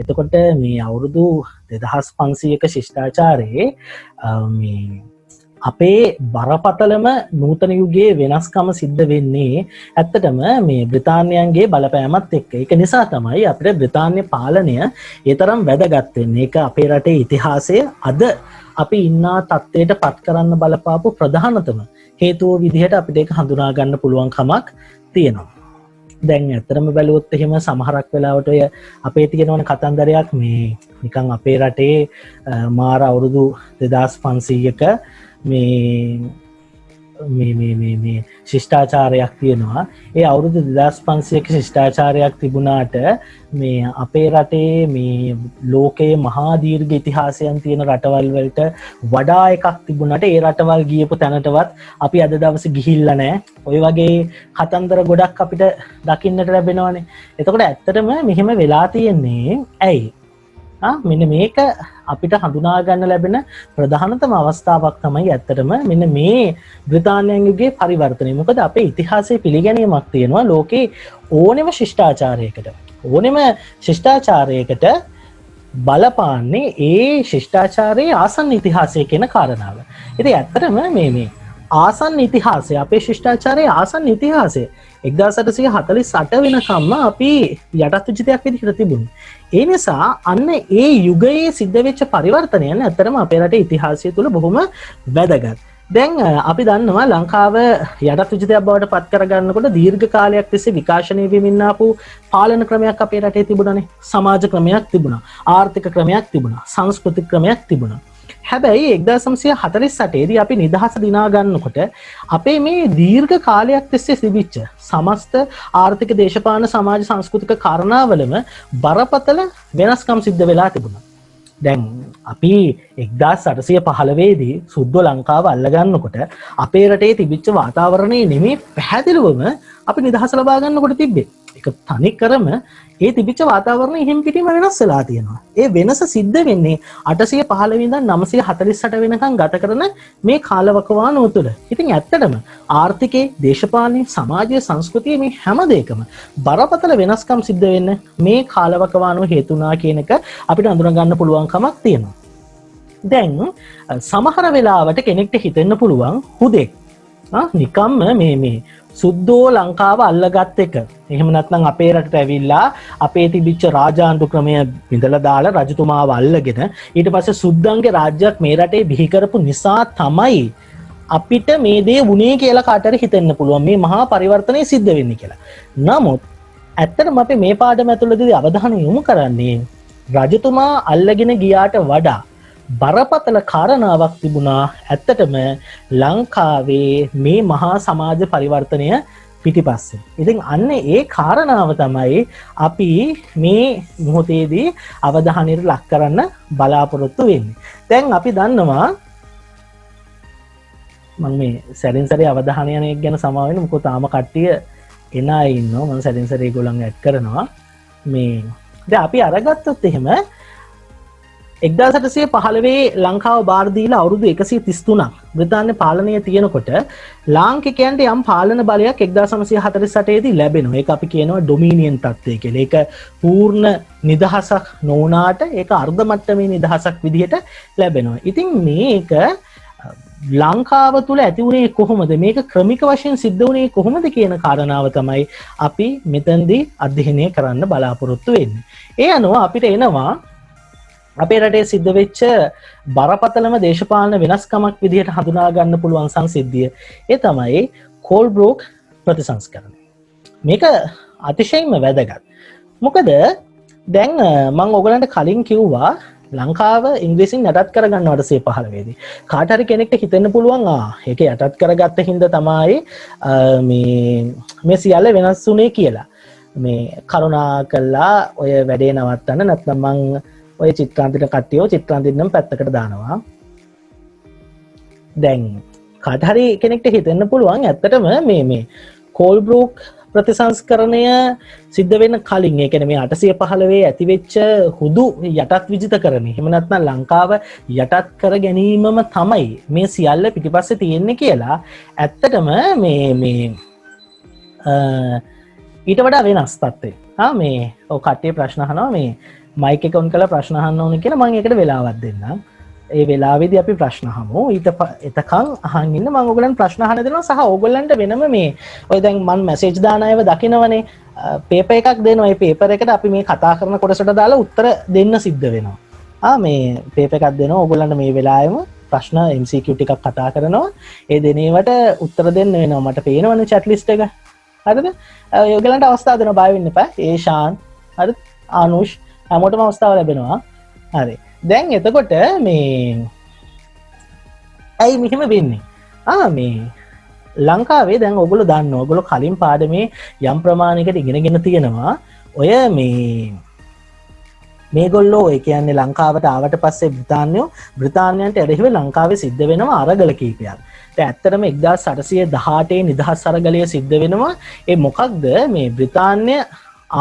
එතකොට මේ අවුරුදු 2500ක ශිෂ්ටාචාරයේ මේ අපේ බරපතලම නූතන යුගයේ වෙනස්කම සිද්ධ වෙන්නේ ඇත්තටම මේ බ්‍රිතාන්‍යයන්ගේ බලපෑමත් එක්ක. ඒක නිසා තමයි අපිට බ්‍රිතාන්‍ය පාලනය ඒ තරම් වැදගත් වෙන්නේ. ඒක අපේ රටේ ඉතිහාසයේ අද අපි ඉන්නා තත්ත්වයට පත් කරන්න බලපාපු ප්‍රධානතම හේතුව විදිහට අපිට ඒක හඳුනා ගන්න පුළුවන් කමක් තියෙනවා. දැන් ඇත්තටම බැලුවොත් එහෙම සමහරක් වෙලාවට ඔය අපේ තියෙනවනේ කතන්දරයක් මේ නිකන් අපේ රටේ මාර අවුරුදු 2500ක මේ ශිෂ්ටාචාරයක් තියෙනවා. ඒ අවුරුදු 2500ක ශිෂ්ටාචාරයක් තිබුණාට මේ අපේ රටේ මේ ලෝකයේ මහා දීර්ඝ ඉතිහාසයන් තියෙන රටවල් වලට වඩා එකක් තිබුණාට ඒ රටවල් ගියපු තැනටවත් අපි අද දවසේ ගිහිල්ලා නැහැ. ওই වගේ කතන්දර ගොඩක් අපිට දකින්නට ලැබෙනවානේ. එතකොට ඇත්තටම මෙහෙම වෙලා තියෙන්නේ ඇයි? මෙන්න මේක අපිට හඳුනා ගන්න ලැබෙන ප්‍රධානතම අවස්ථාවක් තමයි ඇත්තටම මෙන්න මේ බ්‍රිතාන්‍යයන් යුගයේ පරිවර්තනය. මොකද අපේ ඉතිහාසයේ පිළිගැනීමක් තියෙනවා ලෝකේ ඕනෙම ශිෂ්ටාචාරයකට බලපාන්නේ ඒ ශිෂ්ටාචාරයේ ආසන්න ඉතිහාසය කියන කාරණාව. ඉතින් ඇත්තටම මේ ආසන්න ඉතිහාසය අපේ ශිෂ්ටාචාරයේ ආසන්න ඉතිහාසය 1848 වෙනකම්ම අපි යටත් විජිතයක් විදිහට තිබුණේ. ඒ නිසා අන්න ඒ යුගයේ සිද්ධ වෙච්ච පරිවර්තනයන් ඇත්තටම අපේ රටේ ඉතිහාසය තුළ බොහොම වැදගත්. දැන් අපි දන්නවා ලංකාව යටත් විජිතයක් බවට පත් කරගන්නකොට දීර්ඝ කාලයක් තිස්සේ විකාශනය වෙමින් ආපු පාලන ක්‍රමයක් අපේ රටේ තිබුණානේ. සමාජ ක්‍රමයක් තිබුණා, ආර්ථික ක්‍රමයක් තිබුණා, සංස්කෘතික ක්‍රමයක් තිබුණා. හැබැයි 1948 දී අපි නිදහස දිනා ගන්නකොට අපේ මේ දීර්ඝ කාලයක් තිස්සේ තිබිච්ච සමස්ත ආර්ථික දේශපාලන සමාජ සංස්කෘතික කාරණාවලම බරපතල වෙනස්කම් සිද්ධ වෙලා තිබුණා. දැන් අපි 1815 දී සුද්ධ ලංකාව අල්ලගන්නකොට අපේ රටේ තිබිච්ච වාතාවරණය නෙමෙයි පැහැදිලිවම අපි නිදහස ලබා ගන්නකොට තිබ්බේ. ඒක තනි කරම ඒ තිබිච්ච වාතාවරණය හිම් පිටිම වෙනස් වෙලා තියෙනවා. ඒ වෙනස සිද්ධ වෙන්නේ 815 ඉඳන් 948 වෙනකන් ගත කරන මේ කාලවකවානුව තුළ. ඉතින් ඇත්තටම ආර්ථිකයේ, දේශපාලනයේ, සමාජයේ, සංස්කෘතියේ මේ හැම දෙයකම බරපතල වෙනස්කම් සිද්ධ වෙන්න මේ කාලවකවානුව හේතු වුණා කියන එක අපිට අඳුන ගන්න පුළුවන් කමක් තියෙනවා. දැන් සමහර වෙලාවට කෙනෙක්ට හිතෙන්න පුළුවන් හුදෙක් නිකම්ම මේ සුද්දෝ ලංකාව අල්ලගත් එක. එහෙම නැත්නම් අපේ රටට ඇවිල්ලා අපේ තිබිච්ච රාජාණ්ඩු ක්‍රමය බිඳලා දාලා රජතුමාව අල්ලගෙන ඊට පස්සේ සුද්දන්ගේ රාජ්‍යයක් මේ රටේ බිහි කරපු නිසා තමයි අපිට මේ දේ වුණේ කියලා කාටට හිතෙන්න පුළුවන් මේ මහා පරිවර්තනය සිද්ධ වෙන්නේ කියලා. නමුත් ඇත්තටම අපි මේ පාඩම ඇතුළතදී අවධානය යොමු කරන්නේ රජතුමා අල්ලගෙන ගියාට වඩා බරපතල කාරණාවක් තිබුණා ඇත්තටම ලංකාවේ මේ මහා සමාජ පරිවර්තනය පිටිපස්සේ. ඉතින් අන්න ඒ කාරණාව තමයි අපි මේ මොහොතේදී අවධානයට ලක් කරන්න බලාපොරොත්තු වෙන්නේ. දැන් අපි දන්නවා මම මේ සැරින් සැරේ අවධානය ගැන සමාව වෙන්න මොකද තාම කට්ටිය එන අය ඉන්නවා. මම සැරින් සැරේ ඒගොල්ලන් ඇඩ් කරනවා. මේ දැන් අපි අරගත්තොත් එහෙම 1815 ලංකාව බාර දීලා අවුරුදු 133ක් බ්‍රිතාන්‍ය පාලනය තියෙනකොට ලාංකිකයන්ට යම් පාලන බලයක් 1948 දී ලැබෙනවා. ඒක අපි කියනවා ඩොමිනියන් තත්ත්වය කියලා. ඒක පූර්ණ නිදහසක් නොවුනාට ඒක අර්ධ මට්ටමේ නිදහසක් විදිහට ලැබෙනවා. ඉතින් මේක ලංකාව තුළ ඇති වුණේ කොහොමද? මේක ක්‍රමික වශයෙන් සිද්ධ වුණේ කොහොමද කියන කාරණාව තමයි අපි මෙතනදී අධ්‍යයනය කරන්න බලාපොරොත්තු වෙන්නේ. ඒ අනුව අපිට එනවා අපේ රටේ සිද්ධ වෙච්ච බරපතලම දේශපාලන වෙනස්කමක් විදිහට හඳුනා ගන්න පුළුවන් සංසිද්ධිය. ඒ තමයි කෝල්බ්‍රූක් ප්‍රතිසංස්කරණය. මේක අතිශයින්ම වැදගත්. මොකද දැන් මම ඔයගලන්ට කලින් කිව්වා ලංකාව ඉංග්‍රීසියෙන් යටත් කරගන්නවට 15 දී. කාට හරි කෙනෙක්ට හිතෙන්න පුළුවන් ඒක යටත් කරගත්ත හින්දා තමයි මේ සියල්ල වෙනස් වුනේ කියලා. මේ කරුණා කළා ඔය වැඩේ නවත්තන්න නැත්නම් මං ඔය චිත්‍රාන්තින කට්ටියෝ චිත්‍රාන්තිනම් පැත්තකට දානවා. දැන් කාට හරි කෙනෙක්ට හිතෙන්න පුළුවන් ඇත්තටම මේ කෝල්බ්‍රූක් ප්‍රතිසංස්කරණය සිද්ධ වෙන්න කලින් ඒ කියන්නේ මේ 815 ඇති වෙච්ච හුදු යටත් විජිතකරණය. එහෙම නැත්නම් ලංකාව යටත් කර ගැනීමම තමයි මේ සියල්ල පිටිපස්සේ තියෙන්නේ කියලා ඇත්තටම මේ ඊට වඩා වෙනස් තත්ත්වයක්. මේ ඔය කට්ටිය ප්‍රශ්න අහනවා මේ මයික් එක ඔන් කරලා ප්‍රශ්න අහන්න ඕනේ කියලා මම ඒකට වෙලාවක් දෙන්නම්. ඒ වෙලාවේදී අපි ප්‍රශ්න අහමු. එතකන් අහන් ඉන්න මම ඔයගලන්ට ප්‍රශ්න අහන්න දෙනවා සහ ඔයගලන්ට වෙනම මේ ඔය දැන් මම මැසේජ් දාන අයව දකිනවනේ පේපර් එකක් දෙනවා. ඒ පේපර් එකට අපි මේ කතා කරන කොටසට දාලා උත්තර දෙන්න සිද්ධ වෙනවා. මේ පේපර් එකක් දෙනවා ඔයගලන්ට මේ වෙලාවෙම ප්‍රශ්න MCQ ටිකක් කතා කරනවා. ඒ දෙනේවට උත්තර දෙන්න වෙනවා. මට පේනවනේ chat list එක. හරිද? ඔයගලන්ට අවස්ථාව දෙනවා බය වෙන්න එපා. ඒෂාන් හරිද? ආනුෂ් හැමෝටම අවස්ථාව ලැබෙනවා. හරි. දැන් එතකොට මේ ඇයි මෙහෙම වෙන්නේ? මේ ලංකාවේ දැන් ඔයගොල්ලෝ දන්නවා. ඔයගොල්ලෝ කලින් පාඩමේ යම් ප්‍රමාණයකට ඉගෙනගෙන තියෙනවා. ඔය මේගොල්ලෝ ඒ කියන්නේ ලංකාවට ආවට පස්සේ බ්‍රිතාන්‍යයන්ට එරෙහිව ලංකාවේ සිද්ධ වෙනවා අරගල කීපයක්. දැන් ඇත්තටම 1818 නිදහස් අරගලය සිද්ධ වෙනවා. ඒ මොකක්ද මේ බ්‍රිතාන්‍ය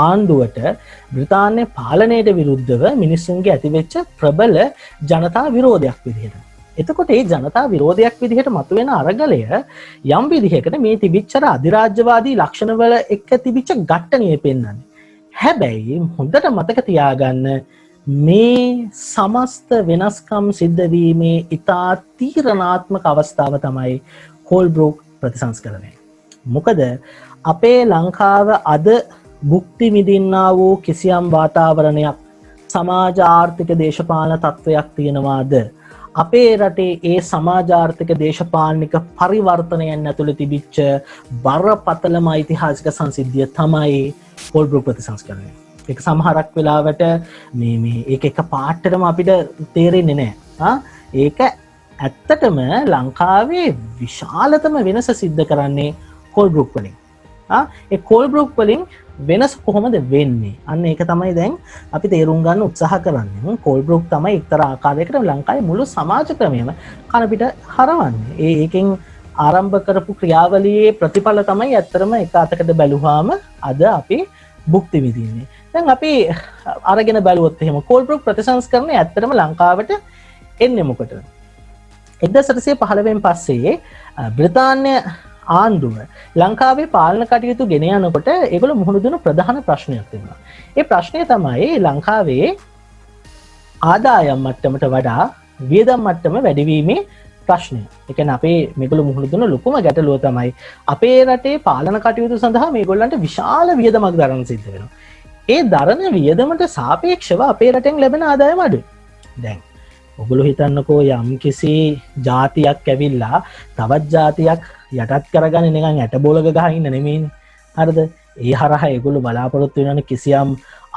ආණ්ඩුවට බ්‍රිතාන්‍ය පාලනයට විරුද්ධව මිනිස්සුන්ගේ ඇතිවෙච්ච ප්‍රබල ජනතා විරෝධයක් විදිහට. එතකොට මේ ජනතා විරෝධයක් විදිහට මතුවෙන අරගලය යම් විදිහකට මේ තිබිච්ච අධිරාජ්‍යවාදී ලක්ෂණවල එක්ක තිබිච්ච ඝට්ටනිය පෙන්වන්නේ. හැබැයි හොඳට මතක තියාගන්න මේ සමස්ත වෙනස්කම් සිද්ධ වීමේ ඉතා තීරණාත්මක අවස්ථාව තමයි කෝල්බ්‍රූක් ප්‍රතිසංස්කරණය. මොකද අපේ ලංකාව අද භුක්ති විඳින්නා වූ කිසියම් වාතාවරණයක් සමාජ ආර්ථික දේශපාලන තත්ත්වයක් තියෙනවාද? අපේ රටේ ඒ සමාජාර්ථික දේශපාලනික පරිවර්තනයන් ඇතුළේ තිබිච්ච බරපතලම ඓතිහාසික සංසිද්ධිය තමයි කෝල්බ්‍රූක් ප්‍රතිසංස්කරණය. ඒක සමහරක් වෙලාවට මේ ඒක එක පාටටම අපිට තේරෙන්නේ නැහැ. ඒක ඇත්තටම ලංකාවේ විශාලතම වෙනස සිද්ධ කරන්නේ කෝල්බ්‍රූක් වලින්. ඒ කෝල්බ්‍රූක් වලින් වෙනස කොහොමද වෙන්නේ? අන්න ඒක තමයි දැන් අපි තේරුම් ගන්න උත්සාහ කරන්නේ. කෝල්බ්‍රූක් තමයි එක්තරා ආකාරයකට ලංකාවේ මුළු සමාජ ක්‍රමයම කන පිට හරවන්නේ. ඒකෙන් ආරම්භ කරපු ක්‍රියාවලියේ ප්‍රතිඵල තමයි ඇත්තටම එක අතකට බැලුවාම අද අපි භුක්ති විඳින්නේ. දැන් අපි අරගෙන බැලුවොත් එහෙම කෝල්බ්‍රූක් ප්‍රතිසංස්කරණය ඇත්තටම ලංකාවට එන්නේ මොකටද? 1815 පස්සේ බ්‍රිතාන්‍ය ආණ්ඩුව ලංකාවේ පාලන කටයුතු ගෙන යනකොට ඒගොල්ලෝ මුහුණ දුන ප්‍රධාන ප්‍රශ්නයක් තිබුණා. ඒ ප්‍රශ්නය තමයි ලංකාවේ ආදායම් මට්ටමට වඩා වියදම් මට්ටම වැඩිවීමේ ප්‍රශ්නය. ඒ කියන්නේ අපේ මේගොල්ලෝ මුහුණ දුන ලොකුම ගැටලුව තමයි අපේ රටේ පාලන කටයුතු සඳහා මේගොල්ලන්ට විශාල වියදමක් දරන්න සිද්ධ වෙනවා. ඒ දරන වියදමට සාපේක්ෂව අපේ රටෙන් ලැබෙන ආදායම අඩුයි. දැන් ඔගොල්ලෝ හිතන්නකෝ යම් කිසි ජාතියක් ඇවිල්ලා තවත් ජාතියක් යටත් කරගන්න නිකන් ඇට බෝලක ගහගෙන ඉන්න නෙමෙයිනේ. හරිද? ඒ හරහා ඒගොල්ලෝ බලාපොරොත්තු වෙන කිසියම්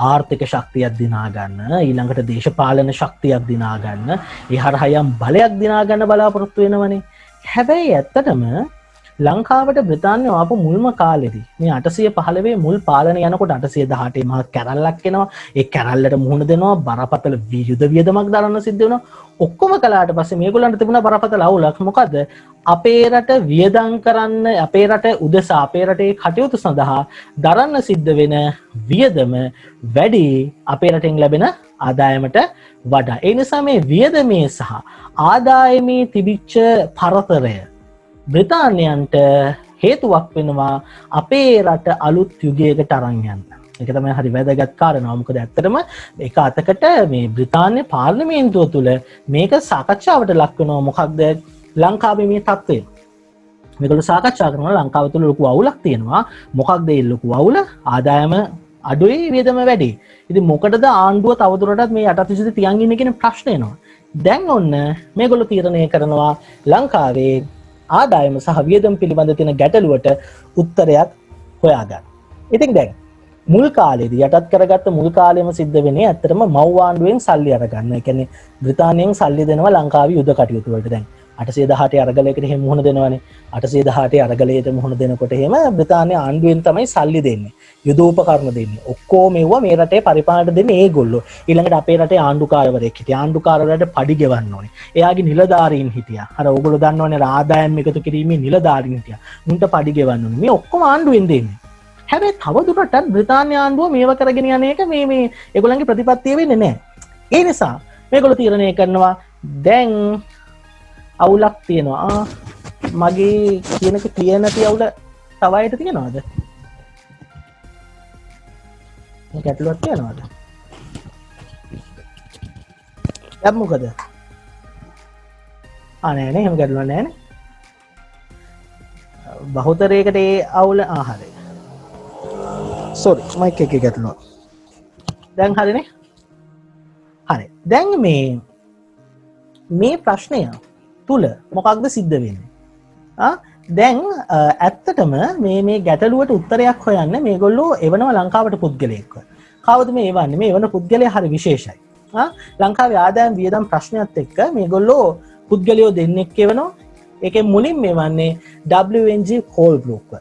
ආර්ථික ශක්තියක් දිනා ගන්න, ඊළඟට දේශපාලන ශක්තියක් දිනා ගන්න, ඒ හරහා යම් බලයක් දිනා ගන්න බලාපොරොත්තු වෙනවනේ. හැබැයි ඇත්තටම ලංකාවට බ්‍රිතාන්‍ය ආපු මුල්ම කාලෙදී මේ 815 මුල් පාලනය යනකොට 818 මහා කැරල්ලක් එනවා. ඒ කැරල්ලට මුහුණ දෙනවා, බරපතල යුද වියදමක් දරන්න සිද්ධ වෙනවා. ඔක්කොම කළාට පස්සේ මේගොල්ලන්ට තිබුණා බරපතල අවුලක්. මොකද අපේ රට වියදම් කරන්න, අපේ රට උදෙසා අපේ රටේ කටයුතු සඳහා දරන්න සිද්ධ වෙන වියදම වැඩි අපේ රටෙන් ලැබෙන ආදායමට වඩා. ඒ නිසා මේ වියදමේ සහ ආදායමේ තිබිච්ච පරතරය බ්‍රිතාන්‍යයන්ට හේතුවක් වෙනවා අපේ රට අලුත් යුගයකට අරන් යන්න. ඒක තමයි හරි වැදගත් කාරණාව. මොකද ඇත්තටම එක අතකට මේ බ්‍රිතාන්‍ය පාර්ලිමේන්තුව තුළ මේක සාකච්ඡාවට ලක් වෙනවා. මොකක්ද ලංකාවේ මේ තත්ත්වය? මේගොල්ලෝ සාකච්ඡා කරනවා ලංකාව තුළ ලොකු අවුලක් තියෙනවා. මොකක්ද ඒ ලොකු අවුල? ආදායම අඩුයි, වියදම වැඩි. ඉතින් මොකටද ආණ්ඩුව තවදුරටත් මේ යටත් විසිත තියන් ඉන්නේ කියන ප්‍රශ්නේ එනවා. දැන් ඔන්න මේගොල්ලෝ තීරණය කරනවා ලංකාවේ ආදායම සහ වියදම් පිළිබඳ තියෙන ගැටලුවට උත්තරයක් හොයාගන්න. ඉතින් දැන් මුල් කාලේදී යටත් කරගත්ත මුල් කාලෙම සිද්ධ වෙන්නේ ඇත්තටම මව් ආණ්ඩුවෙන් සල්ලි අරගන්න. ඒ කියන්නේ බ්‍රිතාන්‍යයෙන් සල්ලි දෙනවා ලංකාවේ යුද කටයුතු වලට. දැන් 818 අරගලයකට එහෙම මුහුණ දෙනවනේ. 818 අරගලයට මුහුණ දෙනකොට එහෙම බ්‍රිතාන්‍ය ආණ්ඩුවෙන් තමයි සල්ලි දෙන්නේ. යුදෝපකරණ දෙන්නේ. ඔක්කොම මෙවුවා මේ රටේ පරිපාලනයට දෙන්නේ ඒගොල්ලෝ. ඊළඟට අපේ රටේ ආණ්ඩුකාරවරයෙක් හිටියා. ආණ්ඩුකාරවරයාට පඩි ගෙවන්න ඕනේ. එයාගේ නිලධාරීන් හිටියා. අර ඔයගොල්ලෝ දන්නවනේ ආදායම් එකතු කිරීමේ නිලධාරීන් හිටියා. උන්ට පඩි ගෙවන්න ඕනේ. මේ ඔක්කොම ආණ්ඩුවෙන් දෙන්නේ. හැබැයි තවදුරටත් බ්‍රිතාන්‍ය ආණ්ඩුව මේව කරගෙන යන එක මේ ඒගොල්ලන්ගේ ප්‍රතිපත්තිය වෙන්නේ නැහැ. ඒ නිසා මේගොල්ලෝ තීරණය කරනවා දැන් අවුලක් තියෙනවා. මගේ කියනක කියන අවුල තව අයට තියෙනවද? ගැටලුවක් තියෙනවද? දැන් මොකද නෑ නේ එහෙම ගැටලුවක් නෑනේ බහුතරයකට ඒ අවුල හරි සෝරි මයික් එකේ ගැටලුවක් දැන් හරිනේ හරි දැන් මේ ප්‍රශ්නය තුල මොකක්ද සිද්ධ වෙන්නේ දැන් ඇත්තටම මේ ගැටලුවට උත්තරයක් හොයන්න මේගොල්ලෝ එවනවා ලංකාවට පුද්ගලයෙක්ව කවුද මේ එවන්නේ මේ එවන පුද්ගලයා හරි විශේෂයි ලංකාවේ ආදායම් වියදම් ප්‍රශ්නයත් එක්ක මේගොල්ලෝ පුද්ගලයෝ දෙන්නෙක් එවනවා ඒකෙන් මුලින් මෙවන්නේ WNG කෝල්බ්‍රූක්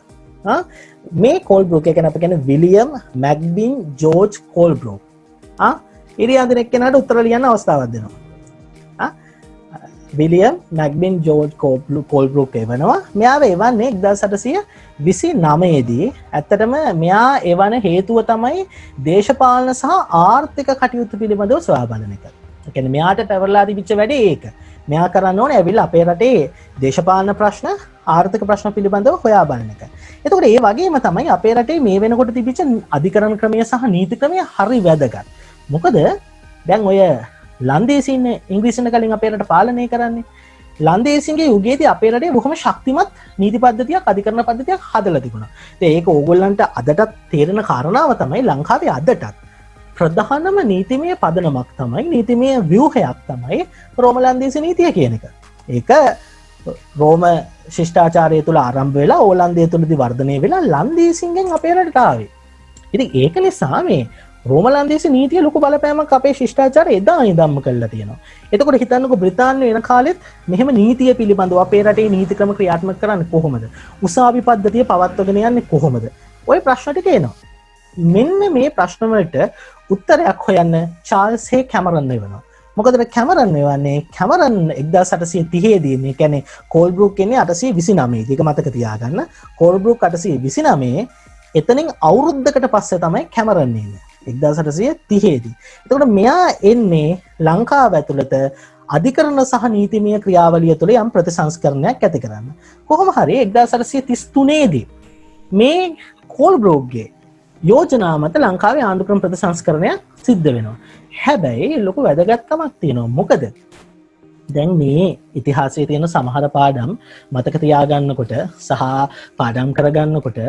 මේ කෝල්බ්‍රූක් එක අප කියන්නේ විලියම් මැග්බින් ජෝර්ජ් කෝල්බ්‍රූක් ඉරියාන්ද එක්කෙනාට උත්තර ලියන්න අවස්ථාවක් දෙනවා විලියම් මැග්බින් ජෝර්ජ් කෝල්බ්‍රූක් එවනවා මෙයාව එවන්නේ 1829 දී ඇත්තටම මෙයා එවන හේතුව තමයි දේශපාලන සහ ආර්ථික කටයුතු පිළිබඳව සොයා බලන එක. ඒ කියන්නේ මෙයාට පැවරලා තිබිච්ච වැඩේ ඒක. මෙයා කරන්න ඕනේ ඇවිල්ලා අපේ රටේ දේශපාලන ප්‍රශ්න ආර්ථික ප්‍රශ්න පිළිබඳව හොයා බලන එක. එතකොට ඒ වගේම තමයි අපේ රටේ මේ වෙනකොට තිබිච්ච අධිකරණ ක්‍රමය සහ නීති ක්‍රමය හරි වැදගත්. මොකද දැන් ඔය ලන්දේසින් ඉංග්‍රීසියෙන් කලින් අපේ රට පාලනය කරන්නේ ලන්දේසින්ගේ යුගයේදී අපේ රටේ බොහොම ශක්තිමත් නීති පද්ධතියක් අධිකරණ පද්ධතියක් හදලා තිබුණා. ඉතින් ඒක ඕගොල්ලන්ට අදටත් තේරෙන කාරණාව තමයි ලංකාවේ අදටත් ප්‍රධානම නීතිමය පදනමක් තමයි නීතිමය ව්‍යුහයක් තමයි රෝම ලන්දේසි නීතිය කියන එක. ඒක රෝම ශිෂ්ටාචාරය තුළ ආරම්භ වෙලා ඕලන්දය තුළදී වර්ධනය වෙලා ලන්දේසින්ගෙන් අපේ රටට ආවේ. ඉතින් ඒක නිසා මේ රෝම ලන්දේසි නීතිය ලොකු බලපෑමක් අපේ ශිෂ්ටාචාරය එදා ඉඳන්ම කළා තියෙනවා. එතකොට හිතන්නකෝ බ්‍රිතාන්‍ය වෙන කාලෙත් මෙහෙම නීතිය පිළිබඳව අපේ රටේ නීති ක්‍රම ක්‍රියාත්මක කරන්නේ කොහොමද? උසාවි පද්ධතිය පවත්වාගෙන යන්නේ කොහොමද? ওই ප්‍රශ්න ටික එනවා. මෙන්න මේ ප්‍රශ්න වලට උත්තරයක් හොයන්න චාල්ස් හේ කැමරන් වෙනවා. මොකද කැමරන් වෙන්නේ කැමරන් 1830 දී මේ කියන්නේ කෝල්බ්‍රූක් කියන්නේ 829 දී. ඒක මතක තියාගන්න. කෝල්බ්‍රූක් 829 එතනින් අවුරුද්දකට පස්සේ තමයි කැමරන් එන්නේ. 1830 දී. එතකොට මෙයා එන්නේ ලංකාව ඇතුළත අධිකරණ සහ නීතිමය ක්‍රියාවලිය තුළ යම් ප්‍රතිසංස්කරණයක් ඇති කරන්න. කොහොම හරි 1833 දී මේ කෝල්බ්‍රූක්ගේ යෝජනා මත ලංකාවේ ආණ්ඩු ක්‍රම ප්‍රතිසංස්කරණයක් සිද්ධ වෙනවා. හැබැයි ලොකු වැදගත්කමක් තියෙනවා. මොකද දැන් මේ ඉතිහාසයේ තියෙන සමහර පාඩම් මතක තියාගන්නකොට සහ පාඩම් කරගන්නකොට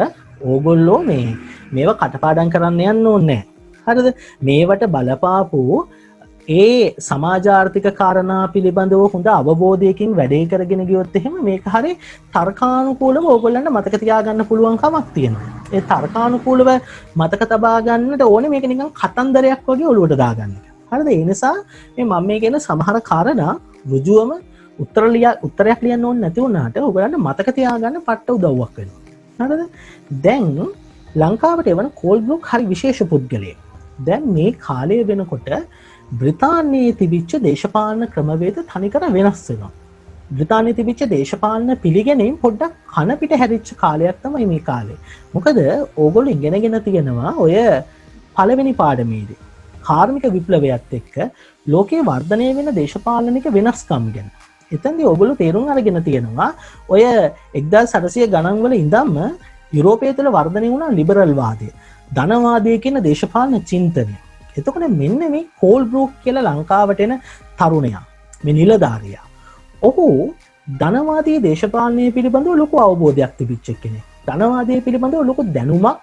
ඕගොල්ලෝ මේවා කටපාඩම් කරන්න යන්න ඕනේ නැහැ. හරිද? මේවට බලපාපු ඒ සමාජාර්ථික කාරණා පිළිබඳව හොඳ අවබෝධයකින් වැඩේ කරගෙන ගියොත් එහෙම මේක හරිය තර්කානුකූලව ඕගොල්ලන්ට මතක තියාගන්න පුළුවන් කමක් තියෙනවා. ඒ තර්කානුකූලව මතක තබා ගන්නට ඕනේ මේක නිකන් කතන්දරයක් වගේ ඔලුවට දාගන්න. හරිද? ඒ නිසා මේ මම මේ කියන සමහර කාරණා ඍජුවම උත්තරයක් ලියන්න ඕනේ නැති වුණාට ඕගොල්ලන්ට මතක තියාගන්න පට්ට උදව්වක් වෙනවා. හරිද? දැන් ලංකාවට එවන කෝල්බ්‍රූක් හරි විශේෂ පුද්ගලයෙක්. දැන් මේ කාලය වෙනකොට බ්‍රිතාන්‍යයේ තිබිච්ච දේශපාලන ක්‍රමවේද තනිකර වෙනස් වෙනවා. බ්‍රිතාන්‍යයේ තිබිච්ච දේශපාලන පිළිගැනීම් පොඩ්ඩක් කන පිට හැරිච්ච කාලයක් තමයි මේ කාලේ. මොකද ඕගොල්ලෝ ඉගෙනගෙන තියෙනවා ඔය පළවෙනි පාඩමේදී කාර්මික විප්ලවයත් එක්ක ලෝකේ වර්ධනය වෙන දේශපාලනික වෙනස්කම් ගැන. එතෙන්දී ඕගොල්ලෝ තේරුම් අරගෙන තියෙනවා ඔය 1800 ගණන් වල ඉඳන්ම යුරෝපය තුළ වර්ධනය වුණා ලිබරල් වාදය. ධනවාදය කියන දේශපාලන චින්තනය. එතකොට මෙන්න මේ කෝල්බ්‍රූක් කියලා ලංකාවට එන තරුණයා මේ නිලධාරියා. ඔහු ධනවාදී දේශපාලනය පිළිබඳව ලොකු අවබෝධයක් තිබිච්ච කෙනෙක්. ධනවාදය පිළිබඳව ලොකු දැනුමක්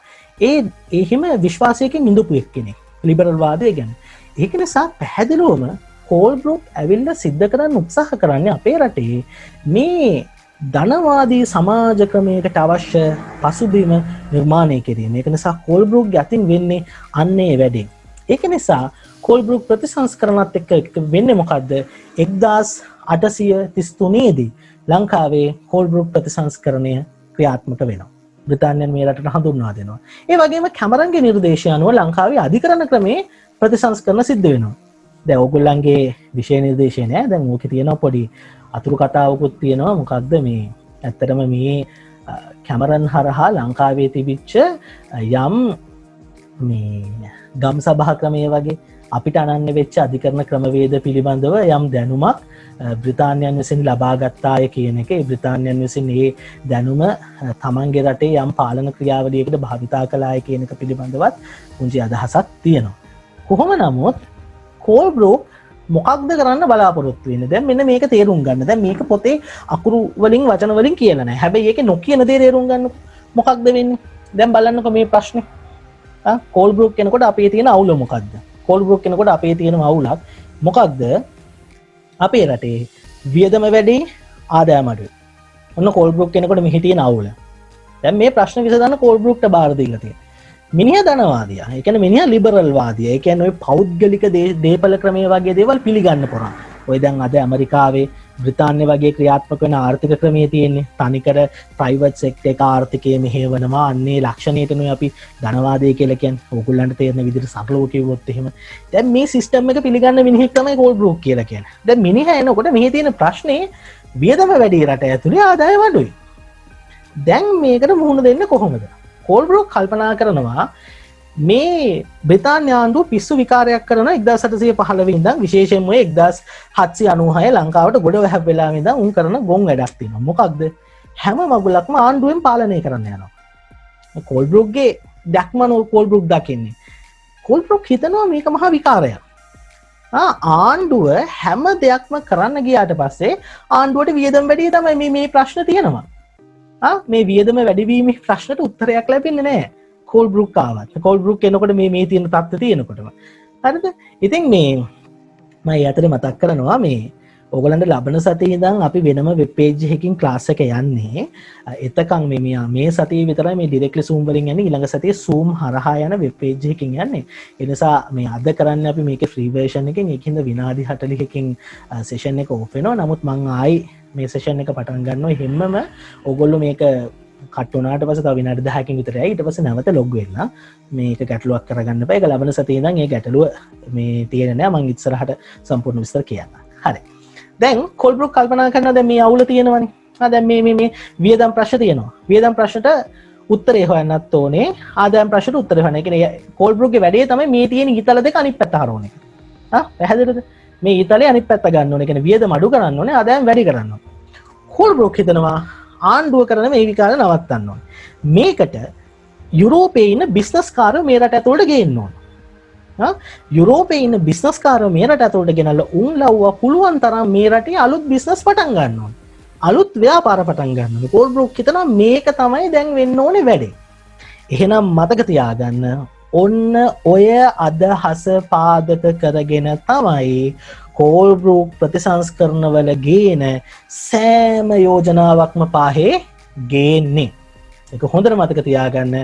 එහෙම විශ්වාසයකින් ඉඳපු එක්කෙනෙක්. ලිබරල් වාදය ගැන. ඒක නිසා පැහැදිලිවම කෝල්බ්‍රූක් ඇවිල්ලා සිද්ධ කරන්න උත්සාහ කරන්නේ අපේ රටේ මේ ධනවාදී සමාජ ක්‍රමයකට අවශ්‍ය පසුබිම නිර්මාණය කිරීම. ඒක නිසා කෝල්බ්‍රූක් යතින් වෙන්නේ අන්නේ වැඩේ. ඒක නිසා කෝල්බ්‍රූක් ප්‍රතිසංස්කරණත් එක්ක වෙන්නේ මොකද්ද? 1833 දී ලංකාවේ කෝල්බ්‍රූක් ප්‍රතිසංස්කරණය ක්‍රියාත්මක වෙනවා. බ්‍රිතාන්‍යයන් මේ රටට හඳුන්වා දෙනවා. ඒ වගේම කැමරන්ගේ නිර්දේශය අනුව ලංකාවේ අධිකරණ ක්‍රමේ ප්‍රතිසංස්කරණ සිද්ධ වෙනවා. දැන් ඕගොල්ලන්ගේ විෂය නිර්දේශය නෑ. දැන් ඕකේ තියෙනවා පොඩි අතුරු කතාවකුත් තියෙනවා. මොකක්ද මේ? ඇත්තටම මේ කැමරන් හරහා ලංකාවේ තිබිච්ච යම් මේ ගම් සභා ක්‍රමය වගේ අපිට අනන්‍ය වෙච්ච අධිකරණ ක්‍රමවේද පිළිබඳව යම් දැනුමක් බ්‍රිතාන්‍යයන් විසින් ලබාගත්තාය කියන එක. ඒ බ්‍රිතාන්‍යයන් විසින් මේ දැනුම තමන්ගේ රටේ යම් පාලන ක්‍රියාවලියකට භාවිතා කළාය කියන එක පිළිබඳවත් පුංචි අදහසක් තියෙනවා. කොහොම නමුත් කෝල්බ්‍රූක් මොකක්ද කරන්න බලාපොරොත්තු වෙන්නේ? දැන් මෙන්න මේක තේරුම් ගන්න. දැන් මේක පොතේ අකුරු වලින් වචන වලින් කියලා නැහැ. හැබැයි ඒකේ නොකියන දේ තේරුම් ගන්න. මොකක්ද වෙන්නේ? දැන් බලන්නකො මේ ප්‍රශ්නේ. කෝල්බ්‍රූක් කෙනකොට අපේ තියෙන අවුල මොකක්ද? කෝල්බ්‍රූක් කෙනකොට අපේ තියෙන අවුලක් මොකක්ද? අපේ රටේ වියදම වැඩි, ආදායම අඩුයි. ඔන්න කෝල්බ්‍රූක් කෙනකොට මෙහි තියෙන අවුල. දැන් මේ ප්‍රශ්න විසඳන්න කෝල්බ්‍රූක්ට බාර දීලා තියෙනවා. මිනිහා ධනවාදියා. ඒ කියන්නේ මිනිහා ලිබරල් වාදියා. ඒ කියන්නේ ඔය පෞද්ගලික දේපල ක්‍රමයේ වගේ දේවල් පිළිගන්න පොරා. ඔය දැන් අද ඇමරිකාවේ බ්‍රිතාන්‍ය වගේ ක්‍රියාත්මක වෙන ආර්ථික ක්‍රමයේ තියෙන්නේ තනිකර ප්‍රයිවට් සෙක්ටර් එක ආර්ථිකයේ මෙහෙවනවා. අන්නේ ලක්ෂණයටනේ අපි ධනවාදය කියලා කියන්නේ. ඕගොල්ලන්ට තේරෙන විදිහට සරලව කිව්වොත් එහෙම. දැන් මේ සිස්ටම් එක පිළිගන්න මිනිහෙක් තමයි කෝල්බ්‍රූක් කියලා කියන්නේ. දැන් මිනිහා එනකොට මෙහි තියෙන ප්‍රශ්නේ වියදම වැඩි රට ඇතුලේ ආදායම අඩුයි. දැන් මේකට මුහුණ දෙන්න කොහොමද? කෝල්බ්‍රූක් කල්පනා කරනවා මේ බ්‍රිතාන්‍ය ආණ්ඩුව පිස්සු විකාරයක් කරන 1815 ඉඳන් විශේෂයෙන්ම 1796 ලංකාවට ගොඩ වැහුව වෙලාවෙ ඉඳන් උන් කරන ගොන් වැඩක් තියෙනවා. මොකක්ද? හැම මගුලක්ම ආණ්ඩුවෙන් පාලනය කරන්න යනවා. කෝල්බ්‍රූක්ගේ දැක්මන කෝල්බ්‍රූක් දකින්නේ. කෝල්බ්‍රූක් හිතනවා මේක මහා විකාරයක්. ආණ්ඩුව හැම දෙයක්ම කරන්න ගියාට පස්සේ ආණ්ඩුවට වියදම් වැඩි තමයි මේ ප්‍රශ්න තියෙනවා. මේ වියදම වැඩිවීමේ ප්‍රශ්නට උත්තරයක් ලැබෙන්නේ නැහැ. කෝල්බ්‍රූක් ආවත්. කෝල්බ්‍රූක් එනකොට මේ තියෙන තත්ත්වය තියෙනකොටම. හරිද? ඉතින් මේ මම යතර මතක් කරනවා මේ ඕගොල්ලන්ට ලබන සතියේ ඉඳන් අපි වෙනම වෙබ් පේජ් එකකින් ක්ලාස් එක යන්නේ. එතකන් මේ සතියේ විතරයි මේ ඩිරෙක්ට්ලි Zoom වලින් යන්නේ. ඊළඟ සතියේ Zoom හරහා යන වෙබ් පේජ් එකකින් යන්නේ. ඒ නිසා මේ අද කරන්නේ අපි මේකේ ෆ්‍රී version එකෙන් ඒකින්ද විනාඩි 40කකින් සෙෂන් එක ඕෆ් වෙනවා. නමුත් මම ආයි මේ සෙෂන් එක පටන් ගන්නවා. හැමම ඕගොල්ලෝ මේක කට් වුණාට පස්සේ තව විනාඩි 10කින් විතර යයි. ඊට පස්සේ නැවත ලොග් වෙන්න මේක ගැටලුවක් කරගන්න බෑ. ඒක ලබන සතියේ ඉඳන් ඒ ගැටලුව මේ තියෙන්නේ නෑ. මම ඉස්සරහට සම්පූර්ණ විස්තර කියන්න. හරි. දැන් කෝල්බ්‍රූක් කල්පනා කරනවා දැන් මේ අවුල තියෙනවනේ. දැන් මේ වියදම් ප්‍රශ්න තියෙනවා. වියදම් ප්‍රශ්නට උත්තරේ හොයන්නත් ඕනේ. ආදායම් ප්‍රශ්නට උත්තරේ හොයන්න. ඒ කියන්නේ කෝල්බ්‍රූක්ගේ වැඩේ තමයි මේ තියෙන ඊතල දෙක අනිත් පැත්ත හරවන එක. පැහැදිලිද? මේ ඊතලේ අනිත් පැත්ත ගන්න ඕනේ. ඒ කියන්නේ වියදම අඩු කරන්න ඕනේ, ආදායම් වැඩි කරන්න ඕනේ. කෝල්බ්‍රූක් හිතනවා ආණ්ඩුව කරන මේ විකාර නවත්තන්න ඕනේ. මේකට යුරෝපයේ ඉන්න බිස්නස් කාරයෝ මේ රට ඇතුළට ගේන්න ඕනේ. යුරෝපයේ ඉන්න බිස්නස් කාරයෝ මේ රට ඇතුළට ගෙනල්ලා උන් ලව්වා පුළුවන් තරම් මේ රටේ අලුත් බිස්නස් පටන් ගන්න ඕනේ. අලුත් ව්‍යාපාර පටන් ගන්න ඕනේ. කෝල්බ්‍රූක් හිතනවා මේක තමයි දැන් වෙන්න ඕනේ වැඩේ. එහෙනම් මතක තියාගන්න ඔන්න ඔය අදහස පාදක කරගෙන තමයි කෝල්බ්‍රූක් ප්‍රතිසංස්කරණ වල ගේන සෑම යෝජනාවක්ම පාහේ ගේන්නේ. ඒක හොඳට මතක තියාගන්න.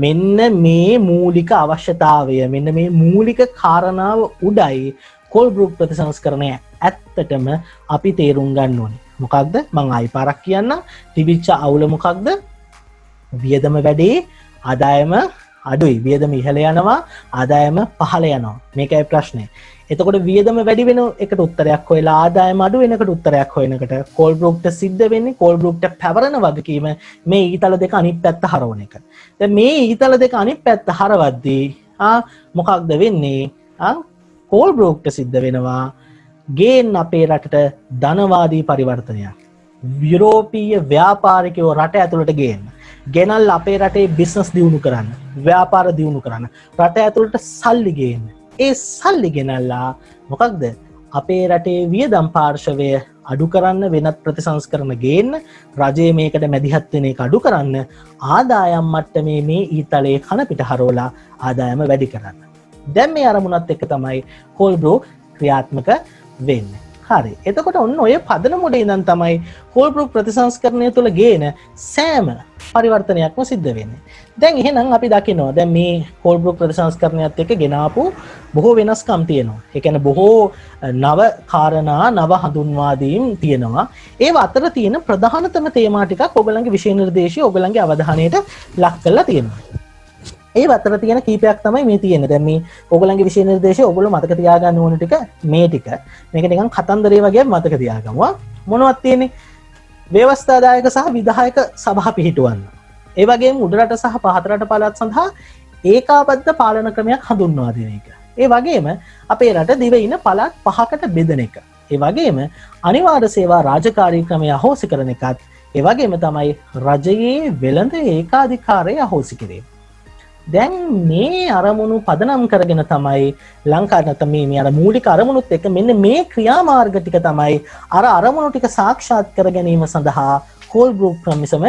මෙන්න මේ මූලික අවශ්‍යතාවය, මෙන්න මේ මූලික කාරණාව උඩයි කෝල්බ්‍රූක් ප්‍රතිසංස්කරණය ඇත්තටම අපි තේරුම් ගන්න ඕනේ. මොකක්ද? මම ආයි පාරක් කියන්නම්. තිබිච්ච අවුල මොකක්ද? වියදම වැඩි, ආදායම අඩුයි. වියදම ඉහළ යනවා, ආදායම පහළ යනවා. මේකයි ප්‍රශ්නේ. එතකොට වියදම වැඩි වෙන එකට උත්තරයක් හොයලා ආදායම අඩු වෙනකට උත්තරයක් හොයනකට කෝල්බ්‍රූක්ට සිද්ධ වෙන්නේ කෝල්බ්‍රූක්ට පැවරන වගකීම මේ ඊතල දෙක අනිත් පැත්ත හරවන එක. දැන් මේ ඊතල දෙක අනිත් පැත්ත හරවද්දී මොකක්ද වෙන්නේ? කෝල්බ්‍රූක්ට සිද්ධ වෙනවා ගේන්න අපේ රටට ධනවාදී පරිවර්තනයක්. යුරෝපීය ව්‍යාපාරිකයෝ රට ඇතුළට ගේන්න. ගෙනල්ලා අපේ රටේ බිස්නස් දියුණු කරන්න, ව්‍යාපාර දියුණු කරන්න, රට ඇතුළට සල්ලි ගේන්න. ඒ සල්ලි ගෙනල්ලා මොකක්ද අපේ රටේ වියදම් පාර්ශවය අඩු කරන්න, වෙනත් ප්‍රතිසංස්කරණ ගේන්න, රජයේ මේකට මැදිහත් වෙන එක අඩු කරන්න, ආදායම් මට්ටමේ මේ ඊතලයේ කන පිට හරවලා ආදායම වැඩි කරන්න. දැන් මේ අරමුණත් එක්ක තමයි කෝල්බ්‍රූක් ක්‍රියාත්මක වෙන්නේ. හරි. එතකොට ඔන්න ඔය පදනම උඩ ඉඳන් තමයි කෝල්බ්‍රූක් ප්‍රතිසංස්කරණය තුළ ගේන සෑම පරිවර්තනයක්ම සිද්ධ වෙන්නේ. දැන් එහෙනම් අපි දකිනවා දැන් මේ කෝල්බ්‍රූක් ප්‍රතිසංස්කරණයත් එක්ක ගෙනාපු බොහෝ වෙනස්කම් තියෙනවා. ඒ කියන්නේ බොහෝ නව කාරණා, නව හඳුන්වා දීම් තියෙනවා. ඒව අතර තියෙන ප්‍රධානතම තේමා ටිකක් ඔයගලන්ගේ විෂය නිර්දේශය ඔයගලන්ගේ අවධානයට ලක් කරලා තියෙනවා. ඒ අතර තියෙන කීපයක් තමයි මේ තියෙන්නේ. දැන් මේ ඔයගලන්ගේ විෂය නිර්දේශය ඔයගොල්ලෝ මතක තියාගන්න ඕන ටික මේ ටික. මේක නිකන් කතන්දරේ වගේ මතක තියාගමු. මොනවද තියෙන්නේ? ව්‍යවස්ථාදායක සහ විධායක සභා පිහිටුවන්න. ඒ වගේම උඩරට සහ පහතරට පළාත් සඳහා ඒකාබද්ධ පාලන ක්‍රමයක් හඳුන්වා දෙන එක. ඒ වගේම අපේ රට දිවයින පළාත් 5කට බෙදෙන එක. ඒ වගේම අනිවාර්ය සේවා රාජකාරී ක්‍රමය අහෝසි කරන එකත් ඒ වගේම තමයි රජයේ වෙළඳ ඒකාධිකාරය අහෝසි කිරීම. දැන් මේ අරමුණු පදනම් කරගෙන තමයි ලංකාවට මේ අර මූලික අරමුණුත් එක්ක මෙන්න මේ ක්‍රියාමාර්ග ටික තමයි අර අරමුණු ටික සාක්ෂාත් කර ගැනීම සඳහා කෝල්බ්‍රූක් ක්‍රමසම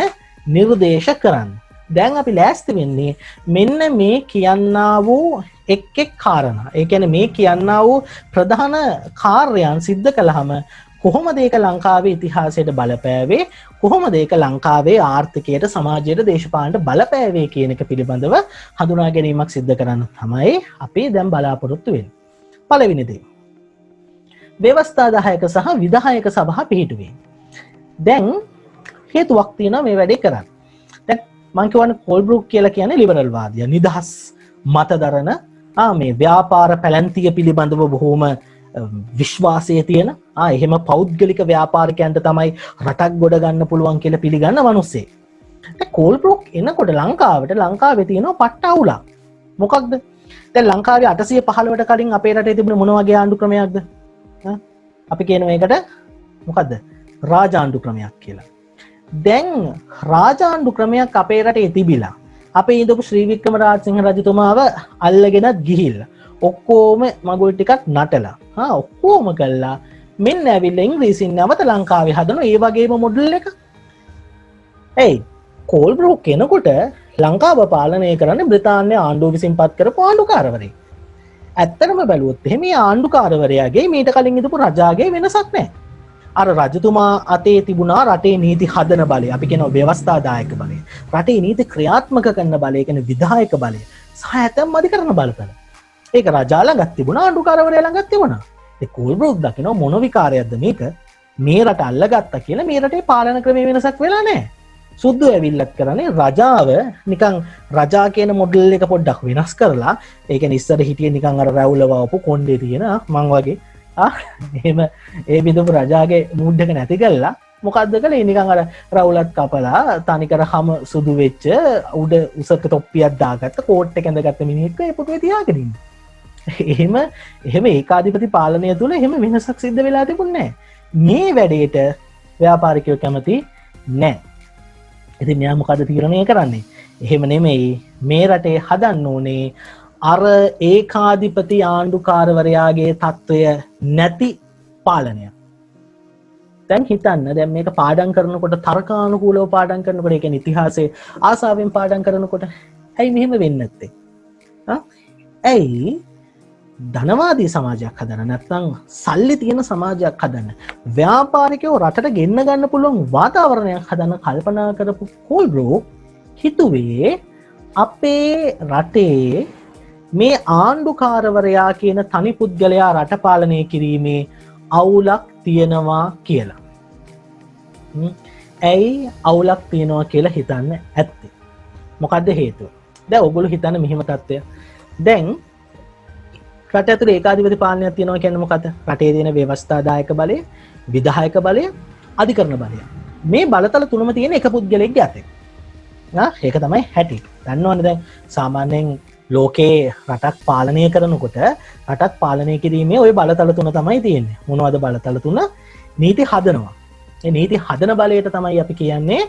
නිර්දේශ කරන්නේ. දැන් අපි ලෑස්ති වෙන්නේ මෙන්න මේ කියන්නා වූ එක් කාරණා. ඒ කියන්නේ මේ කියන්නා වූ ප්‍රධාන කාර්යයන් සිද්ධ කළාම කොහොමද ඒක ලංකාවේ ඉතිහාසයට බලපෑවේ, කොහොමද ඒක ලංකාවේ ආර්ථිකයට, සමාජයට, දේශපාලනයට බලපෑවේ කියන එක පිළිබඳව හඳුනා ගැනීමක් සිද්ධ කරන්න තමයි අපි දැන් බලාපොරොත්තු වෙන්නේ. පළවෙනි දේ. ව්‍යවස්ථාදායක සහ විධායක සභා පිහිටුවීම. දැන් හේතුවක් තියෙනවා මේ වැඩේ කරන්න. දැන් මම කියවනේ කෝල්බ්‍රූක් කියලා කියන්නේ ලිබරල් වාදියා, නිදහස් මතදරන මේ ව්‍යාපාර පැලැන්තිය පිළිබඳව බොහෝම විශ්වාසය තියෙන එහෙම පෞද්ගලික ව්‍යාපාරිකයන්ට තමයි රටක් ගොඩ ගන්න පුළුවන් කියලා පිළිගන්න මිනිස්සේ. දැන් කෝල්බ්‍රූක් එනකොට ලංකාවේ තියෙනවා පට්ට අවුලක්. මොකක්ද? දැන් ලංකාවේ 815ට කලින් අපේ රටේ තිබුණ මොන වගේ ආණ්ඩු ක්‍රමයක්ද? අපි කියනවා ඒකට මොකද්ද? රාජාණ්ඩු ක්‍රමයක් කියලා. දැන් රාජාණ්ඩු ක්‍රමයක් අපේ රටේ තිබිලා අපේ ඉඳපු ශ්‍රී වික්‍රම රාජසිංහ රජතුමාව අල්ලගෙනත් ගිහිල්ලා ඔක්කොම මගුල් ටිකක් නටලා ඔක්කොම කළා මෙන්න ඇවිල්ලා ඉංග්‍රීසියෙන් නැවත ලංකාවේ හදන ඒ වගේම මොඩල් එක. කෝල්බ්‍රූක් කෙනකොට ලංකාව පාලනය කරන්නේ බ්‍රිතාන්‍ය ආණ්ඩුව විසින් පත් කරපු ආණ්ඩුකාරවරයෙක්. ඇත්තටම බැලුවොත් එහෙම මේ ආණ්ඩුකාරවරයාගේ මීට කලින් ඉඳපු රජාගේ වෙනසක් නැහැ. අර රජතුමා අතේ තිබුණා රටේ නීති හදන බලය, අපි කියනවා ව්‍යවස්ථාදායක බලය, රටේ නීති ක්‍රියාත්මක කරන බලය, කියන්නේ විධායක බලය සහ ඇතැම් අධිකරණ බලතල. ඒක රජා ළඟත් තිබුණා, ආණ්ඩුකාරවරයා ළඟත් තිබුණා. ඒ කෝල්බ්‍රූක් දකිනවා මොන විකාරයක්ද මේක? මේ රට අල්ලගත්තා කියලා මේ රටේ පාලන ක්‍රමයේ වෙනසක් වෙලා නැහැ. සුද්ධ ඇවිල්ලත් කරන්නේ රජාව නිකන් රජා කියන මොඩල් එක පොඩ්ඩක් වෙනස් කරලා, ඒ කියන්නේ ඉස්සර හිටියේ නිකන් අර රැවුලවපු කොණ්ඩේ තියෙන මං වගේ එහෙම ඒ බිඳපු රජාගේ මූඩ් එක නැති කරලා මොකද්ද කළේ? නිකන් අර රවුලත් කපලා තනිකර හැම සුදු වෙච්ච උඩ උසක තොප්පියක් දාගත්ත කෝට් එක ඇඳගත්ත මිනිහෙක් ඒ පුටුවේ තියාගෙන ඉන්නේ. එහෙම ඒකාධිපති පාලනය තුළ එහෙම වෙනසක් සිද්ධ වෙලා තිබුණේ නැහැ. මේ වැඩේට ව්‍යාපාරිකයෝ කැමති නැහැ. ඉතින් මෙයා මොකද තීරණය කරන්නේ? එහෙම නෙමෙයි, මේ රටේ හදන්න ඕනේ අර ඒකාධිපති ආණ්ඩුකාරවරයාගේ තත්ත්වය නැති පාලනයක්. දැන් හිතන්න, දැන් මේක පාඩම් කරනකොට තර්කානුකූලව පාඩම් කරනකොට, ඒ කියන්නේ ඉතිහාසයේ ආසාවෙන් පාඩම් කරනකොට ඇයි මෙහෙම වෙන්නේ නැත්තේ? ඇයි ධනවාදී සමාජයක් හදන්න, නැත්නම් සල්ලි තියෙන සමාජයක් හදන්න, ව්‍යාපාරිකයෝ රටට ගෙන්න ගන්න පුළුවන් වාතාවරණයක් හදන්න කල්පනා කරපු කෝල්බ්‍රූක් හිතුවේ අපේ රටේ මේ ආණ්ඩුකාරවරයා කියන තනි පුද්ගලයා රට පාලනය කිරීමේ අවුලක් තියෙනවා කියලා. ඇයි අවුලක් තියෙනවා කියලා හිතන්න ඇත්තේ? මොකද්ද හේතුව? දැන් ඔයගොල්ලෝ හිතන්න මෙහෙම තත්ත්වයක්. දැන් රට ඇතුලේ ඒකාධිපති පාලනයක් තියෙනවා කියන්නේ මොකද්ද? රටේ තියෙන ව්‍යවස්ථාදායක බලය, විධායක බලය, අධිකරණ බලය. මේ බලතල තුනම තියෙන එක පුද්ගලයෙක්ගේ අතේ. ඒක තමයි හැටි. දන්නවනේ දැන් සාමාන්‍යයෙන් ලෝකේ රටක් පාලනය කරනකොට රටක් පාලනය කිරීමේ ওই බලතල තුන තමයි තියෙන්නේ. මොනවද බලතල තුන? නීති හදනවා. ඒ නීති හදන බලයට තමයි අපි කියන්නේ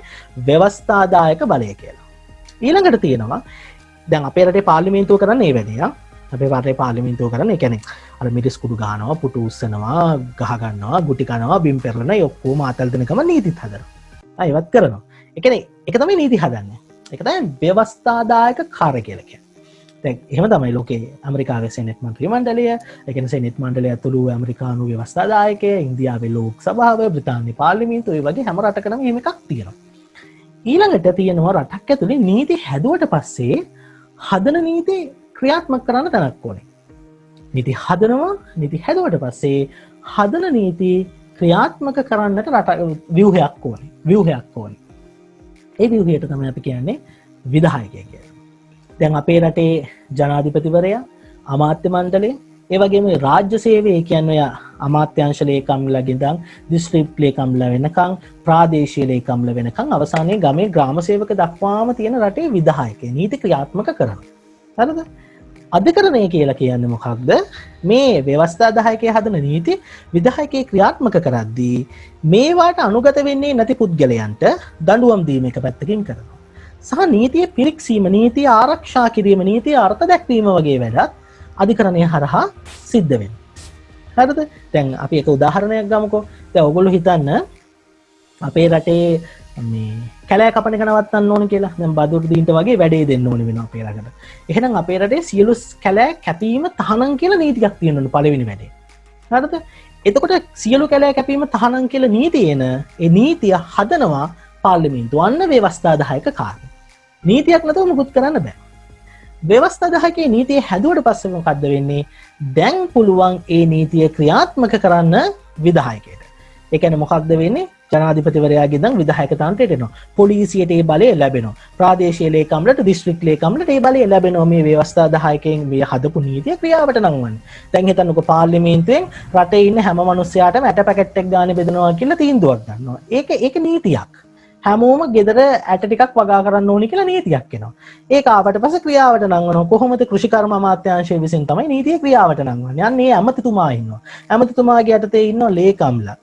ව්‍යවස්ථාදායක බලය කියලා. ඊළඟට තියෙනවා දැන් අපේ රටේ පාර්ලිමේන්තුව කරන්නේ මේ වැඩේ. අපේ රටේ පාර්ලිමේන්තුව කරන්නේ ඒ කියන්නේ අර මිරිස් කුඩු ගන්නවා, පුටු උස්සනවා, ගහ ගන්නවා, ගුටි කනවා, බිම් පෙරලන ඒ ඔක්කොම ආතල් දෙනකම නීතිත් හදනවා. ඒවත් කරනවා. ඒ කියන්නේ ඒක තමයි නීති හදන්නේ. ඒක තමයි ව්‍යවස්ථාදායක කාර්ය කියලා කියන්නේ. දැන් එහෙම තමයි ලෝකේ ඇමරිකාවේ සෙනෙට් මන්ත්‍රී මණ්ඩලය, ඒ කියන්නේ සෙනෙට් මණ්ඩලය ඇතුළු ඇමරිකානු ව්‍යවස්ථාදායකය, ඉන්දියාවේ ලෝක සභාව, බ්‍රිතාන්‍ය පාර්ලිමේන්තුව, ඒ වගේ හැම රටකම එහෙම එකක් තියෙනවා. ඊළඟට තියෙනවා රටක් ඇතුලේ නීති හැදුවට පස්සේ හදන නීති ක්‍රියාත්මක කරන්න තැනක් ඕනේ. නීති හදනවා, නීති හැදුවට පස්සේ හදන නීති ක්‍රියාත්මක කරන්නට රට ව්‍යුහයක් ඕනේ. ව්‍යුහයක් ඕනේ. ඒ ව්‍යුහයට තමයි අපි කියන්නේ විධායකය කියලා. දැන් අපේ රටේ ජනාධිපතිවරයා, අමාත්‍ය මණ්ඩලය, ඒ වගේම රාජ්‍ය සේවයේ කියන්නේ අමාත්‍යාංශ ලේකම්ලා ඉඳන් දිස්ත්‍රික් ලේකම්ලා වෙනකන්, ප්‍රාදේශීය ලේකම්ලා වෙනකන් අවසානයේ ගමේ ග්‍රාම සේවක දක්වාම තියෙන රටේ විධායකය නීති ක්‍රියාත්මක කරනවා. හරිද? අධිකරණය කියලා කියන්නේ මොකක්ද? මේ ව්‍යවස්ථාදායකය හදන නීති විධායකයේ ක්‍රියාත්මක කරද්දී මේවාට අනුගත වෙන්නේ නැති පුද්ගලයන්ට දඬුවම් දීම එක පැත්තකින් කරනවා. සහ නීතිය පිරික්සීම, නීතිය ආරක්ෂා කිරීම, නීතිය අර්ථ දැක්වීම වගේ වැඩත් අධිකරණය හරහා සිද්ධ වෙනවා. හරිද? දැන් අපි එක උදාහරණයක් ගමුකෝ. දැන් ඔයගොල්ලෝ හිතන්න අපේ රටේ මේ කැලෑ කපන එක නවත්තන්න ඕන කියලා. දැන් බදුරු දීන්ට වගේ වැඩේ දෙන්න ඕන වෙනවා අපේ රටට. එහෙනම් අපේ රටේ සියලු කැලෑ කැපීම තහනම් කියලා නීතියක් තියෙනවා පළවෙනි වැඩේ. හරිද? එතකොට සියලු කැලෑ කැපීම තහනම් කියලා නීතියන ඒ නීතිය හදනවා පාර්ලිමේන්තුව. අන්න ව්‍යවස්ථා 10ක කාර්යය. නීතියක් නැතුව මුකුත් කරන්න බෑ. ව්‍යවස්ථා 10කේ නීතිය හැදුවට පස්සේ මොකද්ද වෙන්නේ? දැන් පුළුවන් ඒ නීතිය ක්‍රියාත්මක කරන්න විධායකයට. ඒ කියන්නේ මොකක්ද වෙන්නේ? ජනාධිපතිවරයාගේ ඉඳන් විධායක තන්ත්‍රයට එනවා. පොලිසියට ඒ බලය ලැබෙනවා. ප්‍රාදේශීය ලේකම්ලට, දිස්ත්‍රික් ලේකම්ලට ඒ බලය ලැබෙනවා මේ ව්‍යවස්ථා 10කෙන් මේ හදපු නීතිය ක්‍රියාවට නංවන්නේ. දැන් හිතන්නකෝ පාර්ලිමේන්තුවෙන් රටේ ඉන්න හැම මිනිස්සයාටම ඇට පැකට් එකක් ගානේ බෙදනවා කියලා තීන්දුවක් ගන්නවා. ඒක නීතියක්. හැමෝම ගෙදර ඇට ටිකක් වගා කරන්න ඕනි කියලා නීතියක් එනවා. ඒක ආවට පස්සේ ක්‍රියාවට නංවනවා. කොහොමද? කෘෂිකර්ම අමාත්‍යාංශය විසින් තමයි නීතිය ක්‍රියාවට නංවන්නේ. යන්නේ ඇමතිතුමා ඉන්නවා. ඇමතිතුමාගේ යටතේ ඉන්නවා ලේකම්ලා.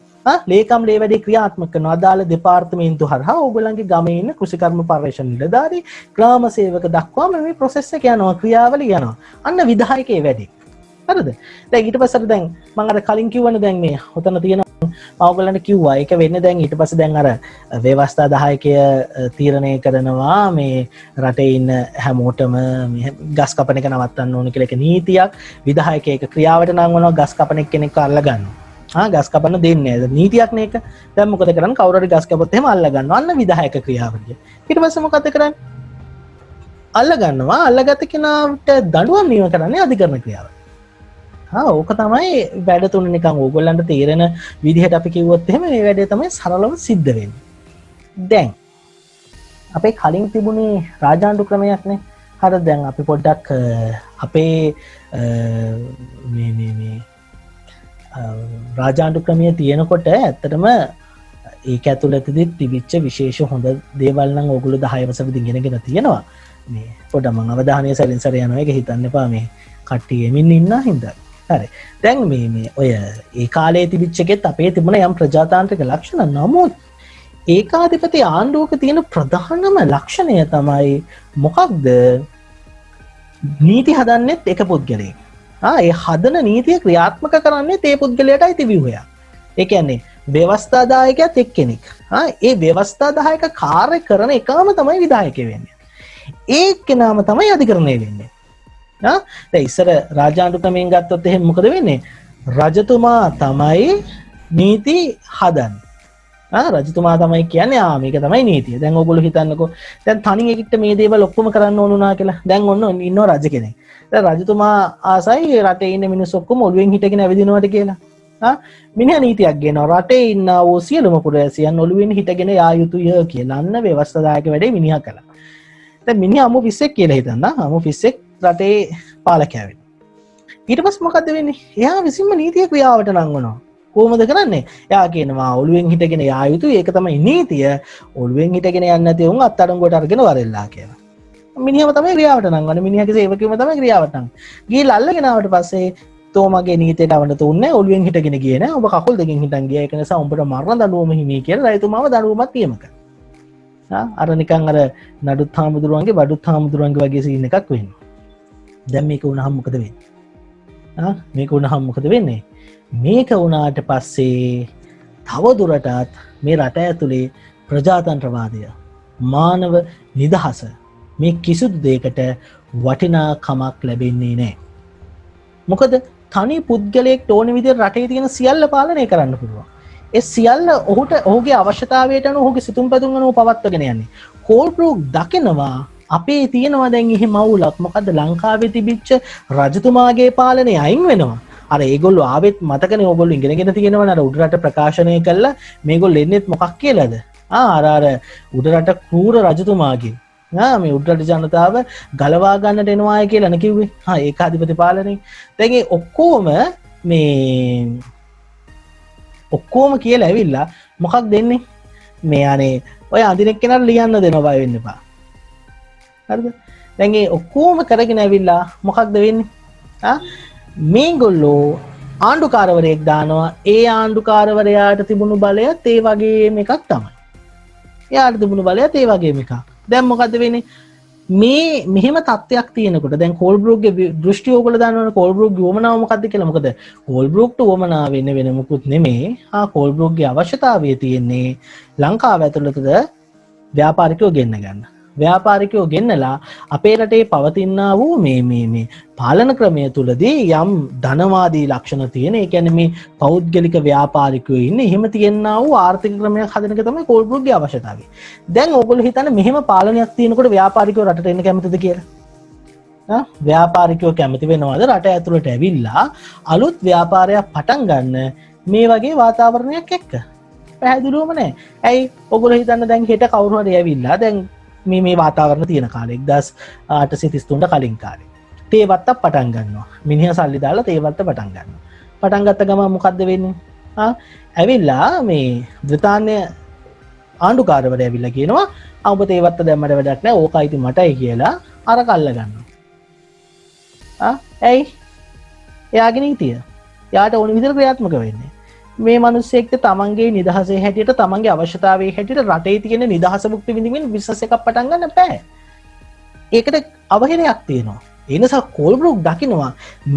ලේකම් ලේ වැඩි ක්‍රියාත්මක කරන අදාළ දෙපාර්තමේන්තු හරහා ඕගොල්ලන්ගේ ගමේ ඉන්න කෘෂිකර්ම පර්යේෂණ නිලධාරී, ග්‍රාම සේවක දක්වාම මේ ප්‍රොසෙස් එක යනවා, ක්‍රියාවලිය යනවා. අන්න විධායකයේ වැඩි. හරිද? දැන් ඊට පස්සේ දැන් මම අර කලින් කිව්වනේ දැන් මේ ඔතන තියෙන මම ඔයගොල්ලන්ට කිව්වා ඒක වෙන්නේ දැන් ඊට පස්සේ දැන් අර ව්‍යවස්ථා 10කය තීරණය කරනවා මේ රටේ ඉන්න හැමෝටම මේ ගස් කපන එක නවත්තන්න ඕන කියලා එක නීතියක්. විධායකයක ක්‍රියාවට නංවනවා ගස් කපන කෙනෙක් අල්ල ගන්නවා. ගස් කපන්න දෙන්නේ නැහැ. නීතියක් නේ ඒක. දැන් මොකද කරන්නේ? කවුරු හරි ගස් කපොත් එහෙම අල්ල ගන්නවා. අන්න විධායක ක්‍රියාවලිය. ඊට පස්සේ මොකද කරන්නේ? අල්ල ගන්නවා. අල්ලගත්ත කෙනාට දඬුවම් නියම කරන්නේ අධිකරණ ක්‍රියාව. ඕක තමයි වැඩ තුන නිකන් ඕගොල්ලන්ට තේරෙන විදිහට අපි කිව්වොත් එහෙම මේ වැඩේ තමයි සරලව සිද්ධ වෙන්නේ. දැන් අපේ කලින් තිබුණේ රාජාණ්ඩු ක්‍රමයක් නේ. හරිද? දැන් අපි පොඩ්ඩක් අපේ මේ රාජාණ්ඩු ක්‍රමය තියෙනකොට ඇත්තටම ඒක ඇතුළතදී තිබිච්ච විශේෂ හොඳ දේවල් නම් ඕගොල්ලෝ 10 වසරේදී ඉගෙනගෙන තියෙනවා. මේ පොඩ්ඩක් මම අවධානය සැරින් සැර යනවා. ඒක හිතන්න එපා මේ කට්ටිය එමින් ඉන්නා හින්දා. හරි. දැන් මේ ඔය ඒ කාලේ තිබිච්ච එකෙත් අපේ තිබුණ යම් ප්‍රජාතාන්ත්‍රික ලක්ෂණ. නමුත් ඒකාධිපති ආණ්ඩුවක තියෙන ප්‍රධානම ලක්ෂණය තමයි මොකක්ද? නීති හදන්නෙත් එක පුද්ගලයෙක්. ඒ හදන නීතිය ක්‍රියාත්මක කරන්නේ ඒ පුද්ගලයාටයි තිබිව්වයක්. ඒ කියන්නේ ව්‍යවස්ථාදායකයත් එක්කෙනෙක්. ඒ ව්‍යවස්ථා 10ක කාර්ය කරන එකම තමයි විධායකය වෙන්නේ. ඒ කෙනාම තමයි අධිකරණය වෙන්නේ. දැන් ඉස්සර රාජාණ්ඩු ක්‍රමයෙන් ගත්තොත් එහෙනම් මොකද වෙන්නේ? රජතුමා තමයි නීති හදන්නේ. රජතුමා තමයි කියන්නේ මේක තමයි නීතිය. දැන් ඔයගොල්ලෝ හිතන්නකෝ දැන් තනින් එකිට මේ දේවල් ඔක්කොම කරන්න ඕන උනා කියලා. දැන් ඔන්න ඉන්නව රජ කෙනෙක්. දැන් රජතුමා ආසයි රටේ ඉන්න මිනිස්සු ඔක්කොම ඔළුවෙන් හිටගෙන ඇවිදිනවට කියලා. මිනිහා නීතියක් ගෙනවා. රටේ ඉන්න ඕ සියලුම පුරවැසියන් ඔළුවෙන් හිටගෙන යා යුතුය කියලා. අන්න ව්‍යවස්ථාදායක වැඩේ මිනිහා කළා. දැන් මිනිහා අමු 20ක් කියලා හිතන්න. අමු 20ක් රටේ පාලකයා වෙනවා. ඊට පස්සේ මොකද වෙන්නේ? එයා විසින්ම නීතිය ක්‍රියාවට නංවනවා. කොහොමද කරන්නේ? එයා කියනවා ඔළුවෙන් හිටගෙන යා යුතුයි. ඒක තමයි නීතිය. ඔළුවෙන් හිටගෙන යන්නේ නැති උන් අත්අඩංගුවට අරගෙන වරෙල්ලා කියලා. මිනිහම තමයි ක්‍රියාවට නංවන්නේ. මිනිහාගේ සේවකයම තමයි ක්‍රියාවට නංවන්නේ. ගිහිල්ලා අල්ලගෙන ආවට පස්සේ තෝමගේ නීතියට අවන්න තුන්නේ ඔළුවෙන් හිටගෙන ගියේ නෑ. ඔබ කකුල් දෙකෙන් හිටන් ගියා. ඒක නිසා උඹට මරණ දඬුවම හිමි කියලා රජතුමාව දඬුවමක් නියම කළා. අර නිකන් අර නඩුත් හාමුදුරුවන්ගේ බඩුත් හාමුදුරුවන්ගේ වගේ සීන් එකක් වෙන්නේ. දැන් මේක වුණාම මොකද වෙන්නේ? මේක වුණාම මොකද වෙන්නේ? මේක වුණාට පස්සේ තවදුරටත් මේ රට ඇතුලේ ප්‍රජාතන්ත්‍රවාදය, මානව නිදහස මේ කිසිදු දෙයකට වටිනාකමක් ලැබෙන්නේ නැහැ. මොකද තනි පුද්ගලයෙක් ඕන විදිහට රටේ තියෙන සියල්ල පාලනය කරන්න පුළුවන්. ඒ සියල්ල ඔහුගේ අවශ්‍යතාවයට අනුව ඔහුගේ සිතුම් පැතුම් අනුව පවත්වාගෙන යන්නේ. කෝල්බ්‍රූක් දකිනවා අපේ තියෙනවා දැන් එහෙම අවුලක්. මොකද ලංකාවේ තිබිච්ච රජතුමාගේ පාලනය අයින් වෙනවා. අර ඒගොල්ලෝ ආවෙත් මතකනේ ඕගොල්ලෝ ඉගෙනගෙන තියෙනවනේ අර උඩරට ප්‍රකාශනය කළා මේගොල්ලෝ එන්නේත් මොකක් කියලාද? අර උඩරට කූර රජතුමාගේ මේ උඩරට ජනතාව ගලවා ගන්නට එනවායි කියලා නේ කිව්වේ. ඒකාධිපති පාලනේ. දැන් ඒ ඔක්කොම කියලා ඇවිල්ලා මොකක් දෙන්නේ? මේ අනේ ඔය අඳිනෙක් කෙනාට ලියන්න දෙනවා බය වෙන්න එපා. හරිද? දැන් ඒ ඔක්කොම කරගෙන ඇවිල්ලා මොකක්ද වෙන්නේ? මේගොල්ලෝ ආණ්ඩුකාරවරයෙක් දානවා. ඒ ආණ්ඩුකාරවරයාට තිබුණු බලයත් ඒ වගේම එකක් තමයි. එයාට තිබුණු බලයත් ඒ වගේම එකක්. දැන් මොකද වෙන්නේ? මේ මෙහෙම තත්ත්වයක් තියෙනකොට දැන් කෝල්බ්‍රූක්ගේ දෘෂ්ටි ඕගොල්ලෝ දන්නවනේ කෝල්බ්‍රූක්ගේ උවමනාව මොකද්ද කියලා. මොකද කෝල්බ්‍රූක්ට උවමනාව වෙන්නේ වෙන මොකුත් නෙමෙයි. කෝල්බ්‍රූක්ගේ අවශ්‍යතාවය තියෙන්නේ ලංකාව ඇතුළතද ව්‍යාපාරිකයෝ ගෙන්න ගන්න. ව්‍යාපාරිකයෝ ගෙන්නලා අපේ රටේ පවතිනා වූ මේ පාලන ක්‍රමය තුලදී යම් ධනවාදී ලක්ෂණ තියෙන, ඒ කියන්නේ මේ පෞද්ගලික ව්‍යාපාරිකයෝ ඉන්නේ, එහෙම තියෙනා වූ ආර්ථික ක්‍රමයක් හදන එක තමයි කෝල්බ්‍රූක්ගේ අවශ්‍යතාවය. දැන් ඕගොල්ලෝ හිතන්නේ මෙහෙම පාලනයක් තියෙනකොට ව්‍යාපාරිකයෝ රටට එන්න කැමතිද කියලා? ව්‍යාපාරිකයෝ කැමති වෙනවද රට ඇතුළට ඇවිල්ලා අලුත් ව්‍යාපාරයක් පටන් ගන්න මේ වගේ වාතාවරණයක් එක්ක? පැහැදිලිවම නැහැ. ඇයි ඔයගොල්ලෝ හිතන්න දැන් හෙට කවුරු හරි ඇවිල්ලා දැන් මේ වාතාවරණ තියෙන කාලේ 1833ට කලින් කාලේ තේ වත්තක් පටන් ගන්නවා. මිනිහා සල්ලි දාලා තේ වත්ත පටන් ගන්නවා. පටන් ගත්ත ගමන් මොකද්ද වෙන්නේ? ඇවිල්ලා මේ බ්‍රිතාන්‍ය ආණ්ඩුකාරවරයා ඇවිල්ලා කියනවා ඔබ තේ වත්ත දැම්මට වැඩක් නැහැ. ඕක අයිති මටයි කියලා අර කල්ල ගන්නවා. ඇයි? එයාගේ නීතිය. එයාට ඕන විදිහට ක්‍රියාත්මක වෙන්නේ. මේ මිනිස්සෙක්ට තමන්ගේ නිදහසේ හැටියට තමන්ගේ අවශ්‍යතාවයේ හැටියට රටේ තියෙන නිදහස භුක්ති විඳින්න බිස්නස් එකක් පටන් ගන්න බෑ. ඒකට අවහිරයක් තියෙනවා. ඒ නිසා කෝල්බ්‍රූක් දකිනවා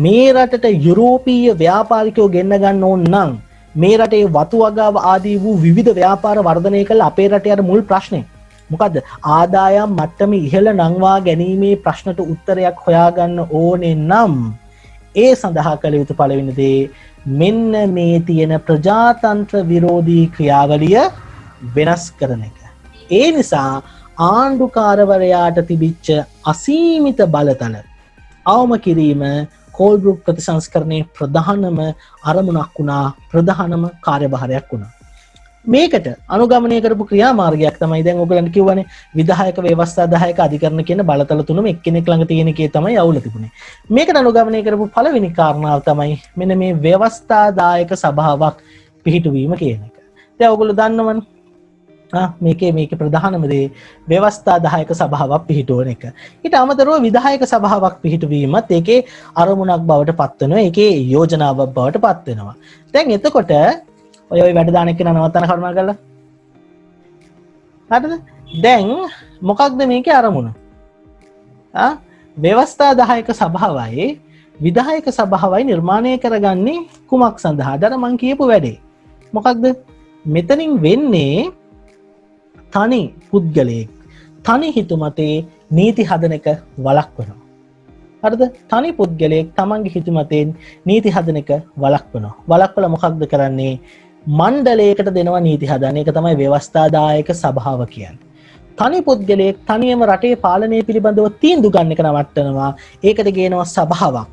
මේ රටට යුරෝපීය ව්‍යාපාරිකයෝ ගෙන්න ගන්න ඕන නම් මේ රටේ වතු වගාව ආදී වූ විවිධ ව්‍යාපාර වර්ධනය කළ අපේ රටේ අර මුල් ප්‍රශ්නේ මොකද්ද? ආදායම් මට්ටම ඉහළ නංවා ගැනීමේ ප්‍රශ්නට උත්තරයක් හොයාගන්න ඕනේ නම් ඒ සඳහා කළ යුතු පළවෙනි දේ මෙන්න මේ තියෙන ප්‍රජාතන්ත්‍ර විරෝධී ක්‍රියාවලිය වෙනස් කරන එක. ඒ නිසා ආණ්ඩුකාරවරයාට තිබිච්ච අසීමිත බලතල අවම කිරීම කෝල්බ්‍රූක් ප්‍රතිසංස්කරණයේ ප්‍රධානම අරමුණක් වුණා, ප්‍රධානම කාර්යභාරයක් වුණා. මේකට අනුගමනය කරපු ක්‍රියාමාර්ගයක් තමයි දැන් ඔයගලන්ට කියවනේ විධායක ව්‍යවස්ථාදායක අධිකරණ කියන බලතල තුනම එක්කෙනෙක් ළඟ තියෙන එකේ තමයි අවුල තිබුණේ. මේකට අනුගමනය කරපු පළවෙනි කාරණාව තමයි මෙන්න මේ ව්‍යවස්ථාදායක සභාවක් පිහිටුවීම කියන එක. දැන් ඔයගොල්ලෝ දන්නවනේ මේකේ ප්‍රධානම දේ ව්‍යවස්ථාදායක සභාවක් පිහිටුවන එක. ඊට අමතරව විධායක සභාවක් පිහිටුවීමත් ඒකේ අරමුණක් බවට පත් වෙනවා. ඒකේ යෝජනාවක් බවට පත් වෙනවා. දැන් එතකොට ඔය වැඩ දාන එක්ක නවත්තන කරුණා කරලා. හරිද? දැන් මොකක්ද මේකේ අරමුණ? ව්‍යවස්ථාදායක සභාවයි විධායක සභාවයි නිර්මාණය කරගන්නේ කුමක් සඳහාද? අර මං කියපු වැඩේ. මොකක්ද? මෙතනින් වෙන්නේ තනි පුද්ගලයෙක් තනි හිතුමතේ නීති හදන එක වළක්වනවා. හරිද? තනි පුද්ගලයෙක් තමන්ගේ හිතුමතෙන් නීති හදන එක වළක්වනවා. වළක්වලා මොකක්ද කරන්නේ? මණ්ඩලයකට දෙනවා නීති හදන එක තමයි ව්‍යවස්ථාදායක සභාව කියන්නේ. තනි පුද්ගලයෙක් තනියම රටේ පාලනය පිළිබඳව තීන්දුව ගන්න එක නවත්තනවා. ඒකට ගේනවා සභාවක්.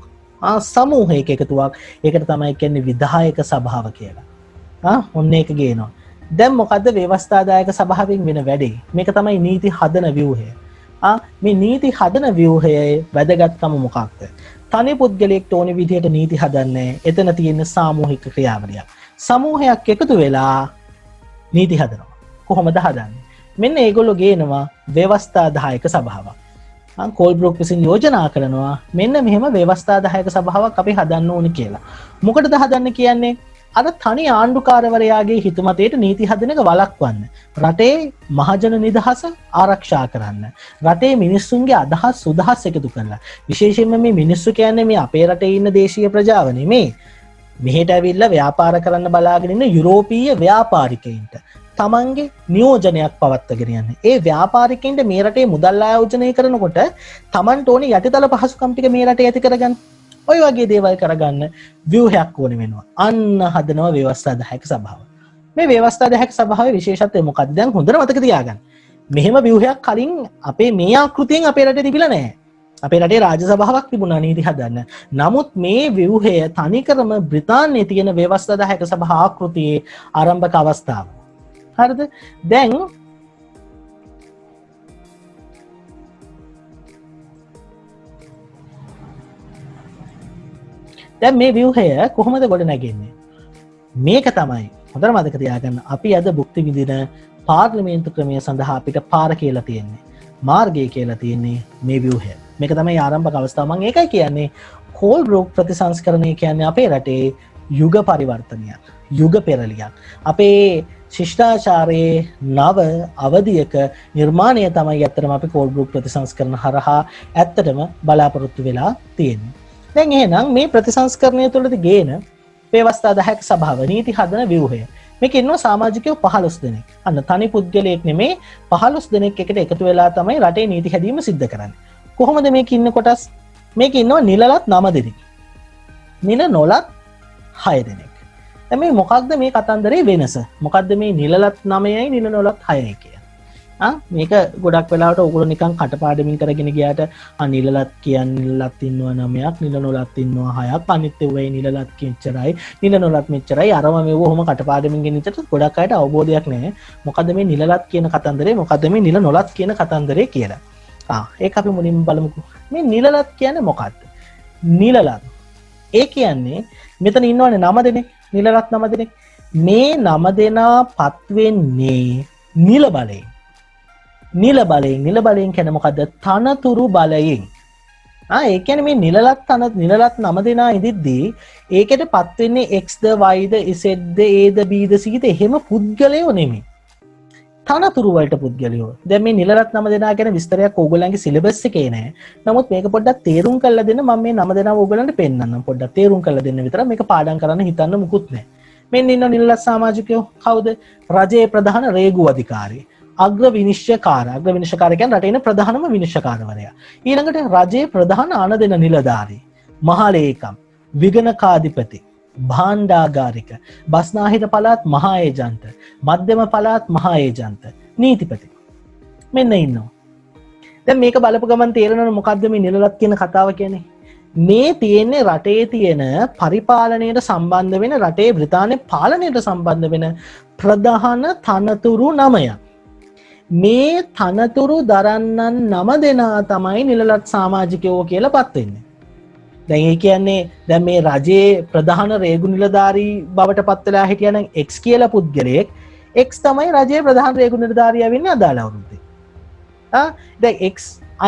සමූහයක එකතුවක්. ඒකට තමයි කියන්නේ විධායක සභාව කියලා. ඔන්න ඒක ගේනවා. දැන් මොකද්ද ව්‍යවස්ථාදායක සභාවෙන් වෙන වැඩේ? මේක තමයි නීති හදන ව්‍යුහය. මේ නීති හදන ව්‍යුහයේ වැදගත්කම මොකක්ද? තනි පුද්ගලයෙක්ට ඕන විදිහට නීති හදන්නේ. එතන තියෙන සාමූහික ක්‍රියාවලියක්. සමූහයක් එකතු වෙලා නීති හදනවා. කොහොමද හදන්නේ? මෙන්න ඒගොල්ලෝ ගේනවා ව්‍යවස්ථාදායක සභාවක්. කෝල්බ්‍රූක් විසින් යෝජනා කරනවා මෙන්න මෙහෙම ව්‍යවස්ථාදායක සභාවක් අපි හදන්න ඕනි කියලා. මොකටද හදන්න කියන්නේ? අර තනි ආණ්ඩුකාරවරයාගේ හිතමතේට නීති හදන එක වළක්වන්න. රටේ මහජන නිදහස ආරක්ෂා කරන්න. රටේ මිනිස්සුන්ගේ අදහස් සුදහස් එකතු කරලා. විශේෂයෙන්ම මේ මිනිස්සු කියන්නේ මේ අපේ රටේ ඉන්න දේශීය ප්‍රජාව නෙමෙයි. මෙහෙට ඇවිල්ලා ව්‍යාපාර කරන්න බලාගෙන ඉන්න යුරෝපීය ව්‍යාපාරිකයින්ට තමන්ගේ නියෝජනයක් පවත්වාගෙන යන්නේ. ඒ ව්‍යාපාරිකයින්ට මේ රටේ මුදල් ආයෝජනය කරනකොට තමන්ට ඕනේ යටිතල පහසුකම් ටික මේ රටේ ඇති කරගන්න. ඔය වගේ දේවල් කරගන්න ව්‍යුහයක් ඕනේ වෙනවා. අන්න හදනවා ව්‍යවස්ථාදායක සභාව. මේ ව්‍යවස්ථාදායක සභාවේ විශේෂත්වය මොකක්ද? දැන් හොඳට මතක තියාගන්න. මෙහෙම ව්‍යුහයක් කලින් අපේ මේ ආකෘතියෙන් අපේ රටේ තිබිලා නැහැ. අපේ රටේ රාජ්‍ය සභාවක් තිබුණා නීති හදන්න. නමුත් මේ ව්‍යුහය තනිකරම බ්‍රිතාන්‍යයේ තියෙන ව්‍යවස්ථාදායක සභා ආකෘතියේ ආරම්භක අවස්ථාව. හරිද? දැන් මේ ව්‍යුහය කොහොමද ගොඩ නැගෙන්නේ? මේක තමයි හොඳට මතක තියාගන්න අපි අද භුක්ති විඳින පාර්ලිමේන්තු ක්‍රමය සඳහා අපිට පාර කියලා තියෙන්නේ. මාර්ගය කියලා තියෙන්නේ මේ ව්‍යුහය. මේක තමයි ආරම්භක අවස්ථාව. මම ඒකයි කියන්නේ කෝල්බ්‍රූක් ප්‍රතිසංස්කරණය කියන්නේ අපේ රටේ යුග පරිවර්තනයක්, යුග පෙරලියක්. අපේ ශිෂ්ටාචාරයේ නව අවධියක නිර්මාණය තමයි ඇත්තටම අපි කෝඩ් ගෲප් ප්‍රතිසංස්කරණ හරහා ඇත්තටම බලාපොරොත්තු වෙලා තියෙන්නේ. දැන් එහෙනම් මේ ප්‍රතිසංස්කරණය තුළදී ගේන ව්‍යවස්ථා 10ක සභාව නීති හදන ව්‍යුහය. මේක ඉන්නවා සමාජිකයෝ 15 දෙනෙක්. අන්න තනි පුද්ගලයෙක් නෙමේ 15 දෙනෙක් එකට එකතු වෙලා තමයි රටේ නීති හැදීම සිද්ධ කරන්නේ. කොහොමද මේක ඉන්න කොටස්? මේක ඉන්නවා නිලලත් 9 දෙනෙක්. නිල නොලත් 6 දෙනෙක්. දැන් මේ මොකක්ද මේ කතන්දරේ වෙනස? මොකක්ද මේ නිලලත් 9යි නිල නොලත් 6යි කියන්නේ? මේක ගොඩක් වෙලාවට ඔයගොල්ලෝ නිකන් කටපාඩමින් කරගෙන ගියාට නිලලත් කියන්නේ නිලලත් ඉන්නවා 9ක් නිල නොලත් ඉන්නවා 6ක් අනිත් ඒවායි නිලලත් කිච්චරයි නිල නොලත් මෙච්චරයි අරම මේව ඔහොම කටපාඩමින් ගෙනිච්චට ගොඩක් අයට අවබෝධයක් නැහැ මොකද්ද මේ නිලලත් කියන කතන්දරේ මොකද්ද මේ නිල නොලත් කියන කතන්දරේ කියලා. ඒක අපි මුලින්ම බලමුකෝ. මේ නිලලත් කියන්නේ මොකද්ද? නිලලත් ඒ කියන්නේ මෙතන ඉන්නවනේ 9 දෙනෙක් නිලලත් 9 දෙනෙක් මේ 9 දෙනා පත් වෙන්නේ නිල බලයෙන්. නිල බලයෙන් කියන්නේ මොකද්ද? තනතුරු බලයෙන්. ඒ කියන්නේ මේ නිලලත් 9 දෙනා ඉදිද්දී ඒකට පත් වෙන්නේ Xද Yද Zද Aද Bද Cද එහෙම පුද්ගලයෝ නෙමෙයි. තනතුරු වලට පුද්ගලයෝ. දැන් මේ නිලලත් 9 දෙනා ගැන විස්තරයක් ඕගොල්ලන්ගේ සිලබස් එකේ නෑ. නමුත් මේක පොඩ්ඩක් තේරුම් කරලා දෙන්න මම මේ 9 දෙනාව ඕගොල්ලන්ට පෙන්නන්නම්. පොඩ්ඩක් තේරුම් කරලා දෙන්න විතරක් මේක පාඩම් කරන්න හිතන්න මුකුත් නෑ. මෙන්න ඉන්න නිලලත් සමාජිකයෝ කවුද? රජයේ ප්‍රධාන රේගු අධිකාරී. අග්‍ර විනිශ්චයකාර කියන්නේ රටේ ඉන්න ප්‍රධානම විනිශ්චයකාරවරයා. ඊළඟට රජයේ ප්‍රධාන ආනදෙන නිලධාරී, මහලේකම්, විගණකාධිපති, භාණ්ඩාගාරික, බස්නාහිර පළාත් මහා ඒජන්ත, මධ්‍යම පළාත් මහා ඒජන්ත, නීතිපති. මෙන්න ඉන්නවා. දැන් මේක බලපු ගමන් තේරෙනවනේ මොකද්ද මේ නිලලත් කියන කතාව කියන්නේ? මේ තියෙන්නේ රටේ තියෙන පරිපාලනයට සම්බන්ධ වෙන රටේ බ්‍රිතාන්‍ය පාලනයට සම්බන්ධ වෙන ප්‍රධාන තනතුරු 9ක්. මේ තනතුරු දරන්නන් 9 දෙනා තමයි නිලලත් සමාජිකයෝ කියලා පත් වෙන්නේ. දැන් ඒ කියන්නේ දැන් මේ රජයේ ප්‍රධාන රේගු නිලධාරී බවට පත් වෙලා හිටියනම් X කියලා පුද්ගලයෙක් X තමයි රජයේ ප්‍රධාන රේගු නිලධාරියා වෙන්නේ අදාළ අවුරුද්දේ. දැන් X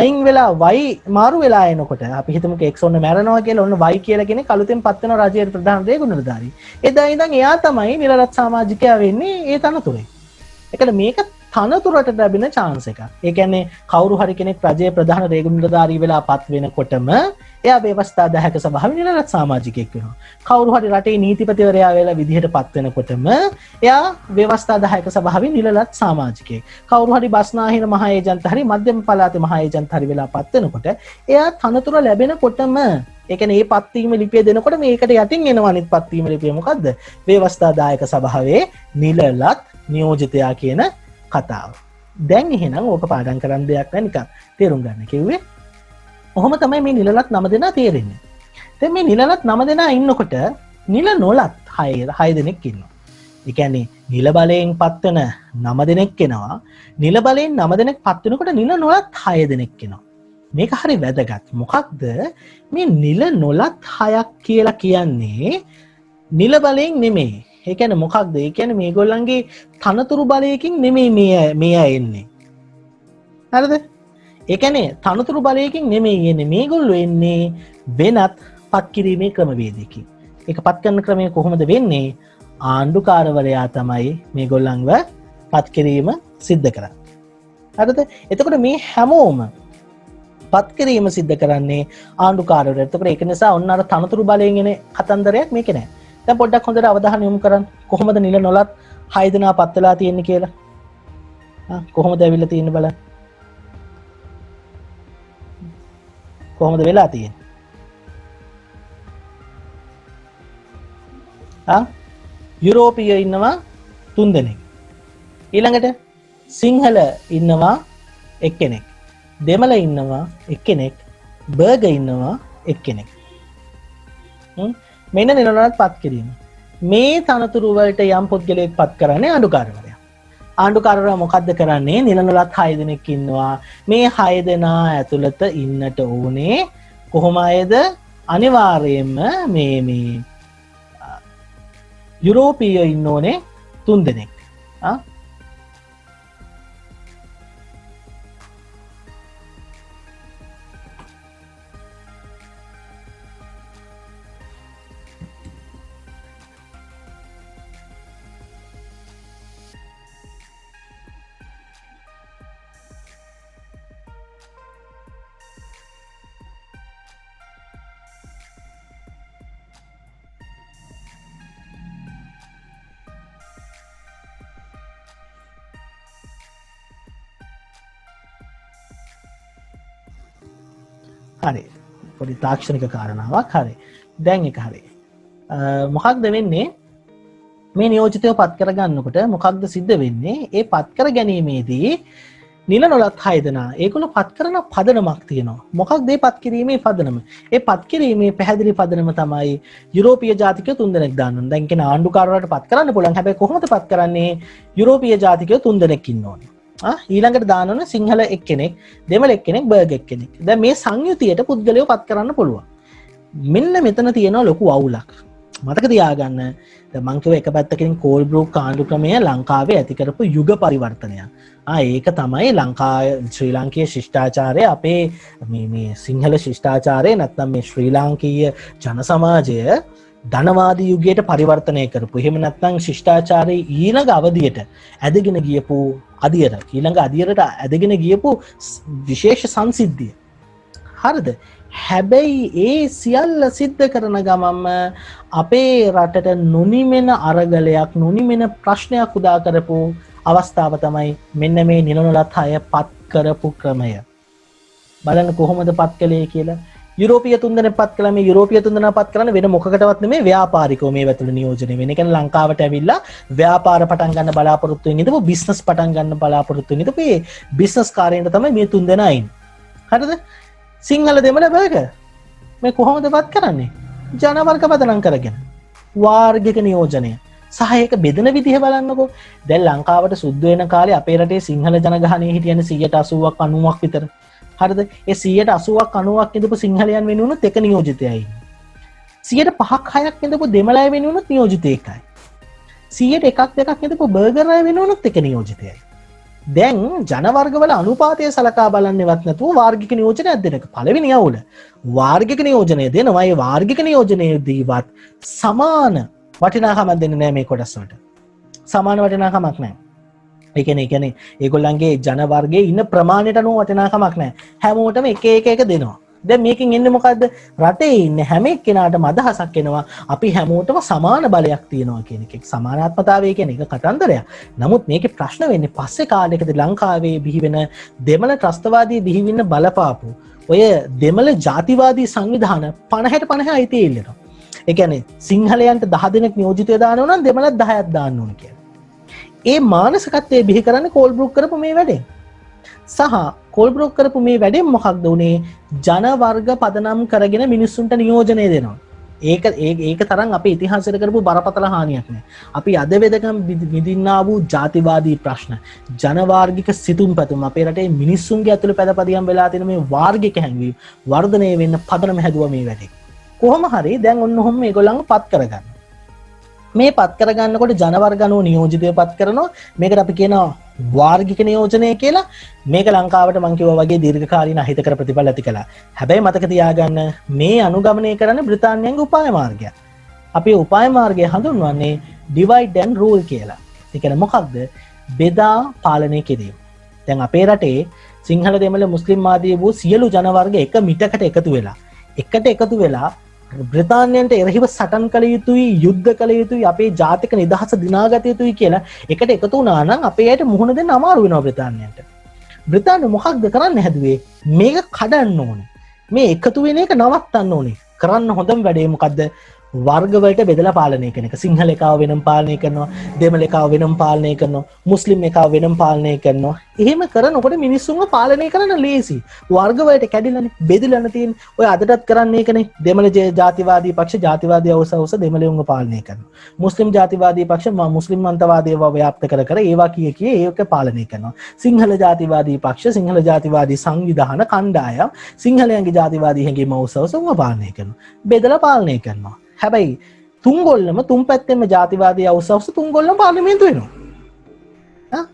අයින් වෙලා Y මාරු වෙලා එනකොට අපි හිතමුකෝ X ඔන්න මැරෙනවා කියලා ඔන්න Y කියලා කෙනෙක් අලුතෙන් පත් වෙන රජයේ ප්‍රධාන රේගු නිලධාරී. එදා ඉඳන් එයා තමයි නිලලත් සමාජිකයා වෙන්නේ ඒ තනතුරේ. ඒකද මේක තනතුරට ලැබෙන chance එක. ඒ කියන්නේ කවුරු හරි කෙනෙක් රජයේ ප්‍රධාන රේගු නිලධාරී වෙලා පත් වෙනකොටම එයා ව්‍යවස්ථා 10ක සභාවේ නිලලත් සමාජිකයෙක් වෙනවා. කවුරු හරි රටේ නීතිපතිවරයා වෙලා විදිහට පත් වෙනකොටම එයා ව්‍යවස්ථා 10ක සභාවේ නිලලත් සමාජිකයෙක්. කවුරු හරි බස්නාහිර මහා ඒජන්ත හරි මධ්‍යම පළාතේ මහා ඒජන්ත හරි වෙලා පත් වෙනකොට එයා තනතුර ලැබෙනකොටම ඒ කියන්නේ මේ පත් වීම ලිපිය දෙනකොට මේකට යටින් එනවා අනිත් පත් වීම ලිපිය මොකද්ද? ව්‍යවස්ථා 10ක සභාවේ නිලලත් නියෝජිතයා කියන කතාව. දැන් එහෙනම් ඕක පාඩම් කරන්න දෙයක් නැහැ නිකන් තේරුම් ගන්න කිව්වේ. ඔහොම තමයි මේ නිලලත් 9 දෙනා තේරෙන්නේ. දැන් මේ නිලලත් 9 දෙනා ඉන්නකොට නිල නොලත් 6 දෙනෙක් ඉන්නවා. ඒ කියන්නේ නිල බලයෙන් පත් වෙන 9 දෙනෙක් එනවා. නිල බලයෙන් 9 දෙනෙක් පත් වෙනකොට නිල නොලත් 6 දෙනෙක් එනවා. මේක හරි වැදගත්. මොකක්ද මේ නිල නොලත් 6ක් කියලා කියන්නේ නිල බලයෙන් නෙමෙයි. ඒ කියන්නේ මොකක්ද? ඒ කියන්නේ මේගොල්ලන්ගේ තනතුරු බලයකින් නෙමෙයි මේ අය එන්නේ. හරිද? ඒ කියන්නේ තනතුරු බලයකින් නෙමෙයි එන්නේ. මේගොල්ලෝ එන්නේ වෙනත් පත් කිරීමේ ක්‍රමවේදයකින්. ඒක පත් කරන ක්‍රමය කොහොමද වෙන්නේ? ආණ්ඩුකාරවරයා තමයි මේගොල්ලන්ව පත් කිරීම සිද්ධ කරන්නේ. හරිද? එතකොට මේ හැමෝම පත් කිරීම සිද්ධ කරන්නේ ආණ්ඩුකාරවරයා. එතකොට ඒක නිසා ඔන්න අර තනතුරු බලයෙන් එන කතන්දරයක් මේකේ නෑ. දැන් පොඩ්ඩක් හොඳට අවධානය යොමු කරන්න. කොහොමද නිල නොලත් 6 දෙනා පත් වෙලා තියෙන්නේ කියලා. කොහොමද ඇවිල්ලා තියෙන්නේ බලන්න. කොහොමද වෙලා තියෙන්නේ? යුරෝපීය ඉන්නවා 3 දෙනෙක්. ඊළඟට සිංහල ඉන්නවා එක්කෙනෙක්. දෙමළ ඉන්නවා එක්කෙනෙක්. බර්ග ඉන්නවා එක්කෙනෙක්. මෙන්න නිලනොලත් පත් කිරීම. මේ තනතුරු වලට යම් පුද්ගලයෙක් පත් කරන්නේ ආණ්ඩුකාරවරයා. ආණ්ඩුකාරවරයා මොකද්ද කරන්නේ? නිලනොලත් 6 දෙනෙක් ඉන්නවා. මේ 6 දෙනා ඇතුළත ඉන්නට ඕනේ කොහොම අයද? අනිවාර්යයෙන්ම මේ යුරෝපීය ඉන්න ඕනේ 3 දෙනෙක්. හරි පොඩි තාක්ෂණික කාරණාවක් හරි දැන් එක හරි මොකක්ද වෙන්නේ මේ නියෝජිතයව පත් කරගන්නකොට මොකක්ද සිද්ධ වෙන්නේ ඒ පත් කර ගැනීමේදී නිල නොලත් 6 දෙනා ඒගොල්ලෝ පත් කරන පදනමක් තියෙනවා මොකක්ද ඒ පත් කිරීමේ පදනම ඒ පත් කිරීමේ පැහැදිලි පදනම තමයි යුරෝපීය ජාතිකයෝ 3 දෙනෙක් දාන්න ඕන දැන් කියන ආණ්ඩුකාරවලට පත් කරන්න පුළුවන් හැබැයි කොහොමද පත් කරන්නේ යුරෝපීය ජාතිකයෝ 3 දෙනෙක් ඉන්න ඕනේ ඊළඟට දාන්න ඕන සිංහල එක්කෙනෙක් දෙමළ එක්කෙනෙක් බර්ග් එක්කෙනෙක් දැන් මේ සංයුතියට පුද්ගලයෝ පත් කරන්න පුළුවන් මෙන්න මෙතන තියෙනවා ලොකු අවුලක් මතක තියාගන්න මං කිව්ව එක පැත්තකින් කෝල්බ්‍රූක් ආණ්ඩු ක්‍රමය ලංකාවේ ඇති කරපු යුග පරිවර්තනයක් ඒක තමයි ශ්‍රී ලාංකීය ශිෂ්ටාචාරය අපේ මේ සිංහල ශිෂ්ටාචාරය නැත්නම් මේ ශ්‍රී ලාංකීය ජන සමාජය ධනවාදී යුගයට පරිවර්තනය කරපු එහෙම නැත්නම් ශිෂ්ටාචාරයේ ඊළඟ අවධියට ඇදගෙන ගියපු ඊළඟ අදියරට ඇදගෙන ගියපු විශේෂ සංසිද්ධිය හරිද හැබැයි ඒ සියල්ල සිද්ධ කරන ගමන්ම අපේ රටට නොනිමෙන අරගලයක් නොනිමෙන ප්‍රශ්නයක් උදා කරපු අවස්ථාව තමයි මෙන්න මේ නිලනොලත් 6 පත් කරපු ක්‍රමය බලන්න කොහොමද පත් කළේ කියලා යුරෝපීය 3 දෙනෙක් පත් කළා මේ යුරෝපීය 3 දෙනා පත් කරන්නේ වෙන මොකකටවත් නෙමෙයි ව්‍යාපාරිකව මේ වැතුළු නියෝජනය වෙන. ඒ කියන්නේ ලංකාවට ඇවිල්ලා ව්‍යාපාර පටන් ගන්න බලාපොරොත්තු වෙන ඉඳපු බිස්නස් පටන් ගන්න බලාපොරොත්තු වෙන ඉඳපු මේ බිස්නස් කාර්යයන්ට තමයි මේ 3 දෙනා ඉන්නේ. හරිද? සිංහල දෙමළ බර්ග මේ කොහොමද පත් කරන්නේ? ජනවර්ග පදනම් කරගෙන. වාර්ගික නියෝජනය. සහ ඒක බෙදෙන විදිහ බලන්නකෝ. දැන් ලංකාවට සුද්ධ වෙන කාලේ අපේ රටේ සිංහල ජනගහනය හිටියන්නේ 80%ක් 90ක් විතර. හරිද? ඒ 80%ක් 90ක් ඉඳපු සිංහලයන් වෙනුනොත් එක නියෝජිතයයි. 5%ක් 6ක් ඉඳපු දෙමළ අය වෙනුනොත් නියෝජිතයෙක්යි. 100ක් 2ක් ඉඳපු බර්ගර් අය වෙනුනොත් එක නියෝජිතයයි. දැන් ජනවර්ගවල අනුපාතය සලකා බලන්නේවත් නැතුව වාර්ගික නියෝජනයක් දෙනක පළවෙනි අවුල. වාර්ගික නියෝජනය දෙනවා. ඒ වාර්ගික නියෝජනයේදීවත් සමාන වටිනාකමක් දෙන්නේ නැහැ මේ කොටස් වලට. සමාන වටිනාකමක් නැහැ. ඒ කියන්නේ ඒගොල්ලන්ගේ ජන වර්ගයේ ඉන්න ප්‍රමාණයට අනුව වටිනාකමක් නැහැ. හැමෝටම එක දෙනවා. දැන් මේකෙන් එන්නේ මොකද්ද? රටේ ඉන්න හැම එක්කෙනාටම අදහසක් එනවා අපි හැමෝටම සමාන බලයක් තියෙනවා කියන එක. සමානාත්මතාවය කියන එක කතන්දරයක්. නමුත් මේකේ ප්‍රශ්න වෙන්නේ පස්සේ කාලයකදී ලංකාවේ බිහි වෙන දෙමළ ත්‍රස්තවාදී බිහි වෙන්න බලපාපු ඔය දෙමළ ජාතිවාදී සංවිධාන 50ට 50 අයිතිය ඉල්ලනවා. ඒ කියන්නේ සිංහලයන්ට 10 දෙනෙක් නියෝජිතය දානවා නම් දෙමළත් 10ක් දාන්න ඕන කියලා. ඒ මානසිකත්වයේ බිහි කරන්නේ කෝල්බ්‍රූක් කරපු මේ වැඩේ. සහ කෝල්බ්‍රූක් කරපු මේ වැඩෙන් මොකක්ද උනේ? ජන වර්ග පදනම් කරගෙන මිනිස්සුන්ට නියෝජනය දෙනවා. ඒක තරම් අපේ ඉතිහාසයට කරපු බරපතල හානියක් නෑ. අපි අද වෙදකම් විඳින්නා වූ ජාතිවාදී ප්‍රශ්න, ජන වාර්ගික සිතුම් පැතුම් අපේ රටේ මිනිස්සුන්ගේ ඇතුළේ පැදපදියම් වෙලා තියෙන මේ වාර්ගික හැඟවීම් වර්ධනය වෙන්න පදනම හැදුවා මේ වැඩේ. කොහොම හරි දැන් ඔන්න ඔහොම මේගොල්ලන්ව පත් කරගන්න. මේ පත් කරගන්නකොට ජනවර්ග අනුව නියෝජිතය පත් කරනවා. මේකට අපි කියනවා වාර්ගික නියෝජනය කියලා. මේක ලංකාවට මං කිව්වා වගේ දීර්ඝකාලීන අහිතකර ප්‍රතිඵල ඇති කළා. හැබැයි මතක තියාගන්න මේ අනුගමනය කරන්නේ බ්‍රිතාන්‍යයන්ගේ උපාය මාර්ගය. අපි උපාය මාර්ගය හඳුන්වන්නේ divide and rule කියලා. ඒ කියන්නේ මොකක්ද? බෙදා පාලනය කිරීම. දැන් අපේ රටේ සිංහල දෙමළ මුස්ලිම් ආදී වූ සියලු ජනවර්ග එක මිටකට එකතු වෙලා බ්‍රිතාන්‍යයන්ට එරහිව සටන් කළ යුතුයි, යුද්ධ කළ යුතුයි, අපේ ජාතික නිදහස දිනාගත යුතුයි කියලා එකට එකතු වුණා නම් අපේ අයට මුහුණ දෙන්න අමාරු වෙනවා බ්‍රිතාන්‍යයන්ට. බ්‍රිතාන්‍ය මොකක්ද කරන්න හැදුවේ? මේක කඩන්න ඕනේ. මේ එකතු වෙන එක නවත්තන්න ඕනේ. කරන්න හොඳම වැඩේ මොකද්ද? වර්ගවලට බෙදලා පාලනය කරන එක. සිංහල එකව වෙනම පාලනය කරනවා, දෙමළ එකව වෙනම පාලනය කරනවා, මුස්ලිම් එකව වෙනම පාලනය කරනවා. එහෙම කරනකොට මිනිස්සුන්ව පාලනය කරන්න ලේසි. වර්ගවලට කැඩිලානේ, බෙදලා තියෙන. ඔය අදටත් කරන්නේ ඒකනේ. දෙමළ ජාතිවාදී පක්ෂ ජාතිවාදී අවසවස දෙමළයන්ව පාලනය කරනවා. මුස්ලිම් ජාතිවාදී පක්ෂ මුස්ලිම් අන්තවාදීව ව්‍යාප්ත කර ඒවා කිය ඒක පාලනය කරනවා. සිංහල ජාතිවාදී පක්ෂ සිංහල ජාතිවාදී සංවිධාන කණ්ඩායම් සිංහලයන්ගේ ජාතිවාදී හැඟීම් අවසවසව පාලනය කරනවා. බෙදලා පාලනය කරනවා. හැබැයි තුන්ගොල්ලම තුන් පැත්තෙම ජාතිවාදී අවසවස තුන්ගොල්ලම පාර්ලිමේන්තු වෙනවා.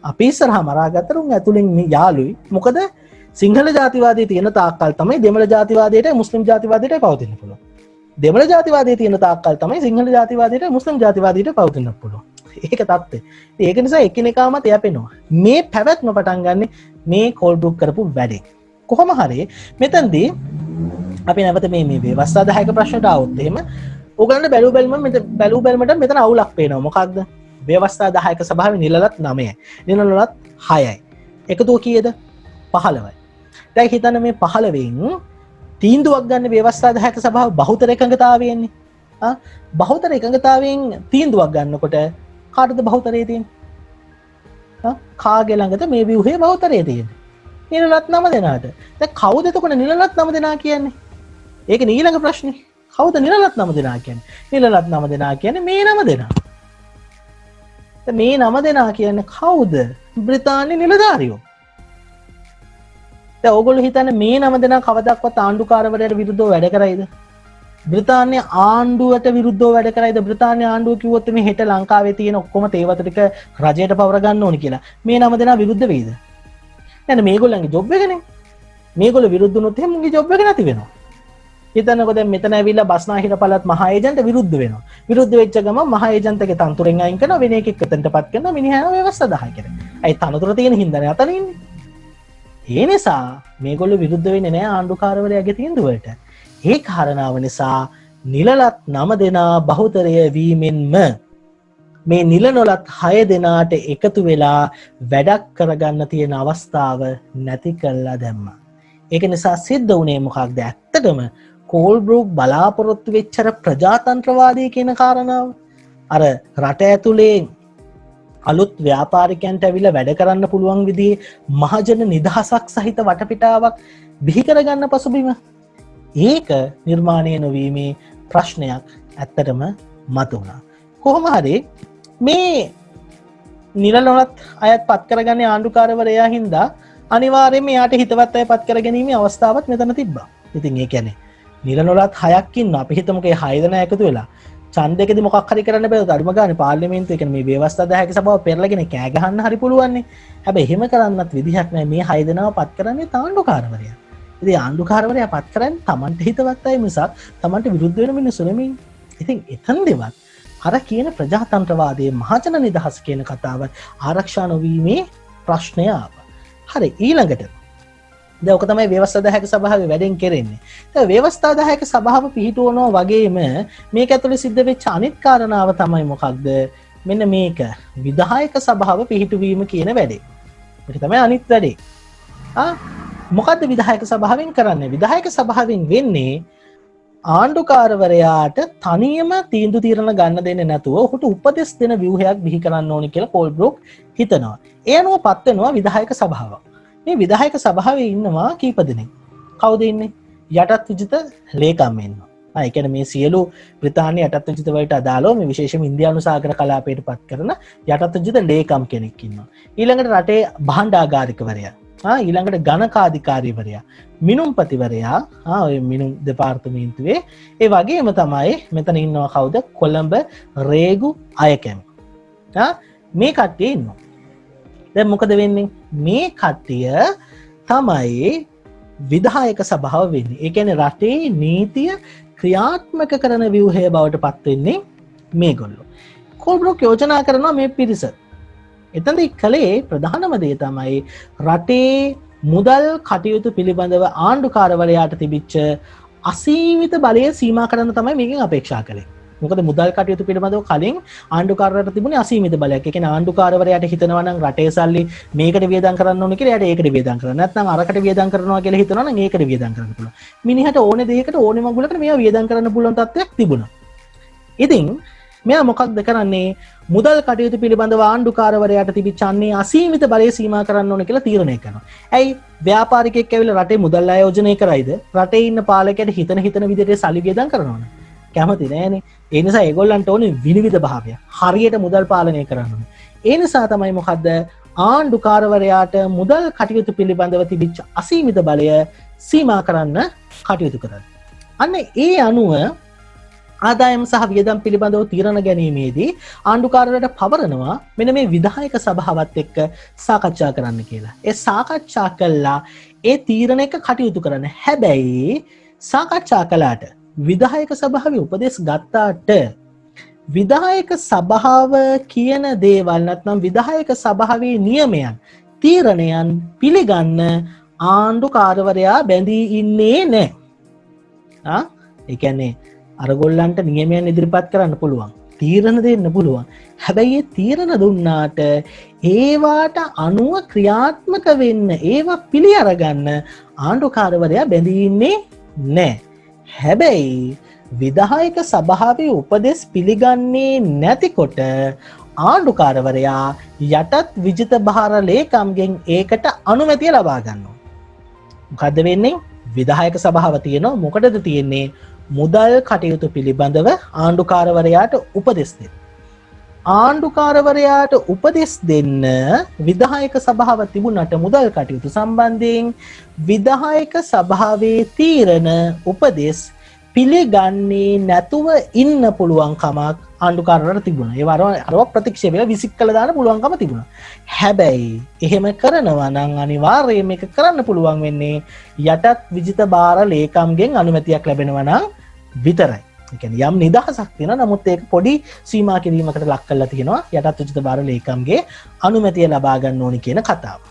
අපි ඉස්සරහා මරාගත්තට උන් ඇතුලෙන් යාළුයි. මොකද සිංහල ජාතිවාදී තියෙන තාක්කල් තමයි දෙමළ ජාතිවාදයට මුස්ලිම් ජාතිවාදයට පවතින්න පුළුවන්. දෙමළ ජාතිවාදී තියෙන තාක්කල් තමයි සිංහල ජාතිවාදයට මුස්ලිම් ජාතිවාදයට පවතින්න පුළුවන්. ඒක தත්ත්වය. ඒක නිසා එකිනෙකා මත යැපෙනවා. මේ පැවැත්ම පටන් ගන්න මේ කෝල්බ්‍රූක් කරපු වැඩේ. කොහොම හරි මෙතනදී අපි නැවත මේ ව්‍යවස්ථාදායක ප්‍රශ්නට આવොත් එහෙම ඔයගලන්ට බැලු බැලමට මෙතන අවුලක් පේනවා. මොකක්ද? ව්‍යවස්ථාදායක සභාවේ නිලලත් 9යි. නිලලත් 6යි. එකතුව කීයද? 15යි. දැන් හිතන්න මේ 15න් තීන්දුවක් ගන්න ව්‍යවස්ථාදායක සභාව බහුතර එකඟතාවයෙන්නේ. බහුතර එකඟතාවයෙන් තීන්දුවක් ගන්නකොට කාටද බහුතරය තියෙන්නේ? කාගේ ළඟද මේ ව්‍යුහයේ බහුතරය තියෙන්නේ? නිලලත් 9 දෙනාට. දැන් කවුද එතකොට නිලලත් 9 දෙනා කියන්නේ? ඒක ඊළඟ ප්‍රශ්නේ. කවුද නිලලත් 9 දෙනා කියන්නේ? නිලලත් 9 දෙනා කියන්නේ මේ 9 දෙනා. දැන් මේ 9 දෙනා කියන්නේ කවුද? බ්‍රිතාන්‍ය නිලධාරියෝ. දැන් ඕගොල්ලෝ හිතන්නේ මේ 9 දෙනා කවදාවත් ආණ්ඩුකාරවරයාට විරුද්ධව වැඩ කරයිද? බ්‍රිතාන්‍ය ආණ්ඩුවට විරුද්ධව වැඩ කරයිද? බ්‍රිතාන්‍ය ආණ්ඩුව කිව්වොත් මේ හෙට ලංකාවේ තියෙන ඔක්කොම තේවත ටික රජයට පවර ගන්න ඕනි කියලා. මේ 9 දෙනා විරුද්ධ වෙයිද? දැන් මේගොල්ලන්ගේ ජොබ් එකනේ. මේගොල්ලෝ විරුද්ධ වුණොත් එහෙනම් මුගේ ජොබ් එක නැති වෙනවා. හිතන්නකෝ දැන් මෙතන ඇවිල්ලා බස්නාහිර පළාත් මහා ඒජන්ට විරුද්ධ වෙනවා. විරුද්ධ වෙච්ච ගමන් මහා ඒජන්ටගේ තනතුරෙන් අයින් කරනවා වෙන එකෙක් එතනටපත් කරනවා මිනිහා ව්‍යවස්ථාදායකයට. අයි තනතුර තියෙන හින්දානේ අතන ඉන්නේ. ඒ නිසා මේගොල්ලෝ විරුද්ධ වෙන්නේ නැහැ ආණ්ඩුකාරවරයාගේ තීන්දුවට. ඒ කාරණාව නිසා නිලලත් 9 දෙනා බහුතරය වීමෙන්ම මේ නිල නොලත් 6 දෙනාට එකතු වෙලා වැඩක් කරගන්න තියෙන අවස්ථාව නැති කළා දැම්මා. ඒක නිසා සිද්ධ වුණේ මොකක්ද? ඇත්තටම කෝල්බ්‍රූක් බලාපොරොත්තු වෙච්ච ප්‍රජාතන්ත්‍රවාදී කියන කාරණාව අර රට ඇතුලේ අලුත් ව්‍යාපාරිකයන්ට ඇවිල්ලා වැඩ කරන්න පුළුවන් විදිහේ මහජන නිදහසක් සහිත වටපිටාවක් බිහි කරගන්න පසුබිම ඒක නිර්මාණය නොවීමේ ප්‍රශ්නයක් ඇත්තටම මතුවුණා. කොහොම හරි මේ නිලනොලත් අයත් පත් කරගන්නේ ආණ්ඩුකාරවරයා හින්දා අනිවාර්යයෙන්ම යාට හිතවත් අය පත් කරගැනීමේ අවස්ථාවක් මෙතන තිබ්බා. ඉතින් ඒ කියන්නේ නිලනොලත් 6ක් ඉන්න අපි හිතමුකෝ ඒ 6 දෙනා එකතු වෙලා ඡන්දෙකදී මොකක් හරි කරන්න බැලුවොත් අඩුම ගානේ පාර්ලිමේන්තුවේ කියන්නේ මේ ව්‍යවස්ථාදායක සභාව පෙරලගෙන කෑ ගහන්න හරි පුළුවන් නේ. හැබැයි එහෙම කරන්නත් විදිහක් නැහැ. මේ 6 දෙනාව පත් කරන්නේ ආණ්ඩුකාරවරයා. ඉතින් ආණ්ඩුකාරවරයා පත් කරන්නේ Tamanට හිතවත් අය මිසක් Tamanට විරුද්ධ වෙන මිනිස්සු නෙමෙයි. ඉතින් එතනදවත් අර කියන ප්‍රජාතන්ත්‍රවාදයේ මහජන නිදහස කියන කතාව ආරක්ෂා නොවීමේ ප්‍රශ්නය ආවා. හරි ඊළඟට දැන් ඔක තමයි ව්‍යවස්ථාදායක සභාවේ වැඩෙන් කෙරෙන්නේ. දැන් ව්‍යවස්ථාදායක සභාව පිහිටවනවා වගේම මේක ඇතුලේ සිද්ධ වෙච්ච අනිත් කාරණාව තමයි මොකක්ද? මෙන්න මේක විධායක සභාව පිහිටුවීම කියන වැඩේ. මේක තමයි අනිත් වැඩේ. මොකද්ද විධායක සභාවෙන් කරන්නේ? විධායක සභාවෙන් වෙන්නේ ආණ්ඩුකාරවරයාට තනියම තීන්දුව తీරන ගන්න දෙන්නේ නැතුව ඔහුට උපදෙස් දෙන ව්‍යුහයක් බිහි කරන්න ඕනේ කියලා කෝල්බ්‍රූක් හිතනවා. ඒ අනුව පත් වෙනවා විධායක සභාවක්. මේ විධායක සභාවේ ඉන්නවා කීප දෙනෙක්. කවුද ඉන්නේ? යටත් විජිත ලේකම් ඉන්නවා. ඒ කියන්නේ මේ සියලු බ්‍රිතාන්‍ය යටත් විජිත වලට අදාළව මේ විශේෂයෙන්ම ඉන්දියානු සාගර කලාපයට පත් කරන යටත් විජිත ලේකම් කෙනෙක් ඉන්නවා. ඊළඟට රටේ භාණ්ඩාගාරිකවරයා, ඊළඟට ගණකාධිකාරීවරයා, මිනුම්පතිවරයා, ඔය මිනුම් දෙපාර්තමේන්තුවේ, ඒ වගේම තමයි මෙතන ඉන්නවා කවුද? කොළඹ රේගු අයකැම. මේ කට්ටිය ඉන්නවා. දැන් මොකද වෙන්නේ? මේ කට්ටිය තමයි විධායක සභාව වෙන්නේ. ඒ කියන්නේ රටේ නීතිය ක්‍රියාත්මක කරන ව්‍යුහය බවට පත් වෙන්නේ මේගොල්ලෝ. කෝල්බ්‍රූක් යෝජනා කරනවා මේ පිරිස. එතනදී කලේ ප්‍රධානම දේ තමයි රටේ මුදල් කටයුතු පිළිබඳව ආණ්ඩුකාරවරයාට තිබිච්ච අසීමිත බලය සීමා කරන්න තමයි මේකෙන් අපේක්ෂා කළේ. මොකද මුදල් කටයුතු පිළිබඳව කලින් ආණ්ඩුකාරවරයාට තිබුණේ අසීමිත බලයක්. ඒ කියන්නේ ආණ්ඩුකාරවරයාට හිතනවා නම් රටේ සල්ලි මේකට වියදම් කරන්න ඕනේ කියලා එයාට ඒකට වියදම් කරන්න. නැත්නම් අරකට වියදම් කරනවා කියලා හිතනවා නම් ඒකට වියදම් කරන්න පුළුවන්. මිනිහට ඕනේ දෙයකට ඕනේ මගුලකට මේවා වියදම් කරන්න පුළුවන් තත්ත්වයක් තිබුණා. ඉතින් මෙයා මොකක්ද කරන්නේ? මුදල් කටයුතු පිළිබඳව ආණ්ඩුකාරවරයාට තිබිච්ච අන්නේ අසීමිත බලය සීමා කරන්න ඕනේ කියලා තීරණය කරනවා. ඇයි ව්‍යාපාරිකයෙක් ඇවිල්ලා රටේ මුදල් ආයෝජනය කරයිද? රටේ ඉන්න පාලකයට හිතන විදිහට සල්ලි වියදම් කරනවනේ. කැමති නෑනේ. ඒ නිසා ඒගොල්ලන්ට ඕනේ විනිවිද භාවය. හරියට මුදල් පාලනය කරන්න ඕනේ. ඒ නිසා තමයි මොකද්ද ආණ්ඩුකාරවරයාට මුදල් කටයුතු පිළිබඳව තිබිච්ච අසීමිත බලය සීමා කරන්න කටයුතු කරන්නේ. අන්න ඒ අනුව ආදායම් සහ වියදම් පිළිබඳව තීරණ ගැනීමේදී ආණ්ඩුකාරවරයාට පවරනවා මෙන්න මේ විධායක සභාවත් එක්ක සාකච්ඡා කරන්න කියලා. ඒ සාකච්ඡා කළා ඒ තීරණයක කටයුතු කරන්න. හැබැයි සාකච්ඡා කළාට විධායක සභාවේ උපදෙස් ගත්තාට විධායක සභාව කියන දේවල් නැත්නම් විධායක සභාවේ නියමයන් තීරණයන් පිළිගන්න ආණ්ඩුකාරවරයා බැඳී ඉන්නේ නැහැ. ඒ කියන්නේ අරගොල්ලන්ට නියමයන් ඉදිරිපත් කරන්න පුළුවන්. තීරණ දෙන්න පුළුවන්. හැබැයි ඒ තීරණ දුන්නාට ඒවාට අනුව ක්‍රියාත්මක වෙන්න ඒවා පිළි අරගන්න ආණ්ඩුකාරවරයා බැඳී ඉන්නේ නෑ. හැබැයි විදායක සභාවේ උපදෙස් පිළිගන්නේ නැතිකොට ආණ්ඩුකාරවරයා යටත් විජිත භාර ලේකම්ගෙන් ඒකට අනුමැතිය ලබා ගන්නවා. මොකද්ද වෙන්නේ? විදායක සභාව තියෙනවා. මොකටද තියෙන්නේ? මුදල් කටයුතු පිළිබඳව ආණ්ඩුකාරවරයාට උපදෙස් දෙන්න. ආණ්ඩුකාරවරයාට උපදෙස් දෙන්න විදායක සභාව තිබුණට මුදල් කටයුතු සම්බන්ධයෙන් විදායක සභාවේ තීරණ උපදෙස් පිළිගන්නේ නැතුව ඉන්න පුළුවන් කමක් ආණ්ඩුකාරවරට තිබුණා. ඒ වරව ප්‍රතික්ෂේප වෙලා විසික් කළා දාන්න පුළුවන්කම තිබුණා. හැබැයි එහෙම කරනවා නම් අනිවාර්යයෙන් මේක කරන්න පුළුවන් වෙන්නේ යටත් විජිත භාර ලේකම්ගෙන් අනුමැතියක් ලැබෙනවා නම් විතරයි. ඒ කියන්නේ යම් නිදහසක් තියෙනවා. නමුත් ඒක පොඩි සීමා කිරීමකට ලක් කරලා තියෙනවා. යටත් විජිත භාර ලේකම්ගේ අනුමැතිය ලබා ගන්න ඕනි කියන කතාව.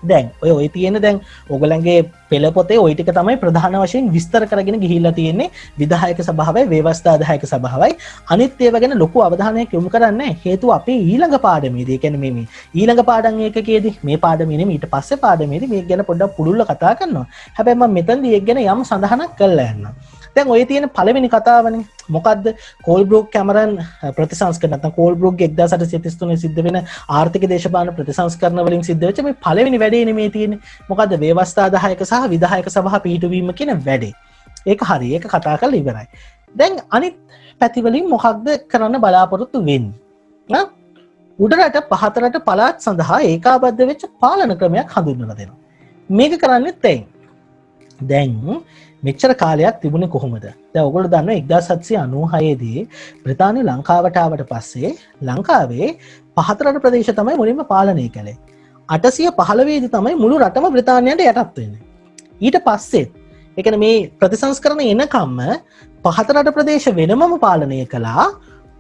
දැන් ඔය තියෙන දැන් ඔයගලන්ගේ පෙළ පොතේ ওই ටික තමයි ප්‍රධාන වශයෙන් විස්තර කරගෙන ගිහිල්ලා තියෙන්නේ විධායක සභාවයි ව්‍යවස්ථාදායක සභාවයි. අනිත් ඒවා ගැන ලොකු අවධානයක් යොමු කරන්නේ හේතුව අපේ ඊළඟ පාඩමේදී. ඒ කියන්නේ මේ ඊළඟ පාඩම් එකකේදී මේ පාඩමේ නෙමෙයි ඊට පස්සේ පාඩමේදී මේක ගැන පොඩ්ඩක් පුළුල්ල කතා කරනවා. හැබැයි මම මෙතනදී ඒක ගැන යම් සඳහනක් කරලා යන්නම්. දැන් ඔය තියෙන පළවෙනි කතාවනේ මොකද්ද? කෝල්බ්‍රූක් කැමරන් ප්‍රතිසංස්කරණ නැත්නම් කෝල්බ්‍රූක්ගේ 1833 සිද්ධ වෙන ආර්ථික දේශපාලන ප්‍රතිසංස්කරණ වලින් සිද්ධ වෙච්ච මේ පළවෙනි වැඩේ මේ තියෙන්නේ. මොකද්ද? ව්‍යවස්ථාදායක සහ විධායක සභා පිහිටුවීම කියන වැඩේ. ඒක හරි. ඒක කතා කරලා ඉවරයි. දැන් අනිත් පැති වලින් මොකක්ද කරන්න බලාපොරොත්තු වෙන්නේ? උඩරට පහතරට පළාත් සඳහා ඒකාබද්ධ වෙච්ච පාලන ක්‍රමයක් හඳුන්වලා දෙනවා. මේක කරන්නේ දැන් මෙච්චර කාලයක් තිබුණේ කොහොමද? දැන් ඔයගොල්ලෝ දන්නවා 1796 දී බ්‍රිතාන්‍ය ලංකාවට ආවට පස්සේ ලංකාවේ පහතරට ප්‍රදේශ තමයි මුලින්ම පාලනය කළේ. 815 දී තමයි මුළු රටම බ්‍රිතාන්‍යයට යටත් වෙන්නේ. ඊට පස්සේ ඒ කියන්නේ මේ ප්‍රතිසංස්කරණ එනකම්ම පහතරට ප්‍රදේශ වෙනමම පාලනය කළා,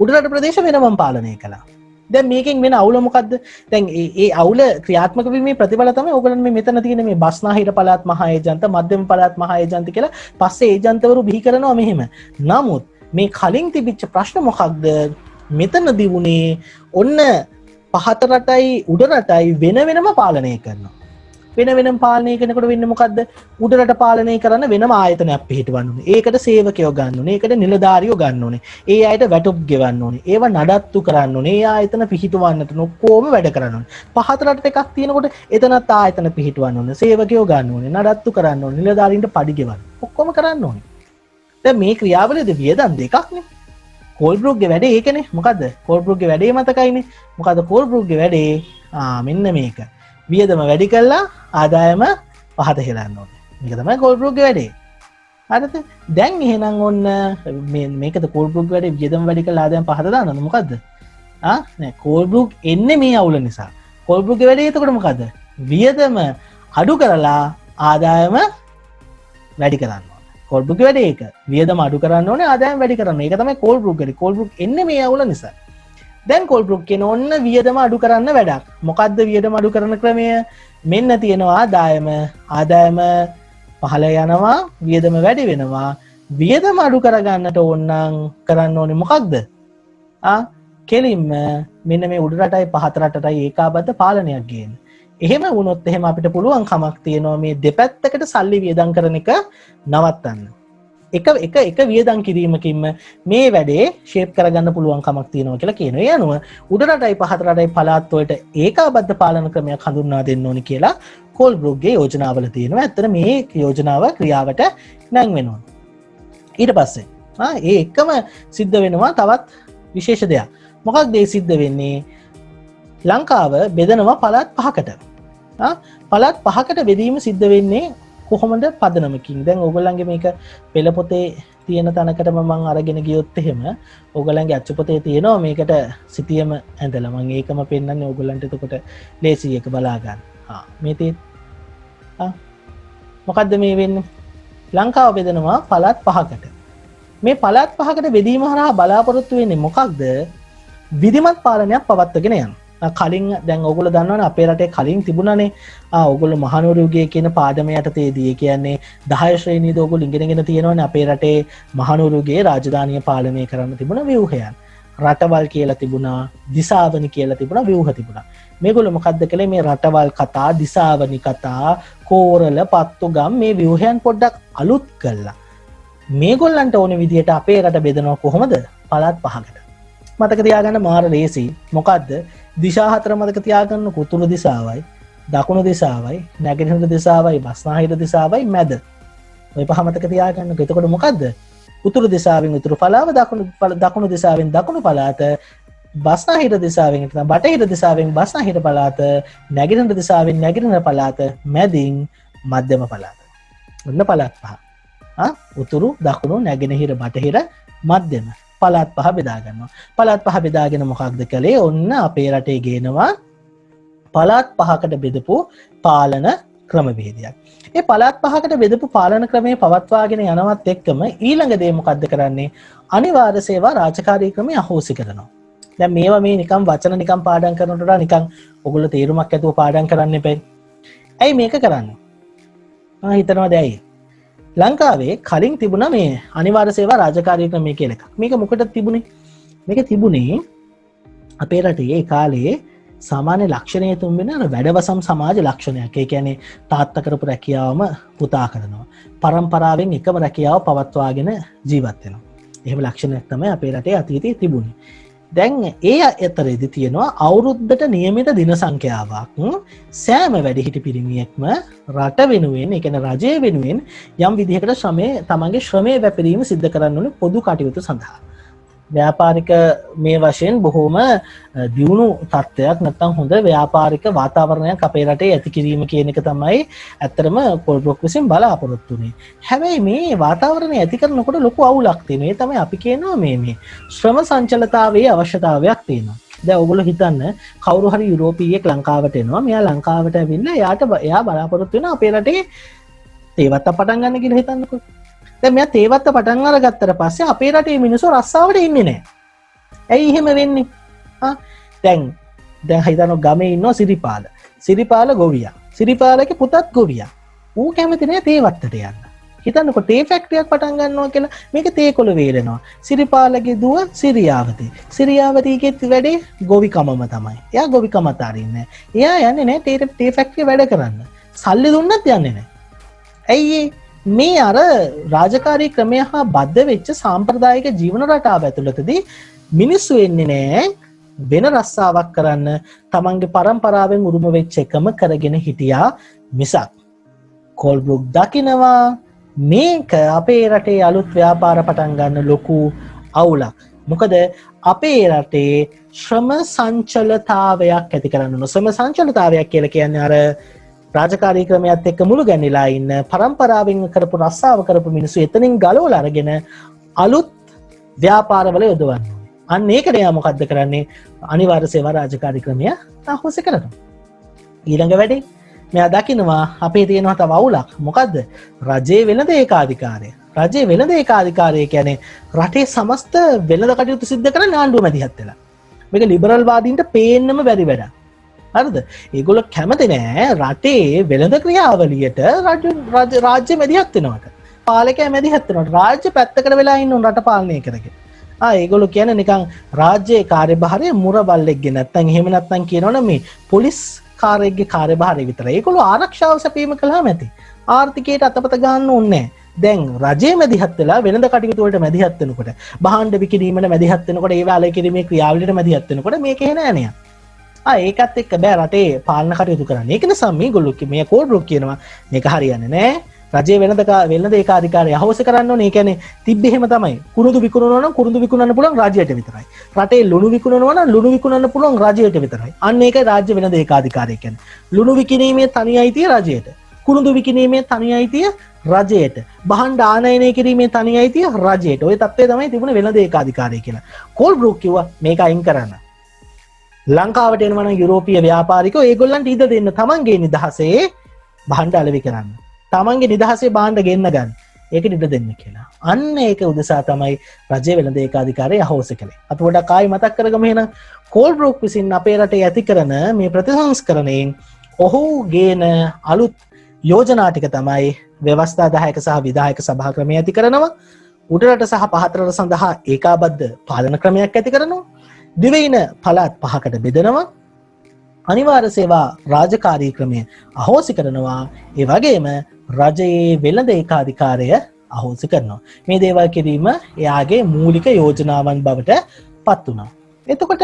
උඩරට ප්‍රදේශ වෙනමම පාලනය කළා. දැන් මේකෙන් වෙන අවුල මොකද්ද? දැන් ඒ අවුල ක්‍රියාත්මක වීමේ ප්‍රතිඵල තමයි ඕගොල්ලන් මේ මෙතන තියෙන මේ බස්නාහිර පළාත් මහා ඒජන්ත, මධ්‍යම පළාත් මහා ඒජන්ත කියලා පස්සේ ඒජන්තවරු බිහි කරනවා මෙහෙම. නමුත් මේ කලින් තිබිච්ච ප්‍රශ්න මොකක්ද? මෙතනදී වුණේ ඔන්න පහත රටයි උඩ රටයි වෙන වෙනම පාලනය කරනවා. වෙන වෙනම පාලනය කරනකොට වෙන්නේ මොකද්ද? උඩරට පාලනය කරන්න වෙනම ආයතනයක් පිහිටවන්න ඕනේ. ඒකට සේවකයෝ ගන්න ඕනේ. ඒකට නිලධාරියෝ ගන්න ඕනේ. ඒ අයට වැටුප් ගෙවන්න ඕනේ. ඒව නඩත්තු කරන්න ඕනේ. ඒ ආයතන පිහිටවන්නට ඔක්කොම වැඩ කරන්න ඕනේ. පහත රටට එකක් තියෙනකොට එතනත් ආයතන පිහිටවන්න ඕනේ. සේවකයෝ ගන්න ඕනේ. නඩත්තු කරන්න ඕනේ. නිලධාරීන්ට පඩි ගෙවන්න. ඔක්කොම කරන්න ඕනේ. දැන් මේ ක්‍රියාවලියේදී වියදම් දෙකක්නේ. කෝල්බ්‍රූක්ගේ වැඩේ ඒකනේ. මොකද්ද? කෝල්බ්‍රූක්ගේ වැඩේ මතකයිනේ. මොකද්ද කෝල්බ්‍රූක්ගේ වැඩේ? මෙන්න මේක. වියදම වැඩි කළා ආදායම පහත හෙලන්න ඕනේ. මේක තමයි කෝල්බ්‍රූක්ගේ වැඩේ. හරිද? දැන් එහෙනම් ඔන්න මේකද කෝල්බ්‍රූක් වැඩේ වියදම වැඩි කළා ආදායම පහත දානවද මොකද්ද? නෑ කෝල්බ්‍රූක් එන්නේ මේ අවුල නිසා. කෝල්බ්‍රූක්ගේ වැඩේ එතකොට මොකද්ද? වියදම අඩු කරලා ආදායම වැඩි කරන්න ඕනේ. කෝල්බ්‍රූක්ගේ වැඩේ ඒක. වියදම අඩු කරන්න ඕනේ ආදායම වැඩි කරන්න. ඒක තමයි කෝල්බ්‍රූක් වැඩේ. කෝල්බ්‍රූක් එන්නේ මේ අවුල නිසා. දැන් කෝල්බ්‍රූක් කියන ඔන්න වියදම අඩු කරන්න වැඩක්. මොකද්ද වියදම අඩු කරන ක්‍රමය? මෙන්න තියෙනවා ආදායම පහළ යනවා, වියදම වැඩි වෙනවා. වියදම අඩු කරගන්නට ඕනනම් කරන්න ඕනේ මොකක්ද? කෙලින්ම මෙන්න මේ උඩ රටයි පහත රටයි ඒකාබද්ධ පාලනයක් ගේන්න. එහෙම වුණොත් එහෙම අපිට පුළුවන් කමක් තියෙනවා මේ දෙපැත්තකට සල්ලි වියදම් කරන එක නවත්තන්න. එක වියදම් කිරීමකින්ම මේ වැඩේ ෂේප් කරගන්න පුළුවන් කමක් තියෙනවා කියලා කියනවා. ඒ අනුව උඩ රටයි පහත රටයි පළාත් වලට ඒකාබද්ධ පාලන ක්‍රමයක් හඳුන්වා දෙන්න ඕනි කියලා කෝල්බ්‍රූක්ගේ යෝජනාවල තියෙනවා. ඇත්තට මේ යෝජනාව ක්‍රියාවට නැංවෙනවා. ඊට පස්සේ ඒ එකම සිද්ධ වෙනවා තවත් විශේෂ දෙයක්. මොකක්ද ඒ සිද්ධ වෙන්නේ? ලංකාව බෙදනවා පළාත් පහකට. පළාත් පහකට බෙදීම සිද්ධ වෙන්නේ කොහොමද? පදනමකින්. දැන් ඕගොල්ලන්ගේ මේක පෙළ පොතේ තියෙන තැනකටම මම අරගෙන ගියොත් එහෙම ඕගොල්ලන්ගේ අච්චු පොතේ තියෙනවා මේකට සිටියම ඇඳලා මම ඒකම පෙන්නන්නේ ඕගොල්ලන්ට. එතකොට ලේසි එක බලා ගන්න. මේ තියෙන්නේ මොකද්ද මේ වෙන්නේ? ලංකාව බෙදනවා පළාත් පහකට. මේ පළාත් පහකට බෙදීම හරහා බලාපොරොත්තු වෙන්නේ මොකක්ද? විධිමත් පාලනයක් පවත්වාගෙන යන්න. කලින් දැන් ඔයගොල්ලෝ දන්නවනේ අපේ රටේ කලින් තිබුණානේ ඔයගොල්ලෝ මහනුවරයුගේ කියන පාඩම යටතේදී කියන්නේ 10 ශ්‍රේණියද ඔයගොල්ලෝ ඉගෙනගෙන තියෙනවනේ අපේ රටේ මහනුවරයුගේ රාජධානිය පාලනය කරන්න තිබුණ ව්‍යුහයන්. රටවල් කියලා තිබුණා, දිසාවනි කියලා තිබුණා, ව්‍යුහ තිබුණා. මේගොල්ලෝ මොකද්ද කළේ? මේ රටවල් කතා, දිසාවනි කතා, කෝරළ, පත්තුගම් මේ ව්‍යුහයන් පොඩ්ඩක් අලුත් කළා. මේගොල්ලන්ට ඕන විදිහට අපේ රට බෙදනවා කොහොමද? පළාත් පහකට. මතක තියාගන්න මාර ලේසි. මොකද්ද? දිශා හතර මතක තියාගන්න. උතුරු දිසාවයි, දකුණු දිසාවයි, නැගෙනහිර දිසාවයි, බස්නාහිර දිසාවයි, මැද. ඔය පහ මතක තියාගන්න. එතකොට මොකද්ද? උතුරු දිසාවෙන් උතුරු පළාව, දකුණු දිසාවෙන් දකුණු පළාත, බස්නාහිර දිසාවෙන් බටහිර දිසාවෙන් බස්නාහිර පළාත, නැගෙනහිර දිසාවෙන් නැගෙනහිර පළාත, මැදින් මධ්‍යම පළාත. ඔන්න පළාත් පහ. උතුරු, දකුණු, නැගෙනහිර, බටහිර, මධ්‍යම පළාත් පහ බෙදා ගන්නවා. පළාත් පහ බෙදාගෙන මොකක්ද කළේ? ඔන්න අපේ රටේ ගේනවා පළාත් පහකට බෙදපු පාලන ක්‍රමවේදයක්. ඒ පළාත් පහකට බෙදපු පාලන ක්‍රමයේ පවත්වාගෙන යනවත් එක්කම ඊළඟ දේ මොකද්ද කරන්නේ? අනිවාර්ය සේවා රාජකාරී ක්‍රමය අහෝසි කරනවා. දැන් මේවා මේ නිකන් වචන නිකන් පාඩම් කරනකොට වඩා නිකන් ඔයගොල්ලෝ තේරුමක් ඇතුව පාඩම් කරන්න එපා. ඇයි මේක කරන්නේ? හිතනවාද ඇයි? ලංකාවේ කලින් තිබුණා මේ අනිවාර්ය සේවා රාජකාරී ක්‍රමය කියලා එකක්. මේක මොකටද තිබුණේ? මේක තිබුණේ අපේ රටේ ඒ කාලේ සාමාන්‍ය ලක්ෂණය තුන්වෙන වැඩවසම් සමාජ ලක්ෂණයක්. ඒ කියන්නේ තාත්තා කරපු රැකියාවම පුතා කරනවා. පරම්පරාවෙන් එකම රැකියාව පවත්වාගෙන ජීවත් වෙනවා. එහෙම ලක්ෂණයක් තමයි අපේ රටේ අතීතයේ තිබුණේ. දැන් ඒ අතරේදී තියෙනවා අවුරුද්දට නියමිත දින සංඛ්‍යාවක්. සෑම වැඩිහිටි පිරිමියෙක්ම රට වෙනුවෙන්, ඒ කියන්නේ රජය වෙනුවෙන් යම් විදිහකට තමන්ගේ ශ්‍රමයේ වැපිරීම සිද්ධ කරන්න ඕනේ පොදු කටයුතු සඳහා. ව්‍යාපාරික මේ වශයෙන් බොහෝම දියුණු තත්ත්වයක් නැත්නම් හොඳ ව්‍යාපාරික වාතාවරණයක් අපේ රටේ ඇති කිරීම කියන එක තමයි ඇත්තටම කොල්බ්‍රොක් විසින් බලාපොරොත්තු වෙන්නේ. හැබැයි මේ වාතාවරණය ඇති කරනකොට ලොකු අවුලක් තියෙනවා. ඒ තමයි අපි කියනවා මේ ශ්‍රම සංචලතාවයේ අවශ්‍යතාවයක් තියෙනවා. දැන් ඔයගොල්ලෝ හිතන්න කවුරු හරි යුරෝපීයෙක් ලංකාවට එනවා. මෙයා ලංකාවට ඇවිල්ලා එයා බලාපොරොත්තු වෙනවා අපේ රටේ තේවත්ත පටන් ගන්න කියලා හිතන්නකෝ. දැන් මෙයා තේවත්ත පටන් අරගත්තට පස්සේ අපේ රටේ මිනිස්සු රස්සාවට ඉන්නේ නැහැ. ඇයි එහෙම වෙන්නේ? දැන් හිතන්න ගමේ ඉන්නවා සිරිපාල. සිරිපාල ගොවියා. සිරිපාලගේ පුතත් ගොවියා. ඌ කැමති නෑ තේවත්තට යන්න. හිතන්නකෝ තේ ෆැක්ටරියක් පටන් ගන්නවා කියලා. මේක තේකොළ වේලනවා. සිරිපාලගේ දුව සිරියාවතී. සිරියාවතීගේ වැඩේ ගොවිකමම තමයි. එයා ගොවිකමත් අරින්නේ නෑ. එයා යන්නේ නෑ තේ ෆැක්ටරිය වැඩ කරන්න. සල්ලි දුන්නත් යන්නේ නෑ. ඇයි මේ අර රාජකාරී ක්‍රමය හා බද්ධ වෙච්ච සාම්ප්‍රදායික ජීවන රටාව ඇතුළතදී මිනිස්සු එන්නේ නෑ වෙන රස්සාවක් කරන්න. තමන්ගේ පරම්පරාවෙන් උරුම වෙච්ච එකම කරගෙන හිටියා මිසක්. කොල්බ්‍රොක් දකිනවා මේක අපේ රටේ අලුත් ව්‍යාපාර පටන් ගන්න ලොකු අවුලක්. මොකද අපේ රටේ ශ්‍රම සංචලතාවයක් ඇති කරන්න ඕන. ශ්‍රම සංචලතාවයක් කියලා කියන්නේ අර රාජකාරී ක්‍රමයත් එක්ක මුළු ගැන්විලා ඉන්න පරම්පරාවෙන් කරපු රස්සාව කරපු මිනිස්සු එතනින් ගලවලා අරගෙන අලුත් ව්‍යාපාරවල යොදවන්න ඕනේ. අන්න ඒකට යා මොකද්ද කරන්නේ? අනිවාර්ය සේවා රාජකාරී ක්‍රමය අහෝසි කරනවා. ඊළඟ වැඩේ මෙයා දකිනවා අපේ තියෙනවා තව අවුලක්. මොකද්ද? රජයේ වෙළඳ ඒකාධිකාරය. රජයේ වෙළඳ ඒකාධිකාරය කියන්නේ රටේ සමස්ත වෙළඳ කටයුතු සිද්ධ කරන ආණ්ඩුව මැදිහත් වෙලා. මේක ලිබරල් වාදීන්ට පේන්නම බැරි වැඩක්. හරිද? ඒගොල්ලෝ කැමති නෑ රටේ වෙළඳ ක්‍රියාවලියට රාජ්‍ය මැදිහත් වෙනවට. පාලකයා මැදිහත් වෙනවට. රාජ්‍ය පැත්තකට වෙලා ඉන්න උන් රට පාලනය කරගෙන. ඒගොල්ලෝ කියන්නේ නිකන් රාජ්‍යයේ කාර්යභාරය මුරබල්ලෙක්ගේ නැත්තම් එහෙම නැත්තම් කියනවනේ මේ පොලිස් කාර්යයේ කාර්යභාරය විතරයි. ඒගොල්ලෝ ආරක්ෂාව සැපීම කළාම ඇති. ආර්ථිකයට අතපත ගන්න ඕනේ නෑ. දැන් රජයේ මැදිහත් වෙලා වෙළඳ කටයුතු වලට මැදිහත් වෙනකොට, භාණ්ඩ විකිණීමේ මැදිහත් වෙනකොට, ඒ වල කිරීමේ ක්‍රියාවලියට මැදිහත් වෙනකොට මේක එහෙ නෑ නෑ. ඒකත් එක්ක බෑ රටේ පාලන කටයුතු කරන්න. ඒක නිසා මේගොල්ලෝ මේ කොල්බ්‍රොක් කියනවා මේක හරියන්නේ නෑ. රජයේ වෙළඳ ඒකාධිකාරය අහෝසි කරන්න ඕනේ. ඒ කියන්නේ තිබ්බ එහෙම තමයි. කුරුඳු විකුණනවා නම් කුරුඳු විකුණන්න පුළුවන් රාජ්‍යයට විතරයි. රටේ ලුණු විකුණනවා නම් ලුණු විකුණන්න පුළුවන් රාජ්‍යයට විතරයි. අන්න ඒකයි රාජ්‍ය වෙළඳ ඒකාධිකාරය කියන්නේ. ලුණු විකිණීමේ තනි අයිතිය රජයට. කුරුඳු විකිණීමේ තනි අයිතිය රජයට. භාණ්ඩ ආනයනය කිරීමේ තනි අයිතිය රජයට. ওই තත්ත්වය තමයි තිබුණේ වෙළඳ ඒකාධිකාරය කියලා. කොල්බ්‍රොක් කිව්වා මේක අයින් කරන්න. ලංකාවට එනවා නම් යුරෝපීය ව්‍යාපාරිකයෝ ඒගොල්ලන්ට ඉඩ දෙන්න තමන්ගේ නිදහසේ භාණ්ඩ අලෙවි කරන්න. තමන්ගේ නිදහසේ භාණ්ඩ ගෙන්න ගන්න. ඒකට ඉඩ දෙන්න කියලා. අන්න ඒක උදෙසා තමයි රජයේ වෙළඳ ඒකාධිකාරය අහෝසි කළේ. අපි පොඩක් ආයි මතක් කරගමු එහෙනම් කොල්බ්‍රොක් විසින් අපේ රටේ ඇති කරන මේ ප්‍රතිසංස්කරණයෙන් ඔහු ගේන අලුත් යෝජනා ටික තමයි ව්‍යවස්ථා දායක සහ විධායක සභා ක්‍රමය ඇති කරනවා. උඩරට සහ පහතරට සඳහා ඒකාබද්ධ පාලන ක්‍රමයක් ඇති කරනවා. දිවයින පළාත් 5කට බෙදනවා. අනිවාර්ය සේවා රාජකාරී ක්‍රමය අහෝසි කරනවා. ඒ වගේම රජයේ වෙළඳ ඒකාධිකාරය අහෝසි කරනවා. මේ දේවල් කිරීම එයාගේ මූලික යෝජනාවන් බවට පත් වුණා. එතකොට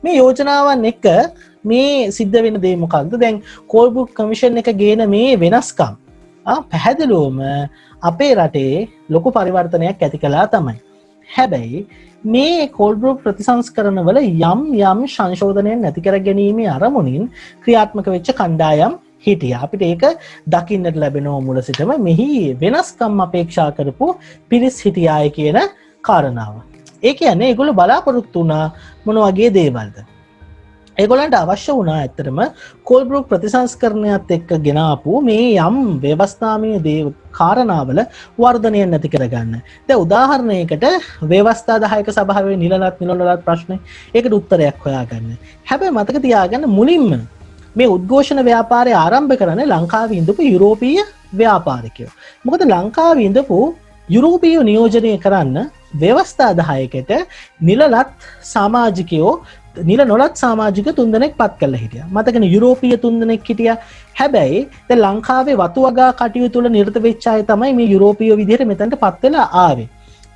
මේ යෝජනාවන් එක්ක මේ සිද්ධ වෙන දේ මොකක්ද? දැන් කෝල්බෘක් කමිෂන් එක ගේන මේ වෙනස්කම් පැහැදිලිවම අපේ රටේ ලොකු පරිවර්තනයක් ඇති කළා තමයි. හැබැයි මේ කෝල්බෘක් ප්‍රතිසංස්කරණ වල යම් සංශෝධනයන් නැති කර ගැනීමේ අරමුණින් ක්‍රියාත්මක වෙච්ච කණ්ඩායම් හිටියා. අපිට ඒක දකින්නට ලැබෙනවා මුල සිටම මෙහි වෙනස්කම් අපේක්ෂා කරපු පිරිස් හිටියාය කියන කාරණාව. ඒ කියන්නේ ඒගොල්ලෝ බලාපොරොත්තු වුණා මොන වගේ දේවල්ද? ඒගොල්ලන්ට අවශ්‍ය වුණා ඇත්තටම කෝල්බෘක් ප්‍රතිසංස්කරණයත් එක්ක ගෙනාපු මේ යම් ව්‍යවස්ථාමය කාරණාවල වර්ධනය නැති කරගන්න. දැන් උදාහරණයකට ව්‍යවස්ථාදායක සභාවේ නිලනත් ප්‍රශ්නේ ඒකට උත්තරයක් හොයාගන්න. හැබැයි මතක තියාගන්න මුලින්ම මේ උද්ඝෝෂණ ව්‍යාපාරය ආරම්භ කරන්නේ ලංකාවේ ඉඳපු යුරෝපීය ව්‍යාපාරිකයෝ. මොකද ලංකාවේ ඉඳපු යුරෝපීය නියෝජනය කරන්න ව්‍යවස්ථාදායකට නිලලත් සමාජිකයෝ නිල නොලත් සමාජික 3 දෙනෙක් පත් කරලා හිටියා. මතකනේ යුරෝපීය 3 දෙනෙක් හිටියා. හැබැයි දැන් ලංකාවේ වතු වගා කටයුතු වල නිරත වෙච්ච අය තමයි මේ යුරෝපීය විදිහට මෙතනට පත් වෙලා ආවේ.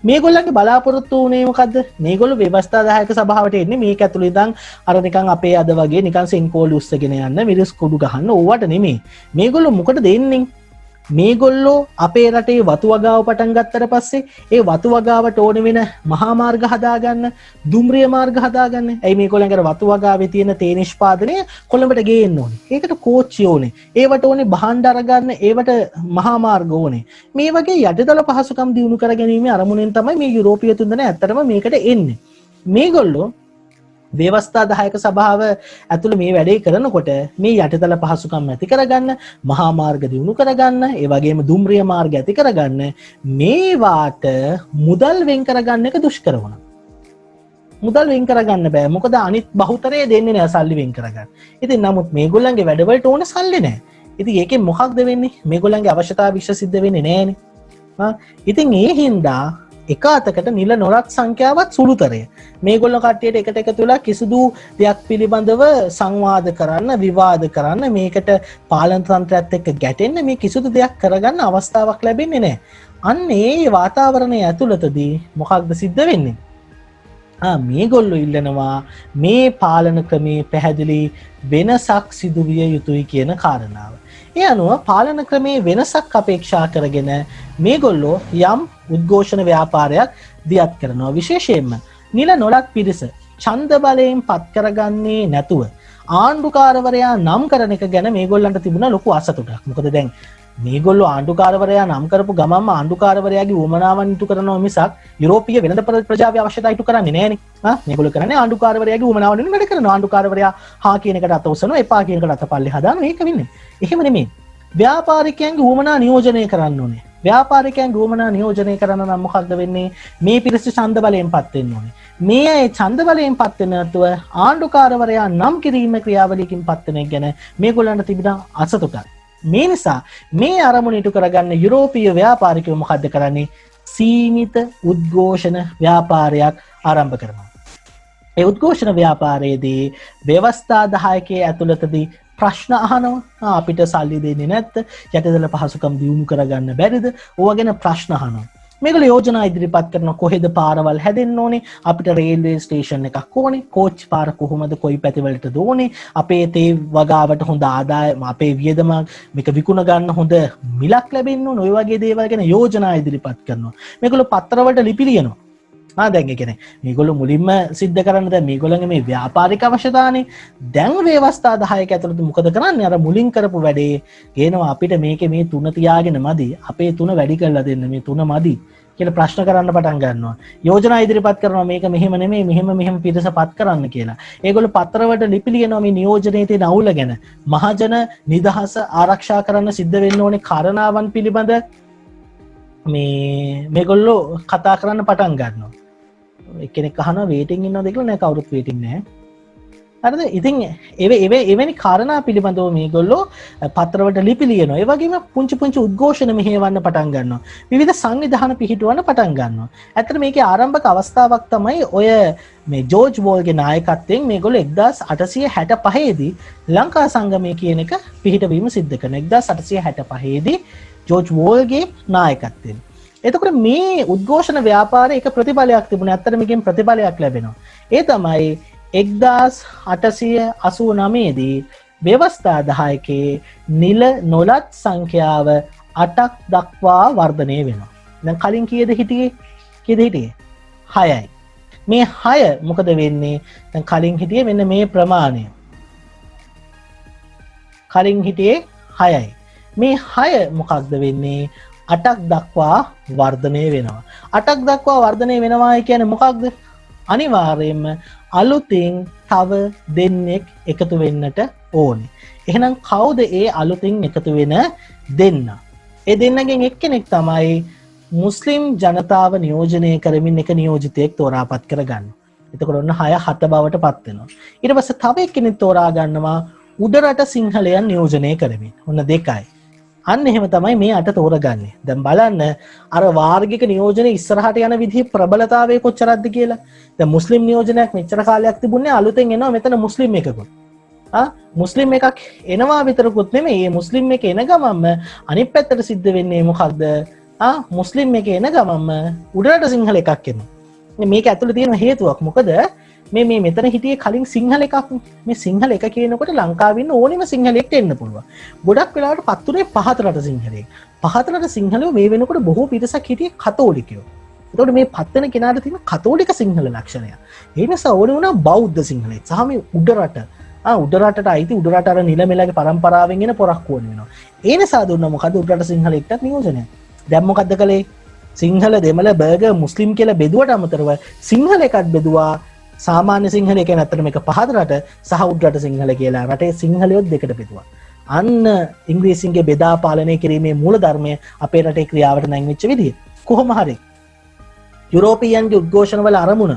මේගොල්ලන්ගේ බලාපොරොත්තු වුණේ මොකද්ද? මේගොල්ලෝ ව්‍යවස්ථාදායක සභාවට එන්නේ මේක ඇතුළේ ඉඳන් අර නිකන් අපේ අද වගේ නිකන් සෙන්කෝලු උස්සගෙන යන්න මිරිස් කුඩු ගහන්න ඕවට නෙමෙයි. මේගොල්ලෝ මොකටද එන්නේ? මේගොල්ලෝ අපේ රටේ වතු වගාව පටන් ගත්තට පස්සේ ඒ වතු වගාවට ඕන වෙන මහා මාර්ග හදාගන්න, දුම්රිය මාර්ග හදාගන්න. ඇයි මේගොල්ලන්ගේ වතු වගාවේ තියෙන තේ නිෂ්පාදනය කොළඹට ගේන්න ඕනේ. ඒකට කෝච්චි ඕනේ. ඒවට ඕනේ භාණ්ඩ අරගන්න, ඒවට මහා මාර්ග ඕනේ. මේ වගේ යටිදල පහසුකම් දිනු කර ගැනීම අරමුණෙන් තමයි මේ යුරෝපීය තුන්දෙනා ඇත්තටම මේකට එන්නේ. මේගොල්ලෝ ව්‍යවස්ථාදායක සභාව ඇතුළේ මේ වැඩේ කරනකොට මේ යටිතල පහසුකම් ඇති කරගන්න, මහා මාර්ග දියුණු කරගන්න, ඒ වගේම දුම්රිය මාර්ග ඇති කරගන්න මේවාට මුදල් වෙන් කරගන්න එක දුෂ්කර වුණා. මුදල් වෙන් කරගන්න බෑ. මොකද අනිත් බහුතරය දෙන්නේ නෑ සල්ලි වෙන් කරගන්න. ඉතින් නමුත් මේගොල්ලන්ගේ වැඩවලට ඕන සල්ලි නෑ. ඉතින් ඒකෙන් මොකක්ද වෙන්නේ? මේගොල්ලන්ගේ අවශ්‍යතාව විශ්ව සිද්ධ වෙන්නේ නෑනේ. ඉතින් ඒ හින්දා එක අතකට නිල නොලත් සංඛ්‍යාවත් සුළුතරය. මේගොල්ලෝ කට්ටියට එකට එකතු වෙලා කිසිදු දෙයක් පිළිබඳව සංවාද කරන්න, විවාද කරන්න, මේකට පාලන තන්ත්‍රයත් එක්ක ගැටෙන්න මේ කිසිදු දෙයක් කරගන්න අවස්ථාවක් ලැබෙන්නේ නැහැ. අන්න ඒ වාතාවරණය ඇතුළතදී මොකක්ද සිද්ධ වෙන්නේ? මේගොල්ලෝ ඉල්ලනවා මේ පාලන ක්‍රමේ පැහැදිලි වෙනසක් සිදුවිය යුතුයි කියන කාරණාව. ඒ අනුව පාලන ක්‍රමේ වෙනසක් අපේක්ෂා කරගෙන මේගොල්ලෝ යම් උද්ඝෝෂණ ව්‍යාපාරයක් දියත් කරනවා. විශේෂයෙන්ම නිල නොලත් පිරිස ඡන්ද බලයෙන් පත් කරගන්නේ නැතුව ආණ්ඩුකාරවරයා නම් කරන එක ගැන මේගොල්ලන්ට තිබුණා ලොකු අසතුටක්. මොකද දැන් මේගොල්ලෝ ආණ්ඩුකාරවරයා නම් කරපු ගමන්ම ආණ්ඩුකාරවරයාගේ උවමනාවන් ඉටු කරනවා මිසක් යුරෝපීය වෙළඳ ප්‍රජාවේ අවශ්‍යතා ඉටු කරන්නේ නැහනේ. මේගොල්ලෝ කරන්නේ ආණ්ඩුකාරවරයාගේ උවමනාවන් වැඩ කරනවා. ආණ්ඩුකාරවරයා හා කියන එකට අත උසනවා, එපා කියන එකට අතපල්ලේ හදානවා. ඒක වෙන්නේ. එහෙම නෙමෙයි. ව්‍යාපාරිකයන්ගේ උවමනා නියෝජනය කරන්න ඕනේ. ව්‍යාපාරිකයන්ගේ උවමනා නියෝජනය කරන්න නම් මොකක්ද වෙන්නේ? මේ පිරිස ඡන්ද බලයෙන් පත් වෙන්න ඕනේ. මේ අය ඡන්ද බලයෙන් පත් වෙන නැතුව ආණ්ඩුකාරවරයා නම් කිරීම ක්‍රියාවලියකින් පත් වෙන එක ගැන මේගොල්ලන්ට තිබුණා අසතුටක්. මේ නිසා මේ අරමුණ ඉටු කරගන්න යුරෝපීය ව්‍යාපාරිකයෝ මොකද්ද කරන්නේ? සීමිත උද්ඝෝෂණ ව්‍යාපාරයක් ආරම්භ කරනවා. ඒ උද්ඝෝෂණ ව්‍යාපාරයේදී ව්‍යවස්ථාදායකයේ ඇතුළතදී ප්‍රශ්න අහනවා. අපිට සල්ලි දෙන්නේ නැත්ද? යටිදල පහසුකම් දියුණු කරගන්න බැරිද? ඕවා ගැන ප්‍රශ්න අහනවා. මේගොල්ලෝ යෝජනා ඉදිරිපත් කරන කොහෙද පාරවල් හැදෙන්න ඕනේ? අපිට රේල්වේ ස්ටේෂන් එකක් ඕනේ. කෝච්චි පාර කොහොමද කොයි පැතිවලටද ඕනේ? අපේ තේ වගාවට හොඳ ආදායම, අපේ වියදම මේක විකුණ ගන්න හොඳ මිලක් ලැබෙන්න ඕනේ. ඔය වගේ දේවල් ගැන යෝජනා ඉදිරිපත් කරනවා. මේගොල්ලෝ පත්‍රවලට ලිපි ලියනවා. දැන් ඒ කියන්නේ මේගොල්ලෝ මුලින්ම සිද්ධ කරන්න දැන් මේගොල්ලන්ගේ මේ ව්‍යාපාරික අවශ්‍යතාවනේ. දැන් ව්‍යවස්ථාදායක ඇතුළත මොකද කරන්නේ? අර මුලින් කරපු වැඩේ ගේනවා. අපිට මේකේ මේ 3 තියාගෙන මදි. අපේ 3 වැඩි කරලා දෙන්න. මේ 3 මදි කියලා ප්‍රශ්න කරන්න පටන් ගන්නවා. යෝජනා ඉදිරිපත් කරනවා මේක මෙහෙම නෙමෙයි මෙහෙම පිරිසපත් කරන්න කියලා. ඒගොල්ලෝ පත්‍රවලට ලිපි ලියනවා මේ නියෝජනයේ තියෙන අවුල ගැන. මහජන නිදහස ආරක්ෂා කරන්න සිද්ධ වෙන්න ඕනේ කාරණාවන් පිළිබඳ මේගොල්ලෝ කතා කරන්න පටන් ගන්නවා. එක්කෙනෙක් අහනවා වේටින් ඉන්නවද කියලා. නෑ, කවුරුත් වේටින් නෑ. හරිද? ඉතින් එවැනි කාරණා පිළිබඳව මේගොල්ලෝ පත්‍රවලට ලිපි ලියනවා. ඒ වගේම පුංචි පුංචි උද්ඝෝෂණ මෙහෙයවන්න පටන් ගන්නවා. විවිධ සංවිධාන පිහිටවන්න පටන් ගන්නවා. ඇත්තට මේකේ ආරම්භක අවස්ථාවක් තමයි ඔය මේ ජෝර්ජ් වෝල්ගේ නායකත්වයෙන් මේගොල්ලෝ 1865 දී ලංකා සංගමය කියන එක පිහිටවීම සිද්ධ කරනවා. 1865 දී ජෝර්ජ් වෝල්ගේ නායකත්වයෙන්. එතකොට මේ උද්ඝෝෂණ ව්‍යාපාරයේ එක ප්‍රතිඵලයක් තිබුණා. ඇත්තට මේකෙන් ප්‍රතිඵලයක් ලැබෙනවා. ඒ තමයි 1889 දී ව්‍යවස්ථා 10කේ නිල නොලත් සංඛ්‍යාව 8ක් දක්වා වර්ධනය වෙනවා. දැන් කලින් කීයද හිටියේ? 6යි. මේ 6 මොකද වෙන්නේ? දැන් කලින් හිටියේ මෙන්න මේ ප්‍රමාණය. කලින් හිටියේ 6යි. මේ 6 මොකක්ද වෙන්නේ? 8ක් දක්වා වර්ධනය වෙනවා. 8ක් දක්වා වර්ධනය වෙනවා කියන්නේ මොකක්ද? අනිවාර්යයෙන්ම අලුතින් තව දෙන්නෙක් එකතු වෙන්නට ඕනේ. එහෙනම් කවුද ඒ අලුතින් එකතු වෙන දෙන්න? ඒ දෙන්නගෙන් එක්කෙනෙක් තමයි මුස්ලිම් ජනතාව නියෝජනය කරමින් එක නියෝජිතයෙක් තෝරාපත් කරගන්න. එතකොට ඔන්න 6-7 බවට පත් වෙනවා. ඊට පස්සේ තව එක්කෙනෙක් තෝරා ගන්නවා උඩරට සිංහලයන් නියෝජනය කරමින්. ඔන්න 2යි. අන්න එහෙම තමයි මේ 8 තෝරගන්නේ. දැන් බලන්න අර වාර්ගික නියෝජනය ඉස්සරහට යන විදිහේ ප්‍රබලතාවය කොච්චරක්ද කියලා. දැන් මුස්ලිම් නියෝජනයක් මෙච්චර කාලයක් තිබුණේ අලුතෙන් එනවා මෙතන මුස්ලිම් එකකුත්. මුස්ලිම් එකක් එනවා විතරකුත් නෙමෙයි. මේ මුස්ලිම් එක එන ගමන්ම අනිත් පැත්තට සිද්ධ වෙන්නේ මොකක්ද? මුස්ලිම් එක එන ගමන්ම උඩරට සිංහල එකක් එනවා. මේක ඇතුළේ තියෙන හේතුවක් මොකද? මේ මෙතන හිටියේ කලින් සිංහල එකක්. මේ සිංහල එක කියනකොට ලංකාවේ ඉන්න ඕනෙම සිංහලෙක්ට එන්න පුළුවන්. ගොඩක් වෙලාවට පත්තුනේ පහතරට සිංහලෙක්. පහතරට සිංහලෝ මේ වෙනකොට බොහෝ පිරිසක් හිටියේ කතෝලිකයෝ. එතකොට මේ පත්වෙන කෙනාට තියෙන කතෝලික සිංහල ලක්ෂණය. ඒ නිසා ඕනේ වුණා බෞද්ධ සිංහලෙක්. සහ මේ උඩරට උඩරටට අයිති උඩරට අර නිලමෙලගේ පරම්පරාවෙන් එන පොරක් ඕනේ වෙනවා. ඒ නිසා දුන්නා මොකද උඩරට සිංහලෙක්ටත් නියෝජනය. දැන් මොකද්ද කළේ? සිංහල දෙමළ බර්ගර් මුස්ලිම් කියලා බෙදුවට අමතරව සිංහල එකත් බෙදුවා. සාමාන්‍ය සිංහල කියන අතර මේක පහතරට සහ උඩරට සිංහල කියලා රටේ සිංහලයොත් දෙකට බෙදුවා. අන්න ඉංග්‍රීසින්ගේ බෙදා පාලනය කිරීමේ මූල ධර්මය අපේ රටේ ක්‍රියාවට නැංවිච්ච විදිය. කොහොම හරි යුරෝපීයන්ගේ උද්ඝෝෂණ වල අරමුණ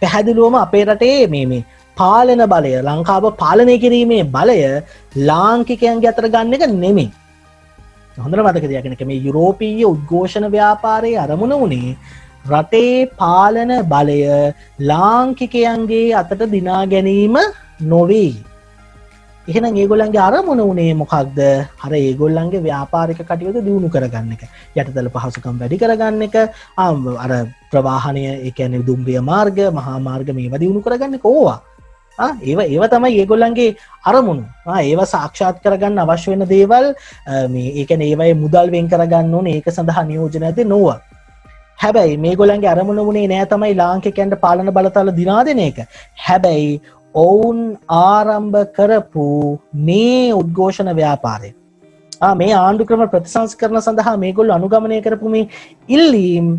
පැහැදිලිවම අපේ රටේ මේ පාලන බලය ලංකාව පාලනය කිරීමේ බලය ලාංකිකයන්ගේ අතර ගන්න එක නෙමෙයි. හොඳට මතක තියාගන්න මේ යුරෝපීය උද්ඝෝෂණ ව්‍යාපාරයේ අරමුණ උනේ රටේ පාලන බලය ලාංකිකයන්ගේ අතට දිනා ගැනීම නොවේ. එහෙනම් ඒගොල්ලන්ගේ අරමුණ උනේ මොකක්ද? අර ඒගොල්ලන්ගේ ව්‍යාපාරික කටයුතු දියුණු කරගන්න එක. යටිතල පහසුකම් වැඩි කරගන්න එක. අර ප්‍රවාහනය ඒ කියන්නේ දුම්රිය මාර්ග, මහා මාර්ග මේවා දියුණු කරගන්න එක ඕවා. ඒව තමයි ඒගොල්ලන්ගේ අරමුණු. ඒව සාක්ෂාත් කරගන්න අවශ්‍ය වෙන දේවල් මේ ඒ කියන්නේ ඒවයේ මුදල් වෙන් කරගන්න ඕනේ. ඒක සඳහා නියෝජනය දෙන්න ඕවා. හැබැයි මේගොල්ලන්ගේ අරමුණ වුණේ නෑ තමයි ලාංකිකයන්ට පාලන බලතල දිනා දෙන එක. හැබැයි ඔවුන් ආරම්භ කරපු මේ උද්ඝෝෂණ ව්‍යාපාරය මේ ආණ්ඩු ක්‍රම ප්‍රතිසංස්කරණ සඳහා මේගොල්ලෝ අනුගමනය කරපු මේ ඉල්ලීම්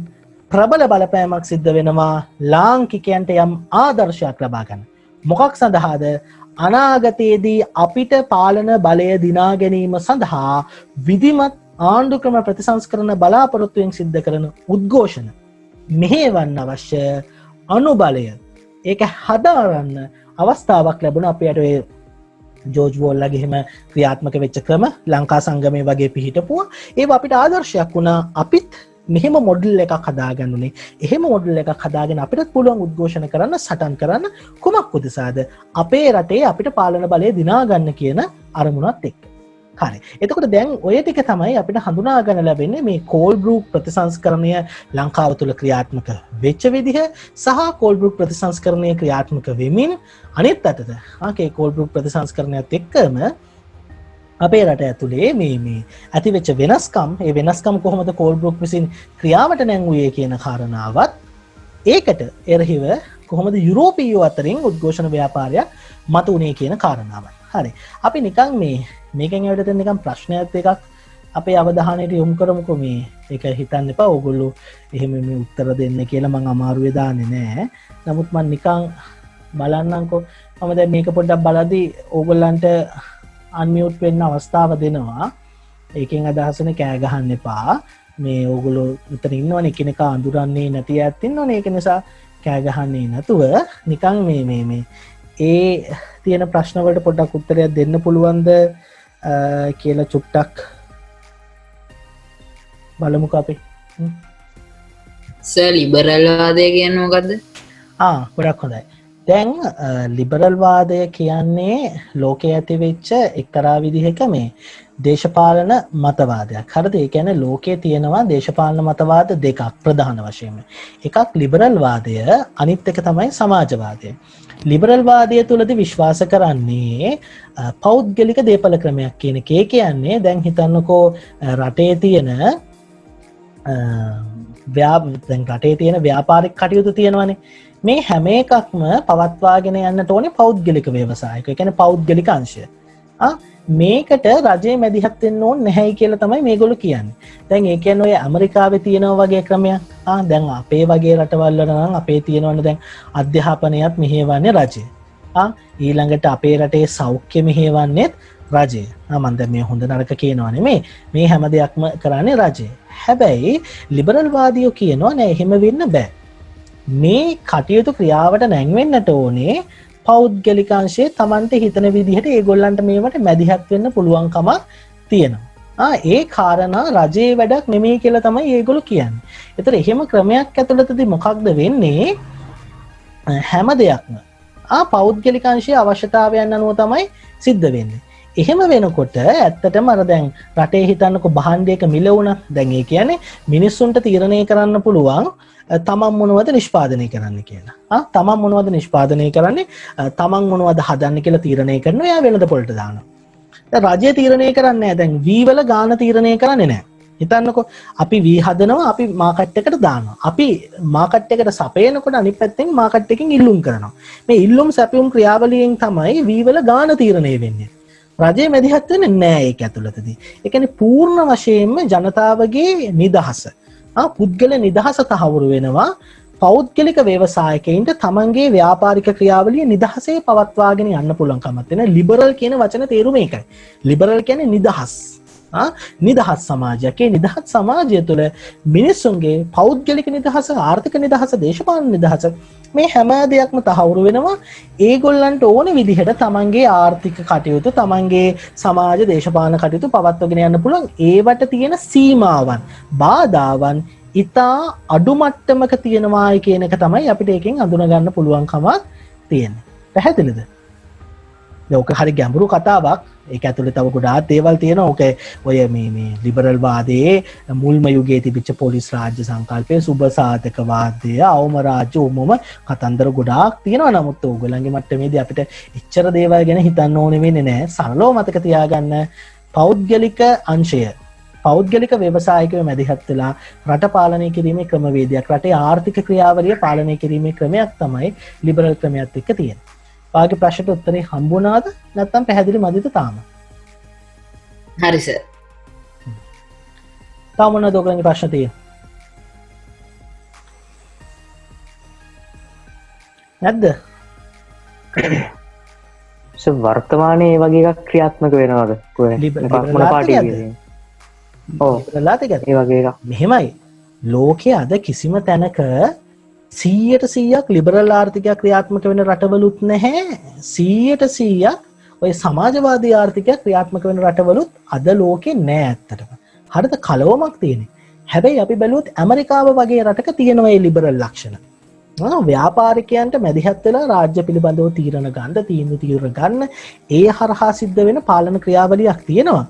ප්‍රබල බලපෑමක් සිද්ධ වෙනවා ලාංකිකයන්ට යම් ආදර්ශයක් ලබා ගන්න. මොකක් සඳහාද? අනාගතයේදී අපිට පාලන බලය දිනා ගැනීම සඳහා විධිමත් ආණ්ඩු ක්‍රම ප්‍රතිසංස්කරණ බලාපොරොත්තුවෙන් සිද්ධ කරන උද්ඝෝෂණ මෙහෙවන්න අවශ්‍ය අනුබලය ඒක හදාරන්න අවස්ථාවක් ලැබුණා අපිට. ඒ ජෝර්ජ් වෝල්ලාගේ එහෙම ක්‍රියාත්මක වෙච්ච ක්‍රම ලංකා සංගමයේ වගේ පිහිටපුවා. ඒව අපිට ආදර්ශයක් වුණා. අපිත් මෙහෙම මොඩල් එකක් හදාගන්න උනේ. එහෙම මොඩල් එකක් හදාගෙන අපිටත් පුළුවන් උද්ඝෝෂණ කරන්න, සටන් කරන්න කුමක් උදෙසාද? අපේ රටේ අපිට පාලන බලය දිනා ගන්න කියන අරමුණත් එක්ක. හරි. එතකොට දැන් ඔය ටික තමයි අපිට හඳුනා ගන්න ලැබෙන්නේ මේ කෝල්බ්‍රූක් ප්‍රතිසංස්කරණය ලංකාව තුළ ක්‍රියාත්මක වෙච්ච විදිහ සහ කෝල්බ්‍රූක් ප්‍රතිසංස්කරණය ක්‍රියාත්මක වෙමින් අනිත් අතට ආකේ කෝල්බ්‍රූක් ප්‍රතිසංස්කරණයත් එක්කම අපේ රට ඇතුලේ මේ ඇති වෙච්ච වෙනස්කම්, ඒ වෙනස්කම් කොහොමද කෝල්බ්‍රූක් විසින් ක්‍රියාවට නැංවුවේ කියන කාරණාවත් ඒකට එරෙහිව කොහොමද යුරෝපීයෝ අතරින් උද්ඝෝෂණ ව්‍යාපාරයක් මතුවුනේ කියන කාරණාවයි. හරි. අපි නිකන් මේකෙන් ඇවිත් නිකන් ප්‍රශ්නයක් එකක් අපේ අවධානයට යොමු කරමුකෝ. මේ ඒක හිතන්න එපා ඕගොල්ලෝ එහෙම මේ උත්තර දෙන්න කියලා මම අමාරුවේ දාන්නේ නැහැ. නමුත් මම නිකන් බලන්නම්කෝ. මම දැන් මේක පොඩ්ඩක් බලද්දි ඕගොල්ලන්ට අන්මියුට් වෙන්න අවස්ථාව දෙනවා. ඒකෙන් අදහසනේ කෑ ගහන්න එපා. මේ ඕගොල්ලෝ උතන ඉන්නවනේ එකිනෙකා අඳුරන්නේ නැති ඇත් ඉන්නවනේ. ඒක නිසා කෑ ගහන්නේ නැතුව නිකන් මේ ඒ තියෙන ප්‍රශ්නවලට පොඩ්ඩක් උත්තරයක් දෙන්න පුළුවන්ද කියලා චුට්ටක් බලමුකෝ අපි. සර් ලිබරල් වාදය කියන්නේ මොකද්ද? ගොඩක් හොඳයි. දැන් ලිබරල් වාදය කියන්නේ ලෝකයේ ඇති වෙච්ච එක්තරා විදිහක මේ දේශපාලන මතවාදයක්. හරිද? ඒ කියන්නේ ලෝකයේ තියෙනවා දේශපාලන මතවාද දෙකක් ප්‍රධාන වශයෙන්ම. එකක් ලිබරල් වාදය, අනිත් එක තමයි සමාජවාදය. ලිබරල් වාදය තුලදී විශ්වාස කරන්නේ පෞද්ගලික දේපල ක්‍රමයක් කියන එක. ඒ කියන්නේ දැන් හිතන්නකෝ රටේ තියෙන දැන් රටේ තියෙන ව්‍යාපාරික කටයුතු තියෙනවානේ. මේ හැම එකක්ම පවත්වාගෙන යන්නට ඕනේ පෞද්ගලික ව්‍යවසායක. ඒ කියන්නේ පෞද්ගලික අංශය. මේකට රජයේ මැදිහත් වෙන්න ඕනේ නැහැයි කියලා තමයි මේගොල්ලෝ කියන්නේ. දැන් ඒ කියන්නේ ඔය ඇමරිකාවේ තියෙනවා වගේ ක්‍රමයක්. දැන් අපේ වගේ රටවල් වල නම් අපේ තියෙනවනේ දැන් අධ්‍යාපනයත් මෙහෙවන්නේ රජය. ඊළඟට අපේ රටේ සෞඛ්‍ය මෙහෙවන්නේත් රජය. මම දැන් මේ හොඳ නරක කියනවා නෙමෙයි. මේ හැම දෙයක්ම කරන්නේ රජය. හැබැයි ලිබරල් වාදියෝ කියනවා නෑ එහෙම වෙන්න බෑ. මේ කටයුතු ක්‍රියාවට නැංවෙන්නට ඕනේ පෞද්ගලිකාංශයේ Tamante හිතන විදිහට ඒගොල්ලන්ට මේවට මැදිහත් වෙන්න පුළුවන්කමක් තියෙනවා. ඒ කාරණා රජයේ වැඩක් නෙමෙයි කියලා තමයි ඒගොල්ලෝ කියන්නේ. ඒතර එහෙම ක්‍රමයක් ඇතුළතදී මොකක්ද වෙන්නේ? හැම දෙයක්ම පෞද්ගලිකාංශයේ අවශ්‍යතාවයන් අනුව තමයි සිද්ධ වෙන්නේ. එහෙම වෙනකොට ඇත්තටම අර දැන් රටේ හිතන්නකො භාණ්ඩයක මිල වුණා. දැන් ඒ කියන්නේ මිනිස්සුන්ට තීරණය කරන්න පුළුවන් තමන් මොනවද නිෂ්පාදනය කරන්න කියලා. තමන් මොනවද නිෂ්පාදනය කරන්නේ, තමන් මොනවද හදන්න කියලා තීරණය කරනවා. එයා වෙළඳ පොළට දානවා. දැන් රජය තීරණය කරන්නේ නැහැ. දැන් වී වල ගාන තීරණය කරන්නේ නැහැ. හිතන්නකො අපි වී හදනවා, අපි මාකට් එකට දානවා. අපි මාකට් එකට සපයනකොට අනිත් පැත්තෙන් මාකට් එකකින් ඉල්ලුම් කරනවා. මේ ඉල්ලුම් සැපයුම් ක්‍රියාවලියෙන් තමයි වී වල ගාන තීරණය වෙන්නේ. රජයේ මැදිහත් වෙන්නේ නැහැ ඒක ඇතුළතදී. ඒ කියන්නේ පූර්ණ වශයෙන්ම ජනතාවගේ නිදහස, පුද්ගල නිදහස තහවුරු වෙනවා. පෞද්ගලික ව්‍යවසායකයින්ට තමන්ගේ ව්‍යාපාරික ක්‍රියාවලිය නිදහසේ පවත්වාගෙන යන්න පුළුවන් කමක් තියෙන. ලිබරල් කියන වචන තේරුම ඒකයි. ලිබරල් කියන්නේ නිදහස්. නිදහස් සමාජයක්. ඒ නිදහස් සමාජය තුළ මිනිස්සුන්ගේ පෞද්ගලික නිදහස, ආර්ථික නිදහස, දේශපාලන නිදහස මේ හැම දෙයක්ම තහවුරු වෙනවා. ඒගොල්ලන්ට ඕන විදිහට තමන්ගේ ආර්ථික කටයුතු, තමන්ගේ සමාජ දේශපාලන කටයුතු පවත්වාගෙන යන්න පුළුවන්. ඒවට තියෙන සීමාවන්, බාධාවන් ඉතා අඩු මට්ටමක තියෙනවායි කියන එක තමයි අපිට එකෙන් අඳුනගන්න පුළුවන්කමක් තියෙන්නේ. පැහැදිලිද? ඕක හරි ගැඹුරු කතාවක්. ඒක ඇතුළේ තව ගොඩාක් දේවල් තියෙනවා. ඕක ඔය මේ ලිබරල් වාදයේ මුල්ම යුගයේ තිබිච්ච පොලිස් රාජ්‍ය සංකල්පය, සුබ සාධක වාදය, අවම රාජ්‍ය උමම කතන්දර ගොඩාක් තියෙනවා. නමුත් ඕගොල්ලන්ගේ මට්ටමේදී අපිට එච්චර දේවල් ගැන හිතන්න ඕනේ වෙන්නේ නැහැ. සරලව මතක තියාගන්න පෞද්ගලික අංශය, පෞද්ගලික ව්‍යවසායකව මැදිහත් වෙලා රට පාලනය කිරීමේ ක්‍රමවේදයක්, රටේ ආර්ථික ක්‍රියාවලිය පාලනය කිරීමේ ක්‍රමයක් තමයි ලිබරල් ක්‍රමයක් එක්ක තියෙන්නේ. ඔයාගේ ප්‍රශ්නට උත්තරේ හම්බුණාද? නැත්නම් පැහැදිලි මදිද තාම? හරි සර්. තාම මොනවද ඔයගොල්ලන්ගේ ප්‍රශ්න තියෙන්නේ? නැද්ද? වර්තමානයේ ඒ වගේ එකක් ක්‍රියාත්මක වෙනවද? මොන පාටියද? ඒ වගේ එකක්. මෙහෙමයි. ලෝකයේ අද කිසිම තැනක 100% ලිබරල් ආර්ථිකයක් ක්‍රියාත්මක වෙන රටවලුත් නැහැ. 100% ඔය සමාජවාදී ආර්ථිකයක් ක්‍රියාත්මක වෙන රටවලුත් අද ලෝකේ නැහැ ඇත්තටම. හරිද? කලවමක් තියෙන්නේ. හැබැයි අපි බැලුවොත් ඇමරිකාව වගේ රටක තියෙන ඔය ලිබරල් ලක්ෂණ. ව්‍යාපාරිකයන්ට මැදිහත් වෙලා රාජ්‍ය පිළිබඳව තීරණ ගන්න ඒ හරහා සිද්ධ වෙන පාලන ක්‍රියාවලියක් තියෙනවා.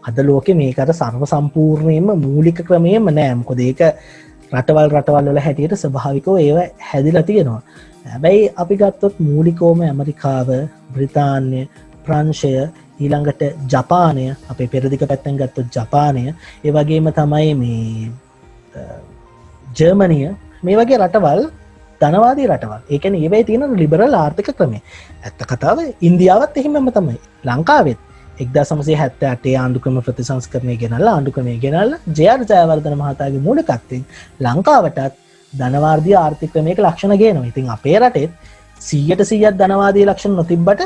අද ලෝකේ මේක අර සර්ව සම්පූර්ණයෙන්ම මූලික ක්‍රමයෙන්ම නෑ. මොකද ඒක රටවල් වල හැටියට ස්වභාවිකව ඒව හැදිලා තියෙනවා. හැබැයි අපි ගත්තොත් මූලිකවම ඇමරිකාව, බ්‍රිතාන්‍ය, ප්‍රංශය, ඊළඟට ජපානය, අපේ පෙරදිග පැත්තෙන් ගත්තොත් ජපානය, ඒ වගේම තමයි මේ ජර්මනිය, මේ වගේ රටවල් ධනවාදී රටවල්. ඒ කියන්නේ ඒවයි තියෙන ලිබරල් ආර්ථික ක්‍රමය. ඇත්ත කතාව ඉන්දියාවත් එහෙමම තමයි. ලංකාවෙත් 1978 ආණ්ඩුක්‍රම ප්‍රතිසංස්කරණය ගෙනල්ලා ආණ්ඩුක්‍රමය ගෙනල්ලා ජේ.ආර්. ජයවර්ධන මහතාගේ මූලිකත්වයෙන් ලංකාවටත් ධනවාදී ආර්ථික ක්‍රමයක ලක්ෂණ ගේනවා. ඉතින් අපේ රටෙත් 100% ධනවාදී ලක්ෂණ නොතිබ්බට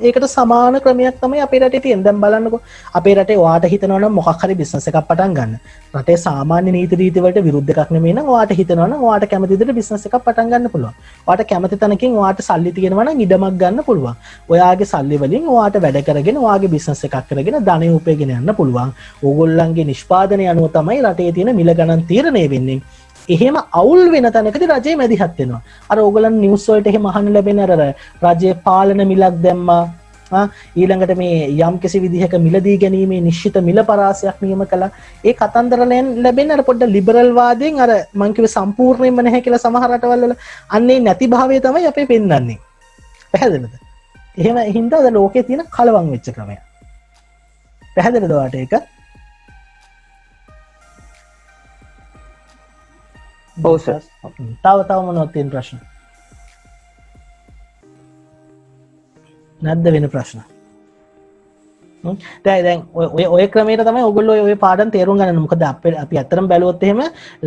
ඒකට සමාන ක්‍රමයක් තමයි අපේ රටේ තියෙන. දැන් බලන්නකෝ අපේ රටේ ඔයාට හිතනවා නම් මොකක් හරි බිස්නස් එකක් පටන් ගන්න. රටේ සාමාන්‍ය නීති රීති වලට විරුද්ධ එකක් නෙමෙයි නම් ඔයාට හිතනවා නම් ඔයාට කැමති විදිහට බිස්නස් එකක් පටන් ගන්න පුළුවන්. ඔයාට කැමති තැනකින් ඔයාට සල්ලි තියෙනවා නම් ඉඩමක් ගන්න පුළුවන්. ඔයාගේ සල්ලි වලින් ඔයාට වැඩ කරගෙන ඔයාගේ බිස්නස් එකක් කරගෙන ධනෙ උපයගෙන යන්න පුළුවන්. ඕගොල්ලන්ගේ නිෂ්පාදනය අනුව තමයි රටේ තියෙන මිල ගණන් තීරණය වෙන්නේ. එහෙම අවුල් වෙන තැනකදී රජය මැදිහත් වෙනවා. අර ඕගොල්ලන් නිවුස් වලට එහෙම අහන්න ලැබෙන අර රජයේ පාලන මිලක් දැම්මා. ඊළඟට මේ යම් කිසි විදිහක මිලදී ගැනීමේ නිශ්චිත මිල පරාසයක් නියම කළා. ඒ කතන්දරලෙන් ලැබෙන අර පොඩ්ඩ ලිබරල් වාදයෙන් අර මං කිව්වේ සම්පූර්ණයෙන්ම නැහැ කියලා සමහර රටවල් වල අන්නේ නැති භාවය තමයි අපේ පෙන්වන්නේ. පැහැදිලිද? එහෙම හින්දා අද ලෝකේ තියෙන කලවම් වෙච්ච ක්‍රමය. පැහැදිලිද ඔයාට ඒක? ඔව් සර්. තව මොනවද තියෙන ප්‍රශ්න? නැද්ද වෙන ප්‍රශ්න? දැන් ඔය ක්‍රමයට තමයි ඔයගොල්ලෝ ඔය පාඩම් තේරුම් ගන්න ඕනේ. මොකද අපි ඇත්තටම බැලුවොත් එහෙම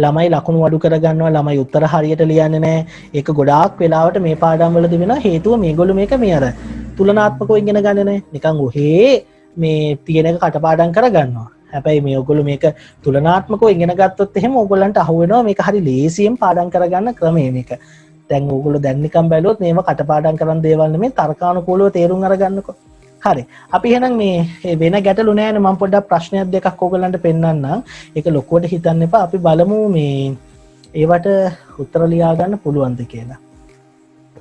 ළමයි ලකුණු අඩු කරගන්නවා, ළමයි උත්තර හරියට ලියන්නේ නැහැ. ඒක ගොඩාක් වෙලාවට මේ පාඩම් වලදී වෙනවා. හේතුව මේගොල්ලෝ මේක මේ අර තුලනාත්මකව ඉගෙන ගන්නේ නැහැ. නිකන් ඔහේ මේ තියෙන එක කටපාඩම් කරගන්නවා. හැබැයි මේ ඔයගොල්ලෝ මේක තුලනාත්මකව ඉගෙන ගත්තොත් එහෙම ඔයගොල්ලන්ට අහු වෙනවා මේක හරි ලේසියෙන් පාඩම් කරගන්න ක්‍රමය මේක. දැන් ඕගොල්ලෝ දැන් නිකන් බැලුවොත් මේව කටපාඩම් කරන් දේවල් නෙමෙයි තර්කානුකූලව තේරුම් අරගන්නකො. හරි. අපි එහෙනම් මේ වෙන ගැටලු නෑනේ මම පොඩ්ඩක් ප්‍රශ්නයක් දෙකක් ඕගොල්ලන්ට පෙන්නන්නම්. ඒක ලොකුවට හිතන්න එපා. අපි බලමු මේ ඒවට උත්තර ලියා ගන්න පුළුවන්ද කියලා.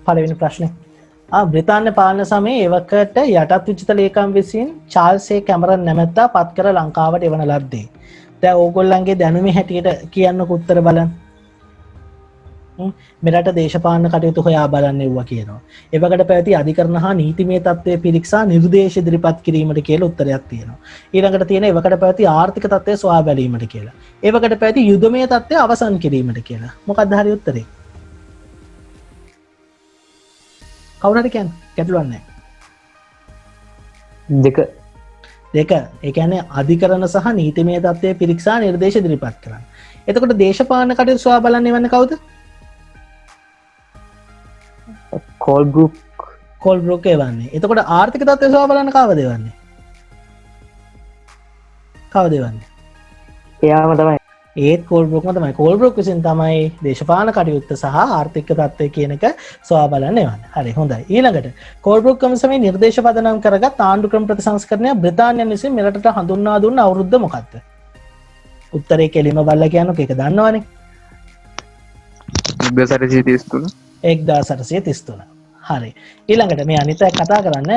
පළවෙනි ප්‍රශ්නේ. බ්‍රිතාන්‍ය පාලන සමයේ එවකට යටත් විජිත ලේකම් විසින් චාල්ස් ඒ කැමරන් නැමැත්තා පත් කර ලංකාවට එවන ලද්දේ. දැන් ඕගොල්ලන්ගේ දැනුමේ හැටියට කියන්නකො උත්තර බලන්න. මෙරට දේශපාලන කටයුතු හොයා බලන්න එව්වා කියනවා. එවකට පැවති අධිකරණ හා නීතිමය තත්ත්වය පිරික්සා නිර්දේශ ඉදිරිපත් කිරීමට කියලා උත්තරයක් තියෙනවා. ඊළඟට තියෙන එවකට පැවති ආර්ථික තත්ත්වය සොයා බැලීමට කියලා. එවකට පැවති යුදමය තත්ත්වය අවසන් කිරීමට කියලා. මොකක්ද හරි උත්තරේ? කවුරු හරි කියන්නේ ගැටලුවක් නැහැ. දෙක. ඒ කියන්නේ අධිකරණ සහ නීතිමය තත්ත්වය පිරික්සා නිර්දේශ ඉදිරිපත් කරන්න. එතකොට දේශපාලන කටයුතු සොයා බලන්න එවන්නේ කවුද? කෝල්බ්‍රොක් එවන්නේ. එතකොට ආර්ථික තත්ත්වය සොයා බලන්න කවද එවන්නේ? කවද එවන්නේ? එයාම තමයි. ඒත් කෝල්බ්‍රොක්ම තමයි. කෝල්බ්‍රොක් විසින් තමයි දේශපාලන කටයුත්ත සහ ආර්ථික තත්ත්වය කියන එක සොයා බලන්න එවන්නේ. හරි හොඳයි. ඊළඟට කෝල්බ්‍රොක් කමිසමේ නිර්දේශ පදනම් කරගත් ආණ්ඩු ක්‍රම ප්‍රතිසංස්කරණය බ්‍රිතාන්‍යයන් විසින් මෙරටට හඳුන්වා දුන්න අවුරුද්ද මොකක්ද? උත්තරේ කෙලිම බලලා කියන්නකෝ. ඒක දන්නවනේ. 1833. හරි. ඊළඟට මේ අනිත් අය කතා කරන්න.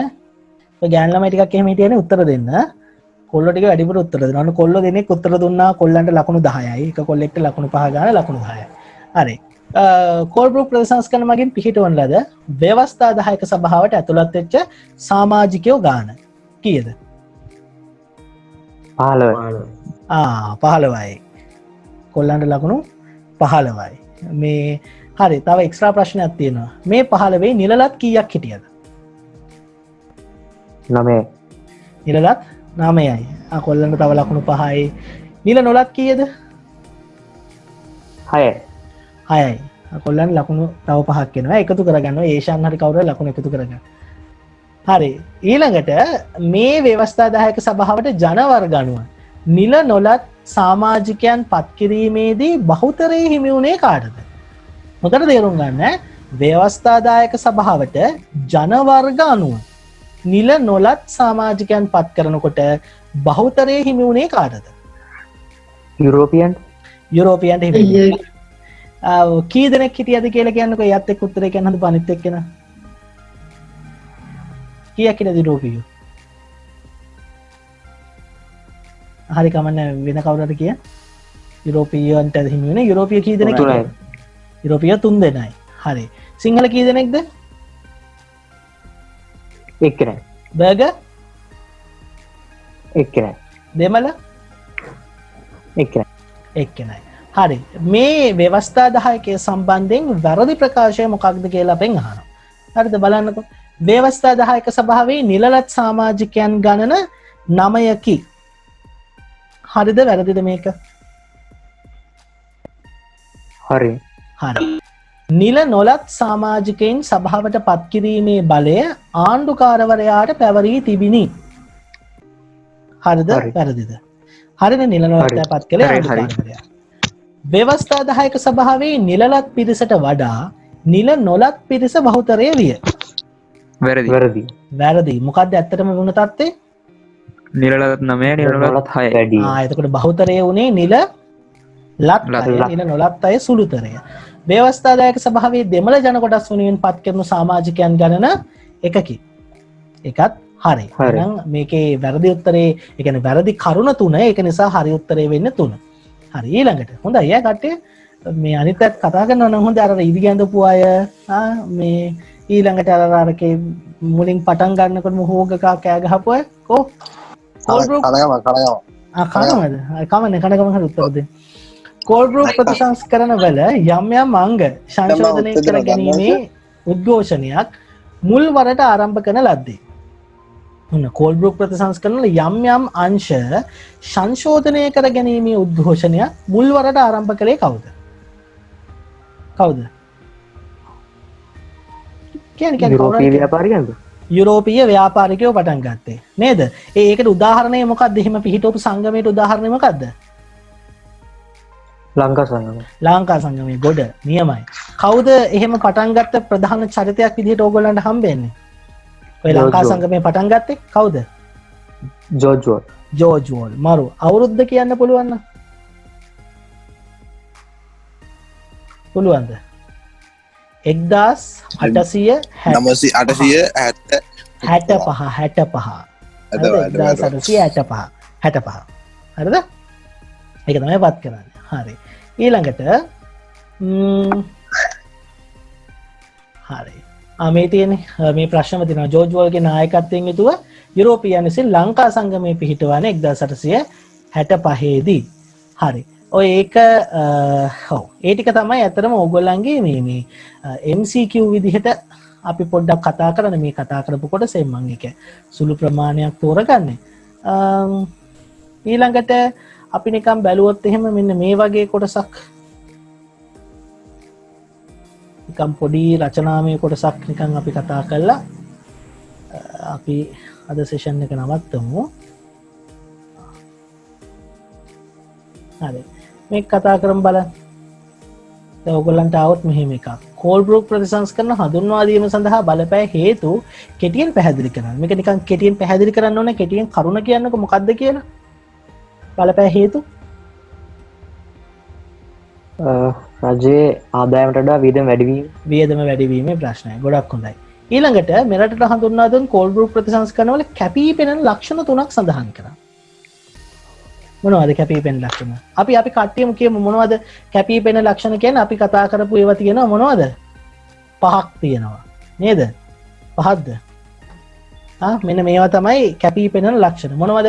ඔය ගෑන් ළමයි ටිකක් එහෙම හිටියනේ උත්තර දෙන්න. කොල්ලෝ ටික වැඩිපුර උත්තර දෙනවා. අන්න කොල්ලෝ දෙනෙක් උත්තර දුන්නා. කොල්ලන්ට ලකුණු 10යි. එක කොල්ලෙක්ට ලකුණු 5 ගන්න ලකුණු 10යි. හරි. කෝල්බ්‍රොක් ප්‍රතිසංස්කරණ මගින් පිහිටවන ලද ව්‍යවස්ථා 10ක සභාවට ඇතුළත් වෙච්ච සමාජිකයෝ ගාන කීයද? 15. 15යි. කොල්ලන්ට ලකුණු 15යි. මේ හරි. තව එක්ස්ට්‍රා ප්‍රශ්නයක් තියෙනවා. මේ 15 නිලලත් කීයක් හිටියද? 9. නිලලත් 9යි. කොල්ලන්ට තව ලකුණු 5යි. නිල නොලත් කීයද? 6. 6යි. කොල්ලන්ට ලකුණු තව 5ක් එනවා. එකතු කරගන්නවා. ඒෂාන් හරි කවුරු හරි ලකුණු එකතු කරගන්න. හරි. ඊළඟට මේ ව්‍යවස්ථා 10ක සභාවට ජනවර්ග අනුව නිල නොලත් සමාජිකයන් පත් කිරීමේදී බහුතරයේ හිමි වුණේ කාටද? හොඳට තේරුම් ගන්න. ව්‍යවස්ථාදායක සභාවට ජනවර්ග අනුව නිල නොලත් සමාජිකයන් පත් කරනකොට බහුතරයේ හිමි වුණේ කාටද? යුරෝපියන්ට හිමි. කී දෙනෙක් හිටියද කියලා කියන්නකෝ. යත් එක්ක උත්තරේ කියන්න හදපු අනිත් එක්කෙනා. කීයක් හිටියද යුරෝපියෝ? හරි කමන්නේ වෙන කවුරුහට කිය. යුරෝපියන්ට හිමි වෙන යුරෝපිය කී දෙනෙක්? යුරෝපිය 3 දෙනයි. හරි. සිංහල කී දෙනෙක්ද? එක්කෙනයි. බර්ගර් එක්කෙනයි. දෙමළ එක්කෙනයි. හරි. මේ ව්‍යවස්ථා 10කේ සම්බන්ධයෙන් වැරදි ප්‍රකාශය මොකක්ද කියලා අපෙන් අහනවා. හරිද? බලන්නකෝ. ව්‍යවස්ථා 10ක සභාවේ නිලලත් සමාජිකයන් ගණන 9කි. හරිද වැරදිද මේක? හරි. නිල නොලත් සමාජිකයින් සභාවට පත්කිරීමේ බලය ආණ්ඩුකාරවරයාට පැවරී තිබිණි. හරිද වැරදිද? හරිද නිල නොලත් පත් කළේ ආණ්ඩුකාරවරයා. ව්‍යවස්ථාදායක සභාවේ නිලලත් පිරිසට වඩා නිල නොලත් පිරිස බහුතරය විය. වැරදි. මොකක්ද ඇත්තටම වුණ තත්ත්වය? නිලලත් 9 නිලලත් 6 වැඩි. එතකොට බහුතරය වුණේ නිල ලත් නිල නොලත් අය සුළුතරය. ව්‍යවස්ථාදායක සභාවේ දෙමළ ජන කොටස් වෙනුවෙන් පත් කරන සමාජිකයන් ගණන එකකි. එකත් හරි. එහෙනම් මේකේ වැරදි උත්තරේ ඒ කියන්නේ වැරදි කරුණ 3 ඒක නිසා හරි උත්තරේ වෙන්නේ 3. හරි ඊළඟට හොඳයි අය කට්ටිය මේ අනිත් පැත්ත කතා කරනවා නම් හොඳ අර ඉදි ගැඳපු අය මේ ඊළඟට අරකේ මුලින් පටන් ගන්නකොට මොහොගක කෑ ගහපු අය කො කනගම හරි උත්තර දෙන්න. කෝල් ගෲප් ප්‍රතිසංස්කරණ වල යම් යම් අංග සංශෝධනය කර ගැනීමේ උද්ඝෝෂණයක් මුල් වරට ආරම්භ කරන ලද්දේ. කෝල් ගෲප් ප්‍රතිසංස්කරණ වල යම් යම් අංශ සංශෝධනය කර ගැනීමේ උද්ඝෝෂණයක් මුල් වරට ආරම්භ කළේ කවුද? යුරෝපීය ව්‍යාපාරිකයන්ද? යුරෝපීය ව්‍යාපාරිකයෝ පටන් ගත්තේ නේද? ඒකට උදාහරණය මොකක්ද? එහෙම පිහිටවපු සංගමයට උදාහරණය මොකක්ද? ලංකා සංගමයේ ගොඩ නියමයි. කවුද එහෙම පටන් ගත්ත ප්‍රධාන චරිතයක් විදිහට ඕගොල්ලන්ට හම්බෙන්නේ? ඔය ලංකා සංගමයේ පටන් ගත්තේ කවුද? George wall. මරු අවුරුද්ද කියන්න පුළුවන් නම්? පුළුවන්ද? 1865 හරිද? ඒක තමයි වත් කරන්නේ. හරි ඊළඟට හරි මේ තියෙන මේ ප්‍රශ්නම තියෙනවා ජෝර්ජ් වෝල්ගේ නායකත්වයෙන් යුතුව යුරෝපීයන් විසින් ලංකා සංගමයේ පිහිටවන්නේ 1865 දී. හරි ඔය ඒක ඔව් ඒ ටික තමයි ඇත්තටම ඕගොල්ලන්ගේ මේ MCQ විදිහට අපි පොඩ්ඩක් කතා කරන මේ කතා කරපු කොටසෙන් මම ඒක සුළු ප්‍රමාණයක් තෝරගන්නේ. ඊළඟට අපි නිකම් බැලුවොත් එහෙම මෙන්න මේ වගේ කොටසක් නිකම් පොඩි රචනාමය කොටසක් නිකන් අපි කතා කරලා අපි අද සෙෂන් එක නවත්තමු. හරි මේක කතා කරමු බලන්න. දැන් ඔයගොල්ලන්ට આવොත් මෙහෙම එකක්. කෝල් ගෲප් ප්‍රතිසංස්කරණ හඳුන්වා දීම සඳහා බලපෑ හේතු කෙටියෙන් පැහැදිලි කරන්න. මේක නිකන් කෙටියෙන් පැහැදිලි කරන්න ඕනේ. කෙටියෙන් කරුණ කියන්නකො මොකක්ද කියලා. බලපෑ හේතු රජයේ ආදායමට වඩා වියදම වැඩිවීමේ ප්‍රශ්නය. ගොඩක් හොඳයි. ඊළඟට මෙරටට හඳුන්වා දුන් කෝල් ගෲප් ප්‍රතිසංස්කරණ වල කැපී පෙනෙන ලක්ෂණ 3ක් සඳහන් කරා. මොනවද කැපී පෙනෙන ලක්ෂණ? අපි කට්ටියම කියමු මොනවද කැපී පෙනෙන ලක්ෂණ කියන්නේ? අපි කතා කරපු ඒවා තියෙනවා මොනවද? 5ක් තියෙනවා. නේද? 5ක්ද? මෙන්න මේවා තමයි කැපී පෙනෙන ලක්ෂණ. මොනවද?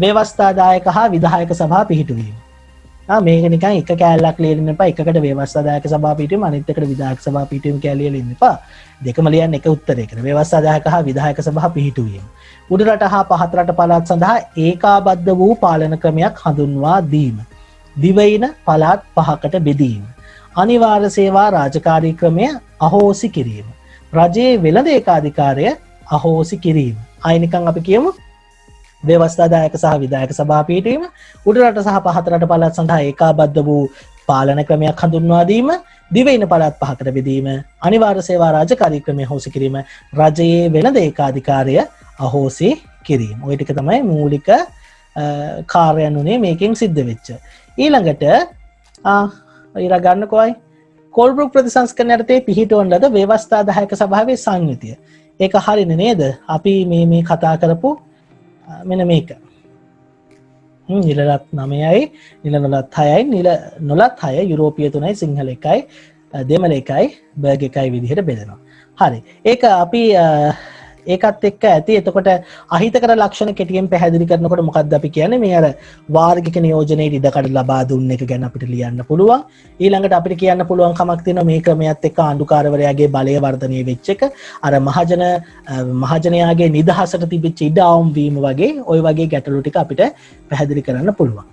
ව්‍යවස්ථාදායක හා විධායක සභා පිහිටුවීම. මේක නිකන් එක කෑල්ලක් ලියන්න එපා. එකකට ව්‍යවස්ථාදායක සභා පිහිටුවීම අනිත් එකට විධායක සභා පිහිටුවීම කියලා ලියන්න එපා. දෙකම ලියන්න එක උත්තරයකට. ව්‍යවස්ථාදායක හා විධායක සභා පිහිටුවීම. උඩරට හා පහත් රට පළාත් සඳහා ඒකාබද්ධ වූ පාලන ක්‍රමයක් හඳුන්වා දීම. දිවයින පළාත් 5කට බෙදීම. අනිවාර්ය සේවා රාජකාරී ක්‍රමය අහෝසි කිරීම. රජයේ වෙළඳ ඒකාධිකාරය අහෝසි කිරීම. ආයි නිකන් අපි කියමු ව්‍යවස්ථාදායක සහ විධායක සභා පිහිටවීම, උඩරට සහ පහත රට පළාත් සඳහා ඒකාබද්ධ වූ පාලන ක්‍රමයක් හඳුන්වා දීම, දිවයින පළාත් 5කට බෙදීම, අනිවාර්ය සේවා රාජකාරී ක්‍රමය අහෝසි කිරීම, රජයේ වෙළඳ ඒකාධිකාරය අහෝසි කිරීම. ওই ටික තමයි මූලික කාර්යයන් උනේ මේකෙන් සිද්ධ වෙච්ච. ඊළඟට ඊළඟ ගන්නකොයි කෝල් ගෲප් ප්‍රතිසංස්කරණ යටතේ පිහිටවන ලද ව්‍යවස්ථාදායක සභාවේ සංයුතිය. ඒක හරිනේ නේද? අපි මේ කතා කරපු මෙන්න මේක. නිලලත් 9යි, නිල නොලත් 6යි, නිල නොලත් 6 යුරෝපීය 3යි, සිංහල 1යි, දෙමළ 1යි, බර්ග් 1යි විදිහට බෙදෙනවා. හරි. ඒක අපි ඒකත් එක්ක ඇති. එතකොට අහිතකර ලක්ෂණ කෙටියෙන් පැහැදිලි කරනකොට මොකක්ද අපි කියන්නේ? මේ අර වාර්ගික නියෝජනයේ ඉඩකඩ ලබා දුන්න එක ගැන අපිට ලියන්න පුළුවන්. ඊළඟට අපිට කියන්න පුළුවන් කමක් තියෙනවා මේ ක්‍රමයට එක්ක ආණ්ඩුකාරවරයාගේ බලය වර්ධනය වෙච්ච එක. අර මහජනයාගේ නිදහසට තිබිච්ච ඉඩ අවුම් වීම වගේ ওই වගේ ගැටලු ටික අපිට පැහැදිලි කරන්න පුළුවන්.